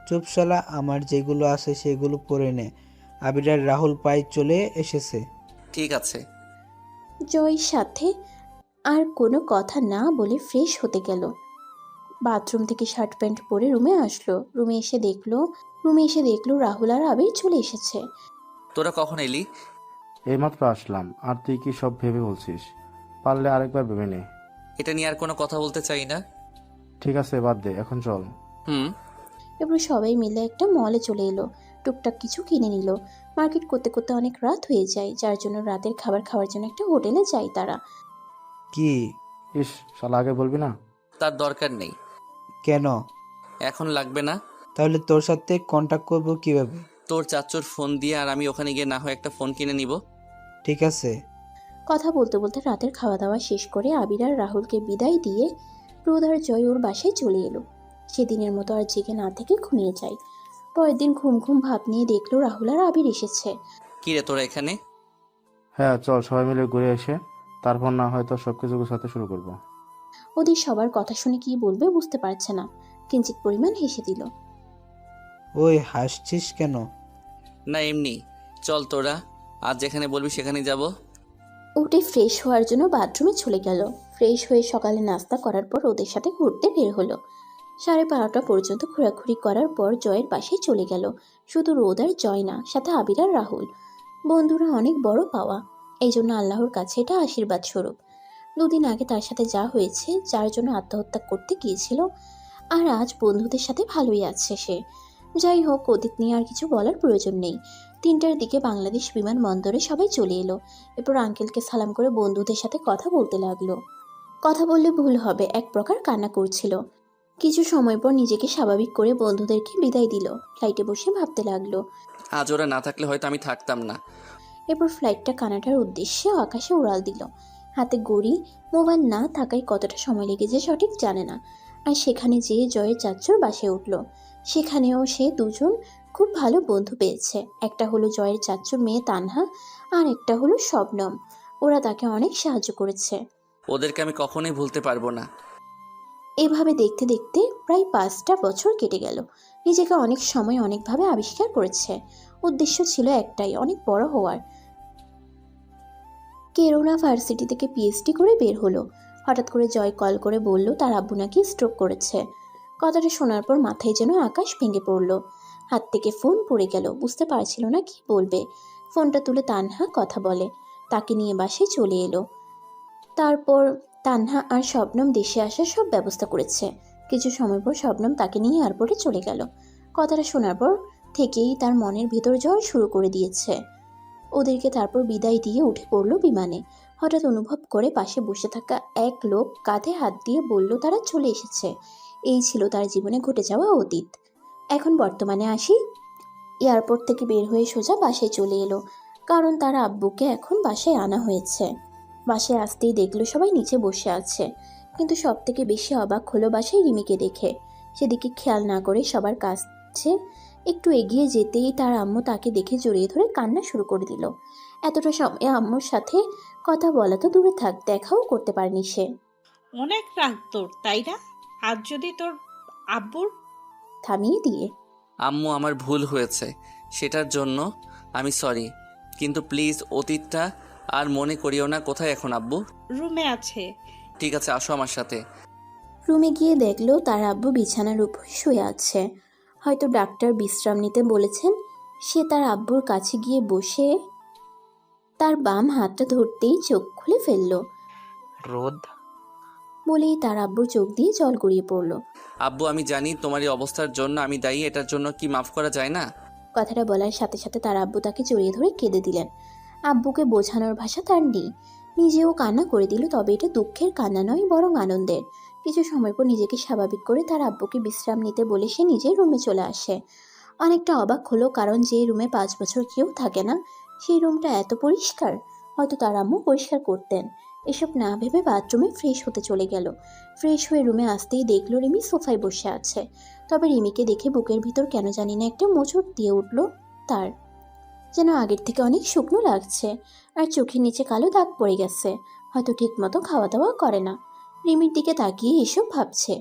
চুপ শালা, আমার যেগুলো আছে সেগুলো পরে নে। আবির আর রাহুল পাই চলে এসেছে। ঠিক আছে। জয়ের সাথে আর কোনো কথা না বলে ফ্রেশ হতে গেল। বাথরুম থেকে শার্ট প্যান্ট পরে রুমে আসলো। রুমে এসে দেখলো রাহুল আর আবির চলে এসেছে। তোরা কখন এলি? এইমাত্র আসলাম। আর তুই কি সব ভেবে বলছিস? পারলে আরেকবার ভেবে নে। এটা নিয়ে আর কোনো কথা বলতে চাই না। ঠিক আছে, বাদ দে, এখন চল। এবার সবাই মিলে একটা মলে চলে এলো। টুকটাক কিছু কিনে নিল। মার্কেট করতে করতে অনেক রাত হয়ে যায়, যার জন্য রাতের খাবার খাওয়ার জন্য একটা হোটেলে যায় তারা। কি? ইস, শালা আগে বলবি না? তার দরকার নেই। কেন? এখন লাগবে না। তাহলে তোর সাথে কন্টাক্ট করব কিভাবে? তোর চাচুর ফোন দিয়ে, আর আমি ওখানে গিয়ে না হয় একটা ফোন কিনে নিব। ঠিক আছে। কথা বলতে বলতে রাতের খাওয়া দাওয়া শেষ করে আবির আর রাহুলকে বিদায় দিয়ে রোদ আর জয় ওর বাসায় চলে এলো। সেদিনের মতো আর জেগে না থেকে ঘুমিয়ে যায়। পরের দিন ঘুম ঘুম ভাব নিয়ে দেখলো রাহুল আর আবির এসেছে। কি রে তোরা এখানে? হ্যাঁ চল, সবাই মিলে ঘুরে এসে তারপর না হয়তো সবকিছু গোছাতে শুরু করব। ওদের সবার কথা শুনে কি বলবে বুঝতে পারছে না, কিঞ্চিত পরিমাণ হেসে দিল। ওই হাসছিস কেন? না এমনি। চল তোরা, আজ যেখানে বলবি সেখানে যাব। উঠে ফ্রেশ হওয়ার জন্য বাথরুমে চলে গেল। ফ্রেশ হয়ে সকালে নাস্তা করার পর ওদের সাথে ঘুরতে বের হলো। 12:30 পর্যন্ত ঘোরাঘুরি করার পর জয়ের বাসায় চলে গেল। শুধু রোদ আর জয় না, সাথে আবির আর রাহুল। বন্ধুরা অনেক বড় পাওয়া, এই জন্য আল্লাহর কাছে এটা আশীর্বাদ স্বরূপ। 2 দিন আগে তার সাথে যা হয়েছে, যার জন্য আত্মহত্যা করতে গিয়েছিল, আর আজ বন্ধুদের সাথে ভালোই আছে সে। যাই হোক, অতীত নিয়ে আর কিছু বলার প্রয়োজন নেই। 3টার দিকে বাংলাদেশ বিমানবন্দরে সবাই চলে এলো। এরপর আঙ্কেলকে সালাম করে বন্ধুদের সাথে কথা বলতে লাগলো। কথা বললে ভুল হবে, এক প্রকার কান্না করছিল। কিছু সময় পর নিজেকে স্বাভাবিক করে বন্ধুদেরকে বিদায় দিল। ফ্লাইটে বসে ভাবতে লাগলো, আজ ওরা না থাকলে হয়তো আমি থাকতাম না। এরপর ফ্লাইটটা কানাডার উদ্দেশ্যে আকাশে উড়াল দিল। হাতে ঘড়ি, মোবাইল না থাকায় কতটা সময় লেগেছে সঠিক জানে না। আর সেখানে যেয়ে জয়ের চাচুর বাসায় উঠল। সেখানেও সে দুজন খুব ভালো বন্ধু পেয়েছে। একটা হলো জয়ের চাচুর মেয়ে তানহা, আর একটা হলো শবনম। ওরা তাকে অনেক সাহায্য করেছে। ওদেরকে আমি কখনোই ভুলতে পারবো না। এভাবে দেখতে দেখতে প্রায় 5টা বছর কেটে গেল। নিজেকে অনেক সময় অনেকভাবে আবিষ্কার করেছে। উদ্দেশ্য ছিল একটাই, অনেক বড় হওয়ার। কেরোনা ভার্সিটি থেকে পিএইচডি করে বের হলো। হঠাৎ করে জয় কল করে বলল তার আব্বু নাকি স্ট্রোক করেছে। কথাটা শোনার পর মাথায় যেন আকাশ ভেঙে পড়ল। হাত থেকে ফোন পড়ে গেল, বুঝতে পারছিল না কি বলবে। ফোনটা তুলে তানহা কথা বলে, তাকে নিয়ে বাসায় চলে এলো। তারপর তানহা আর শবনম দেশে আসার সব ব্যবস্থা করেছে। কিছু সময় পর শবনম তাকে নিয়ে এয়ারপোর্টে চলে গেল। কথাটা শোনার পর থেকেই তার মনের ভেতর ঝড় শুরু করে দিয়েছে। ওদেরকে তারপর বিদায় দিয়ে উঠে পড়লো বিমানে। হঠাৎ অনুভব করে পাশে বসে থাকা এক লোক কাঁধে হাত দিয়ে বলল তারা চলে এসেছে। এই ছিল তার জীবনে ঘটে যাওয়া অতীত। এখন বর্তমানে আসি। এয়ারপোর্ট থেকে বের হয়ে সোজা বাসায় চলে এলো, কারণ তার আব্বুকে এখন বাসায় আনা হয়েছে। বাসায় আসতেই দেখলো সবাই নিচে বসে আছে, কিন্তু সব থেকে বেশি অবাক হলো বাসায় রিমিকে দেখে। সেদিকে খেয়াল না করে সবার কাছে একটু এগিয়ে যেতেই তার আম্মু তাকে দেখে জড়িয়ে ধরে কান্না শুরু করে দিল। এতটা সময় আম্মুর সাথে কথা বলা তো দূরে থাক, দেখাও করতে পারেনি সে। অনেক রাগ তোর, তাই না? আজ যদি তোর আব্বুর থামিয়ে দিয়ে আম্মু, আমার ভুল হয়েছে, সেটার জন্য আমি সরি, কিন্তু প্লিজ অতীতটা আর মনে করিও না। কোথায় এখন আব্বু? রুমে আছে। ঠিক আছে, আসো আমার সাথে। রুমে গিয়ে দেখলো তার আব্বু বিছানার উপর শুয়ে আছে। হয়তো ডাক্তার বিশ্রাম নিতে বলেছেন। সে তার আব্বুর কাছে গিয়ে বসে তার বাম হাতটা ধরতেই চোখ খুলে ফেললো। রোদ, বলেই তার আব্বুর চোখ দিয়ে জল গড়িয়ে পড়লো। আব্বু, আমি জানি তোমার এই অবস্থার জন্য আমি দায়ী, এটার জন্য কি মাফ করা যায় না? কথাটা বলার সাথে সাথে তার আব্বু তাকে জড়িয়ে ধরে কেঁদে দিলেন। আব্বুকে বোঝানোর ভাষা তার নেই। নিজেও কান্না করে দিল, তবে এটা দুঃখের কান্না নয়, বরং আনন্দের। কিছু সময় পর নিজেকে স্বাভাবিক করে তার আব্বুকে বিশ্রাম নিতে বলে সে নিজের রুমে চলে আসে। অনেকটা অবাক হলো, কারণ যে রুমে 5 বছর কেউ থাকে না সেই রুমটা এত পরিষ্কার। হয়তো তার আম্মু পরিষ্কার করতেন। এসব না ভেবে বাথরুমে ফ্রেশ হতে চলে গেল। ফ্রেশ হয়ে রুমে আসতেই দেখলো রিমি সোফায় বসে আছে। তবে রিমিকে দেখে বুকের ভিতর কেন জানি না একটা মোচড় দিয়ে উঠল তার। যেন আগের থেকে অনেক শুকনো লাগছে, আর চোখের নিচে কালো দাগ পড়ে গেছে। হয়তো ঠিক মতো খাওয়া দাওয়া করে না। রিমির দিকে তাকিয়ে এসব ভাবছে।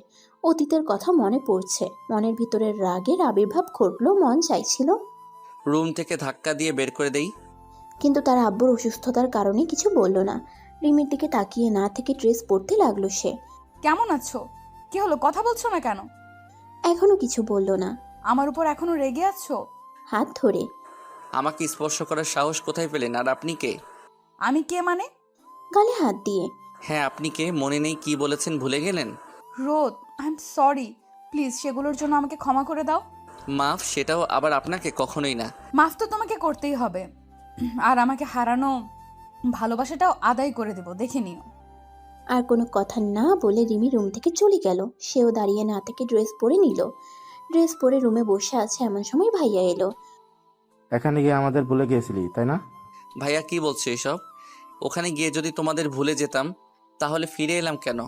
অতীতের কথা মনে পড়ছে। মনের ভিতরের রাগের আবির্ভাব ঘটলো। মন চাইছিল রুম থেকে ধাক্কা দিয়ে বের করে দেই, কিন্তু তার আব্বুর অসুস্থতার কারণে কিছু বলল না। রিমির দিকে তাকিয়ে না থেকে ড্রেস পরতে লাগলো সে। কেমন আছো? কি হলো, কথা বলছো না কেন? এখনো কিছু বলল না। আমার উপর এখনো রেগে আছো? হাত ধরে আমাকে স্পর্শ করার সাহস কোথায় পেলেন? আর আপনি কে? আমি কে মানে? গালে হাত দিয়ে হ্যাঁ, আপনি কে? মনে নেই কি বলেছেন, ভুলে গেলেন? রোদ, আই এম সরি, প্লিজ সেগুলোর জন্য আমাকে ক্ষমা করে দাও। মাফ? সেটাও আবার আপনাকে? কখনোই না। মাফ তো তোমাকে করতেই হবে, আর আমাকে হারানো ভালোবাসাটাও আদায় করে দেব, দেখে নিও। আর কোনো কথা না বলে রিমি রুম থেকে চলে গেল। সেও দাঁড়িয়ে না থেকে ড্রেস পরে নিল। ড্রেস পরে রুমে বসে আছে, এমন সময় ভাইয়া এলো। এখানে গিয়ে আমাদের ভুলে গিয়েছিলি তাই না? ভাইয়া কি বলছো এসব? ওখানে গিয়ে যদি তোমাদের ভুলে যেতাম তাহলে ফিরে এলাম কেন?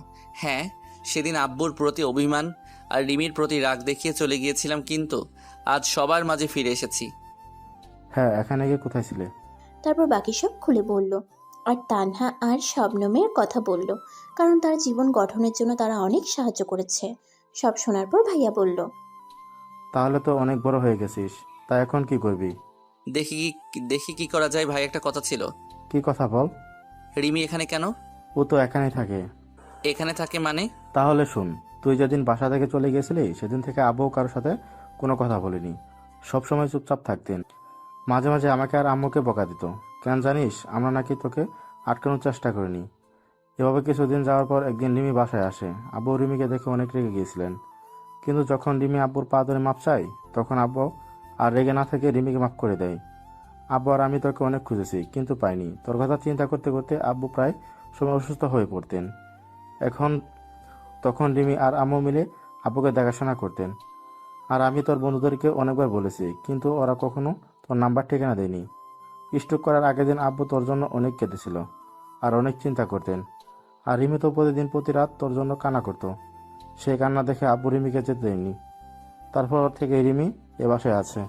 হ্যাঁ, সেদিন আব্বুর প্রতি অভিমান আর রিমির প্রতি রাগ দেখিয়ে চলে গিয়েছিলাম, কিন্তু আজ সবার মাঝে ফিরে এসেছি। হ্যাঁ, এখানে গিয়ে কোথায় ছিলে? তারপর বাকি সব খুলে বলল। আর তানহা আর শবনমের কথা বলল, কারণ তার জীবন গঠনের জন্য তারা অনেক সাহায্য করেছে। সব শোনার পর ভাইয়া বলল, তাহলে তো অনেক বড় হয়ে গেছিস, তা এখন কি করবি? দেখি কি করা যায়। ভাই, একটা কথা ছিল। কি কথা বল। রিমি এখানে কেন? ও তো এখানেই থাকে। এখানে থাকে মানে? তাহলে শুন, তুই যেদিন বাসা থেকে চলে গেছিলি সেদিন থেকে আব্বু কারোর সাথে কোনো কথা বলিনি, সবসময় চুপচাপ থাকতেন। মাঝে মাঝে আমাকে আর আম্মুকে বকা দিত। কেন জানিস? আমরা নাকি তোকে আটকানোর চেষ্টা করিনি। এভাবে কিছুদিন যাওয়ার পর একদিন রিমি বাসায় আসে। আব্বু রিমিকে দেখে অনেক রেগে গিয়েছিলেন, কিন্তু যখন রিমি আব্বুর পা ধরে মাপ চাই তখন আব্বু আর রেগে না থেকে রিমিকে মাফ করে দেয়। আব্বু আর আমি তোকে অনেক খুঁজেছি কিন্তু পাইনি। তোর কথা চিন্তা করতে করতে আব্বু প্রায় সময় অসুস্থ হয়ে পড়তেন। তখন রিমি আর আম্মু মিলে আব্বুকে দেখাশোনা করতেন। আর আমি তোর বন্ধুদেরকে অনেকবার বলেছি, কিন্তু ওরা কখনো তোর নাম্বার ঠিকানা দেয়নি। স্ট্রোক করার আগের দিন আব্বু তোর জন্য অনেক কেঁদেছিল আর অনেক চিন্তা করতেন। আর রিমি তো প্রতিদিন প্রতি রাত তোর জন্য কান্না করতো। সেই কান্না দেখে আব্বু রিমিকে যেতে দেয়নি। তারপর থেকে রিমি এ বাসায় আছে।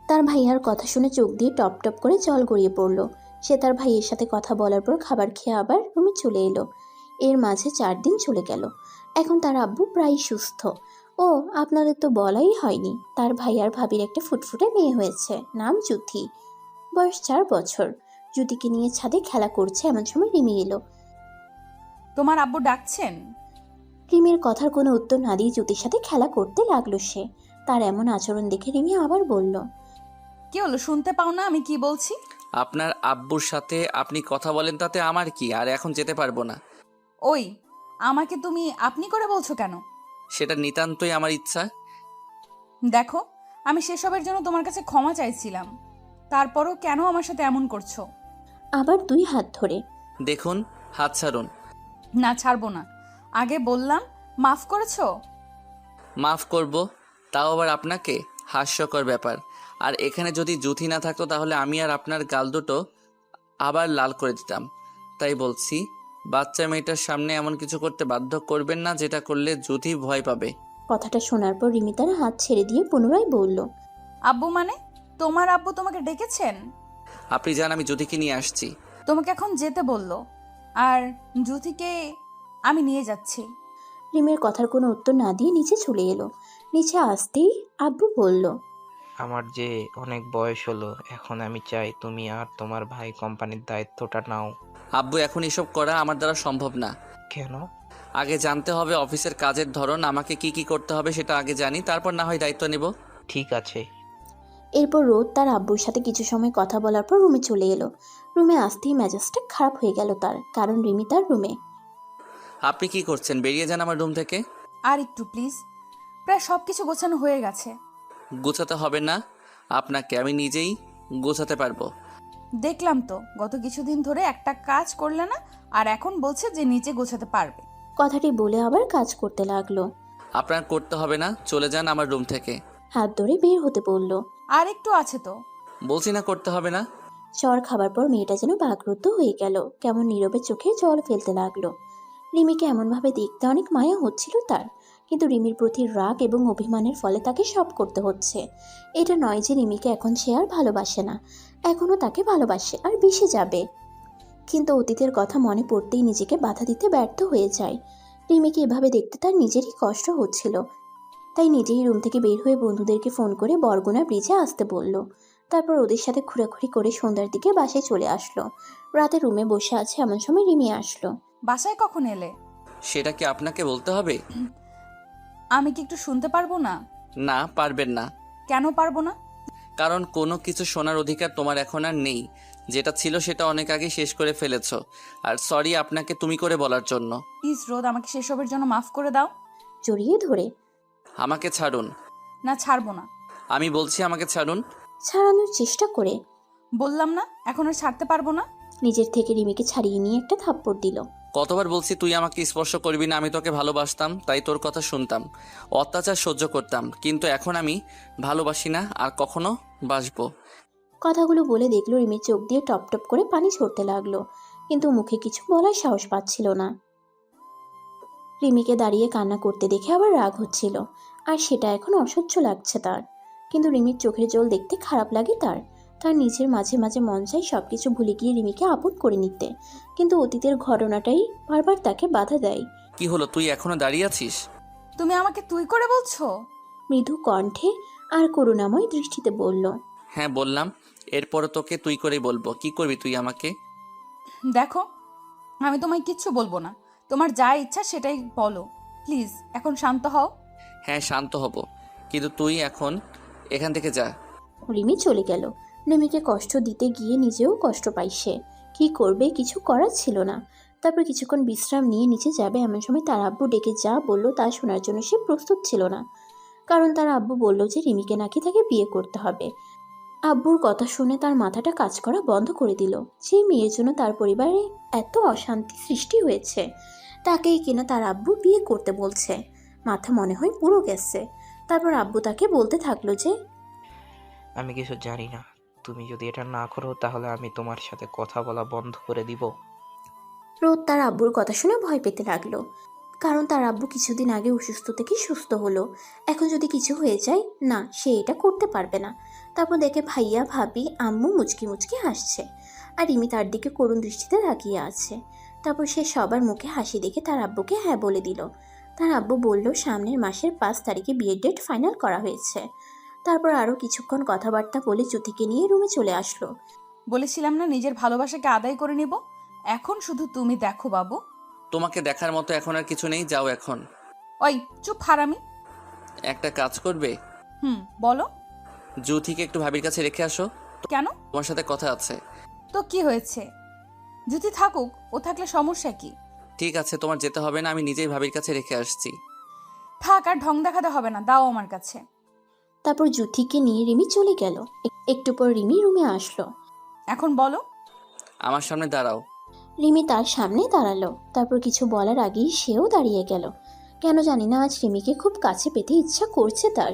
তার ভাইয়ার কথা শুনে চোখ দিয়ে টপ টপ করে জল গড়িয়ে পড়ল। সে তার ভাইয়ের সাথে কথা বলার পর খাবার খেয়ে আবার রুমে চলে এলো। এর মাঝে 4 দিন চলে গেল। এখন তার আব্বু প্রায় সুস্থ। ও আপনাদের তো বলাই হয়নি, তার ভাই আর ভাবির একটা ফুটফুটে মেয়ে হয়েছে, নাম জ্যোতি, বয়স 4 বছর। জ্যোতিকে নিয়ে ছাদে খেলা করছে এমন সময় রিমি এলো। তোমার আব্বু ডাকছেন? রিমির কথার কোনো উত্তর না দিয়ে জ্যোতির সাথে খেলা করতে লাগলো সে। তার এমন আচরণ দেখে রিমি আবার বলল, কি হলো, শুনতে পাও না আমি কি বলছি? আপনার আব্বুর সাথে আপনি কথা বলেন, তাতে আমার কি? আর এখন যেতে পারবো না। ওই, আমাকে তুমি আপনি করে বলছো কেন? সেটা নিতান্তই আমার ইচ্ছা। দেখো, আমি সেসবের জন্য তোমার কাছে ক্ষমা চাইছিলাম, তারপরও কেন আমার সাথে এমন করছো? আবার 2 হাত ধরে। দেখুন, হাত ছাড়ুন। না, ছাড়বো না। আগে বললাম মাফ করেছো। মাফ করব, তাও আবার আপনাকে? হাস্যকর ব্যাপার। আর এখানে যদি জুথি না থাকতো তাহলে আমি আর আপনার গাল দুটো আবার লাল করে দিতাম। তাই বলছি, বাচ্চা মেয়েটার সামনে এমন কিছু করতে বাধ্য করবেন না যেটা করলে জুথি ভয় পাবে। কথাটা শোনার পর রিমি তার হাত ছেড়ে দিয়ে পুনরায় বলল, আব্বু মানে? তোমার আব্বু তোমাকে ডেকেছেন? আপনি যান, আমি জুথিকে নিয়ে আসছি। তোমাকে এখন যেতে বললো, আর জ্যোতিকে আমি নিয়ে যাচ্ছি। রিমির কথার কোনো উত্তর না দিয়ে নিচে চলে এলো। নিচে আসতেই আব্বু বলল, আমার যে অনেক বয়স হলো, এখন আমি চাই তুমি আর তোমার ভাই কোম্পানির দায়িত্বটা নাও। আব্বু, এখন এসব করা আমার দ্বারা সম্ভব না। কেন? আগে জানতে হবে অফিসের কাজের ধরন, আমাকে কি কি করতে হবে সেটা আগে জানি, তারপর না হয় দায়িত্ব নেব। ঠিক আছে। এরপর রোদ তার আব্বুর সাথে কিছু সময় কথা বলার পর রুমে চলে এলো। রুমে আসতেই মেজাজটা খারাপ হয়ে গেল তার, কারণ রিমি তার রুমে। আপনি কি করছেন? বেরিয়ে যান আমার রুম থেকে। আর একটু প্লিজ, প্রায় সব কিছু গোছানো হয়ে গেছে। গোছাতে হবে না আপনাকে, আমি নিজেই গোছাতে পারবো। দেখলাম তো, গত কিছুদিন ধরে একটা কাজ করলে না, আর এখন বলছে যে নিচে গোছাতে পারবে। কথাটি বলে আবার কাজ করতে লাগলো। আপনার করতে হবে না, চলে যান আমার রুম থেকে। হাত ধরে বের হতে বলল। আর একটু আছে তো। বলছি না করতে হবে না। চর খাবার পর মেয়েটা যেন বাকরুদ্ধ হয়ে গেল, কেমন নীরবে চোখে জল ফেলতে লাগলো। রিমিকে এমনভাবে দেখতে অনেক মায়া হচ্ছিল তার, কিন্তু রিমির প্রতি রাগ এবং অভিমানের ফলে তাকে সব করতে হচ্ছে। এটা নয় যে রিমিকে এখন সে আর ভালোবাসে না, এখনও তাকে ভালোবাসে, আর বেশি যাবে। কিন্তু অতীতের কথা মনে পড়তেই নিজেকে বাধা দিতে ব্যর্থ হয়ে যায়। রিমিকে এভাবে দেখতে তার নিজেরই কষ্ট হচ্ছিল, তাই নিজেই রুম থেকে বের হয়ে বন্ধুদেরকে ফোন করে বরগুনা ব্রিজে আসতে বলল। তারপর ওদের সাথে ঘোরাঘুরি করে সন্ধ্যার দিকে বাসায় চলে আসলো। রাতে রুমে বসে আছে এমন সময় রিমি আসলো। বাসায় কখন এলে? সেটা কি আপনাকে বলতে হবে? আমি কি একটু শুনতে পারবো না? না, পারবেন না। কেন পারবো না? কারণ কোনো কিছু শোনার অধিকার তোমার এখন আর নেই। যেটা ছিল সেটা অনেক আগে শেষ করে ফেলেছো। আর সরি আপনাকে তুমি করে বলার জন্য। প্লিজ রোদ, আমাকে সেসবের জন্য মাফ করে দাও। জড়িয়ে ধরে। আমাকে ছাড়ুন। না, ছাড়বো না। আমি বলছি আমাকে ছাড়ুন। ছাড়ানোর চেষ্টা করে। বললাম না, এখন আর ছাড়তে পারবো না। নিজের থেকে রিমিকে ছাড়িয়ে নিয়ে একটা থাপ্পড় দিল। কতবার বলছি তুই আমাকে স্পর্শ করবি না, আমি তোকে ভালোবাসতাম তাই তোর কথা শুনতাম, অত্যাচার সহ্য করতাম, কিন্তু এখন আমি ভালোবাসি না আর কখনো বাসবো। কথাগুলো বলে দেখলো রিমির চোখ দিয়ে টপ টপ করে পানি ঝরতে লাগলো, কিন্তু মুখে কিছু বলার সাহস পাচ্ছিল না। রিমিকে দাঁড়িয়ে কান্না করতে দেখে আবার রাগ হচ্ছিল, আর সেটা এখন অসহ্য লাগছে তার। কিন্তু রিমির চোখের জল দেখতে খারাপ লাগে তার। তার নিজের মাঝে মাঝে মন চাই সবকিছু ভুলে গিয়ে রিমিকে আপন করে নিতে, কিন্তু অতীতের ঘটনাটাই বারবার তাকে বাধা দেয়। কি হলো, তুই এখনো দাঁড়িয়ে আছিস? তুমি আমাকে তুই করে বলছো? মৃদু কণ্ঠে আর করুণাময় দৃষ্টিতে বলল। হ্যাঁ বললাম, এরপরও তোকে তুই করেই বলবো। কি করবি তুই আমাকে? দেখো, আমি তোমায় কিচ্ছু বলবো না, তোমার যা ইচ্ছা সেটাই বলো। প্লিজ এখন শান্ত হও। হ্যাঁ শান্ত হব, কিন্তু তুই এখন এখান থেকে যা। রিমি চলে গেল। রিমিকে কষ্ট দিতে গিয়ে নিজেও কষ্ট পাই সে। কি করবে, কিছু করার ছিল না। তারপর কিছুক্ষণ বিশ্রাম নিয়ে নিচে যাবে এমন সময় তার আব্বু ডেকে যা বলল তা শোনার জন্য সে প্রস্তুত ছিল না, কারণ তার আব্বু বলল যে রিমিকে নাকি তাকে বিয়ে করতে হবে। আব্বুর কথা শুনে তার মাথাটা কাজ করা বন্ধ করে দিল। যে মেয়ের জন্য তার পরিবারে এত অশান্তি সৃষ্টি হয়েছে, তাকেই কিনা তার আব্বু বিয়ে করতে বলছে। মাথা মনে হয় পুরো গেছে। তারপর আব্বু তাকে বলতে থাকলো যে, আমি কিছু জানি না, তুমি যদি এটা না করো তাহলে আমি তোমার সাথে কথা বলা বন্ধ করে দিব। রোদ তার আব্বুর কথা শুনে ভয় পেতে লাগলো, কারণ তার আব্বু কিছুদিন আগে অসুস্থ থেকে সুস্থ হলো। এখন যদি কিছু হয়ে যায়, না, সে এটা করতে পারবে না। তারপর দেখে ভাইয়া, ভাবি, আম্মু মুচকি মুচকি হাসছে, আর রিমি তার দিকে করুণ দৃষ্টিতে তাকিয়ে আছে। তারপর সে সবার মুখে হাসি দেখে তার আব্বুকে হ্যাঁ বলে দিল। তার আব্বু বলল সামনের মাসের 5 তারিখে বিয়ের ডেট ফাইনাল করা হয়েছে। তারপর আরও কিছুক্ষণ কথাবার্তা বলে জ্যোতিকে নিয়ে রুমে চলে আসলো। বলেছিলাম না নিজের ভালোবাসাকে আদায় করে নেব। এখন শুধু তুমি দেখো বাবু। তোমাকে দেখার মতো এখন আর কিছু নেই, যাও এখন। ওই চুপ হারামি। একটা কাজ করবে? বলো। জ্যোতিকে একটু ভাবির কাছে রেখে আসো। কেন? তোমার সাথে কথা আছে। তো কি হয়েছে? যদি থাকুক, ও থাকলে সমস্যা কি? ঠিক আছে, তোমার যেতে হবে না, আমি নিজেই ভাবির কাছে রেখে আসছি। থাক, আর ঢং দেখাতে হবে না, দাও আমার কাছে। তারপর জ্যোতিকে নিয়ে রিমি চলে গেল। একটু পর রিমি রুমে আসলো। এখন বলো। আমার সামনে দাঁড়াও। রিমি তার সামনে দাঁড়ালো। তারপর কিছু বলার আগেই সেও দাঁড়িয়ে গেল। কেন জানি না আজ রিমিকে খুব কাছে পেতে ইচ্ছা করছে তার।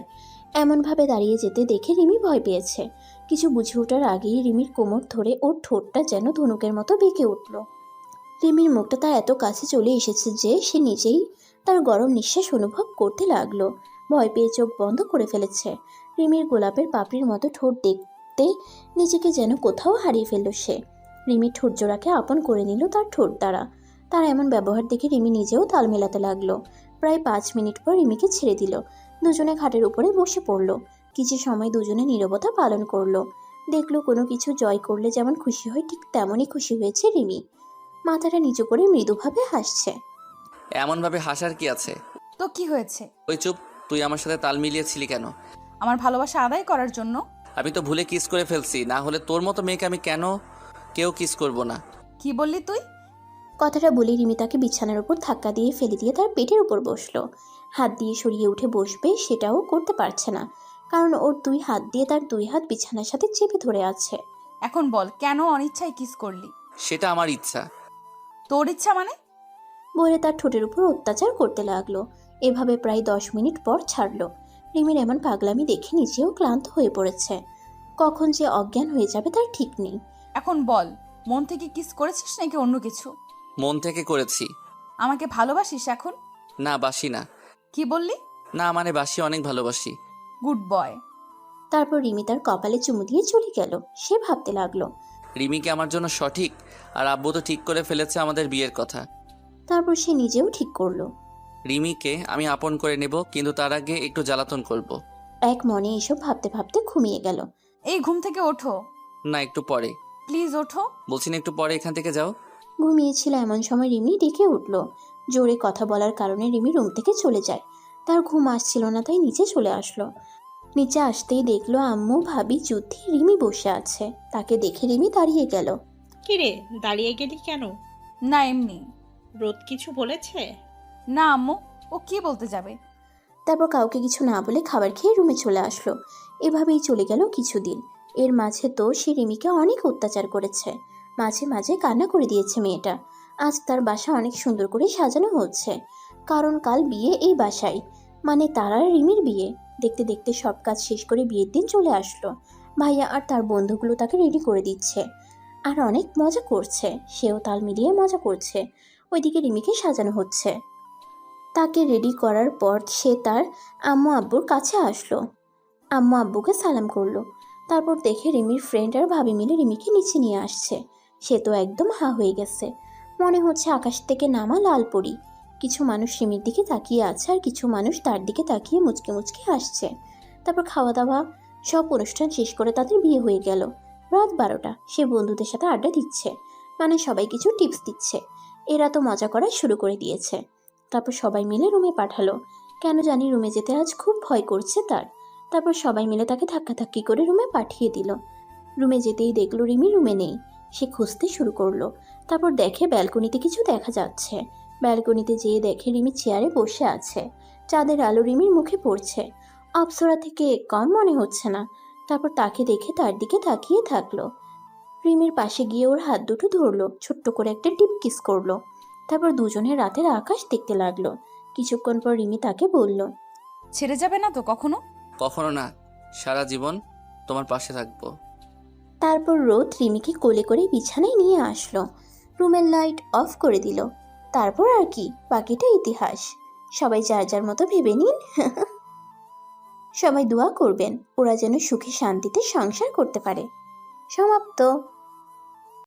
এমনভাবে দাঁড়িয়ে যেতে দেখে রিমি ভয় পেয়েছে। কিছু বুঝে ওঠার আগেই রিমির কোমর ধরে ওর ঠোঁটটা যেন ধনুকের মতো বেঁকে উঠল। রিমির মুখটা তার এত কাছে চলে এসেছে যে সে নিজেই তার গরম নিঃশ্বাস অনুভব করতে লাগলো। ভয় পেয়ে চোখ বন্ধ করে ফেলেছে। রিমির গোলাপের পাপড়ির মতো ঠোঁট দেখতে নিজেকে যেন কোথাও হারিয়ে ফেলল সে। রিমির ঠোঁট জোড়াকে আপন করে নিল তার ঠোঁট দ্বারা। তার এমন ব্যবহার দেখে রিমি নিজেও তাল মেলাতে লাগলো। প্রায় 5 মিনিট পর রিমিকে ছেড়ে দিল। দুজনে খাটের উপরে বসে পড়ল। কিছু সময় দুজনে নীরবতা পালন করলো। দেখলো কোনো কিছু জয় করলে যেমন খুশি হয় ঠিক তেমনই খুশি হয়েছে রিমি। মাথাটা নিচু করে মৃদুভাবে হাসছে। এমনভাবে হাসার কি আছে? তো কি হয়েছে? ওই চুপ, তুই আমার সাথে তাল মিলিয়েছিলি কেন? আমার ভালোবাসা আদায় করার জন্য। আমি তো ভুলে কিস করে ফেলছি, না হলে তোর মতো মেয়েকে আমি কেউ কিস করব না। কি বললি তুই? কথাটা বলে রিমি তাকে বিছানার উপর ধাক্কা দিয়ে ফেলে দিয়ে তার পেটের উপর বসলো। হাত দিয়ে সরিয়ে উঠে বসবে সেটাও করতে পারছে না, কারণ ওর 2 হাত দিয়ে তার 2 হাত বিছানার সাথে চেপে ধরে আছে। এখন বল, কেন অনিচ্ছায় কিস করলি? সেটা আমার ইচ্ছা। তোর ইচ্ছা মানে? বলে তার ঠোঁটের উপর অত্যাচার করতে লাগলো। এভাবে প্রায় 10 মিনিট পর ছাড়লো। রিমির এমন পাগলামি দেখে নিজেও ক্লান্ত হয়ে পড়েছে। কখন যে অজ্ঞান হয়ে যাবে তার ঠিক নেই। এখন বল, মন থেকে কিস করেছিস নাকি অন্য কিছু? মন থেকে করেছি। আমাকে ভালোবাসিস এখন? না, বাসি না। কি বললি? না মানে বাসি, অনেক ভালোবাসি। Good boy. তারপর রিমি তার কপালে চুমু দিয়ে চলে গেল। সে ভাবতে লাগলো, রিমিকে আমার জন্য সঠিক, আর আব্বু তো ঠিক করে ফেলেছে আমাদের বিয়ের কথা। তারপর সে নিজেও ঠিক করলো, রিমিকে আমি আপন করে নেব, কিন্তু তার আগে একটু জ্বালাতন করব। এক মনে এসব ভাবতে ভাবতে ঘুমিয়ে গেল। এই ঘুম থেকে ওঠো। না, একটু পরে। প্লিজ ওঠো। বলছি না, একটু পরে এখান থেকে যাও। ঘুমিয়েছিল এমন সময় রিমি ডেকে উঠল। জোরে কথা বলার কারণে রিমি রুম থেকে চলে যায়। তার ঘুম আসছিল না, তাই নিচে চলে আসলো। নিচে আসতেই দেখলো আম্মু, ভাবি, জ্যোতি, রিমি বসে আছে। তাকে দেখে রিমি দাঁড়িয়ে গেল। কিরে, দাঁড়িয়ে গেলি কেন? না, এমনি। রোদ কিছু বলেছে? না আম্মু, ও কি বলতে যাবে। তারপর কাউকে কিছু না বলে খাবার খেয়ে রুমে চলে আসলো। এভাবেই চলে গেল কিছুদিন। এর মাঝে তো সে রিমিকে অনেক অত্যাচার করেছে। মাঝে মাঝে কান্না করে দিয়েছে মেয়েটা। আজ তার বাসা অনেক সুন্দর করে সাজানো হচ্ছে, কারণ কাল বিয়ে এই বাসায়, মানে তার আর রিমির বিয়ে। দেখতে দেখতে সব কাজ শেষ করে বিয়ের দিন চলে আসলো। ভাইয়া আর তার বন্ধুগুলো তাকে রেডি করে দিচ্ছে আর অনেক মজা করছে। সেও তাল মিলিয়ে মজা করছে। ওইদিকে রিমিকে সাজানো হচ্ছে। তাকে রেডি করার পর সে তার আম্মু আব্বুর কাছে আসলো। আম্মু আব্বুকে সালাম করলো। তারপর দেখে রিমির ফ্রেন্ড আর ভাবি মিলে রিমিকে নিচে নিয়ে আসছে। সে তো একদম হা হয়ে গেছে, মনে হচ্ছে আকাশ থেকে নামা লাল পরি। কিছু মানুষ রিমির দিকে তাকিয়ে আছে আর কিছু মানুষ তার দিকে তাকিয়ে মুচকে মুচকে হাসছে। তারপর খাওয়া দাওয়া সব অনুষ্ঠান শেষ করে তাদের বিয়ে হয়ে গেল। রাত 12টা। সে বন্ধুদের সাথে আড্ডা দিচ্ছে, মানে সবাই কিছু টিপস দিচ্ছে। এরা তো মজা করা শুরু করে দিয়েছে। তারপর সবাই মিলে রুমে পাঠালো। কেন জানি রুমে যেতে আজ খুব ভয় করছে তার। তারপর সবাই মিলে তাকে ধাক্কাধাক্কি করে রুমে পাঠিয়ে দিল। রুমে যেতেই দেখলো রিমি রুমে নেই। সে খুঁজতে শুরু করলো। তারপর দেখে ব্যালকনিতে কিছু দেখা যাচ্ছে। ব্যালকনিতে যেয়ে দেখে রিমি চেয়ারে বসে আছে। চাঁদের আলো রিমির মুখে পড়ছে। অপ্সরা থেকে কম মনে হচ্ছে না। তারপর তাকে দেখে তার দিকে তাকিয়ে থাকলো। রিমির পাশে গিয়ে ওর হাত দুটো ধরলো, ছোট্ট করে একটা ডিপ কিস করলো। তারপর দুজনে রাতের আকাশ দেখতে লাগলো। কিছুক্ষণ পর রিমি তাকে বলল, ছেড়ে যাবে না তো কখনো? কখনো না, সারা জীবন তোমার পাশে থাকবো। তারপর রোদ রিমিকে কোলে করে বিছানায় নিয়ে আসলো। রুমের লাইট অফ করে দিল। তারপর আর কি, বাকিটা ইতিহাস। সবাই যার যার মতো ভেবে নিন। সবাই দোয়া করবেন ওরা যেন সুখে শান্তিতে সংসার করতে পারে। সমাপ্ত।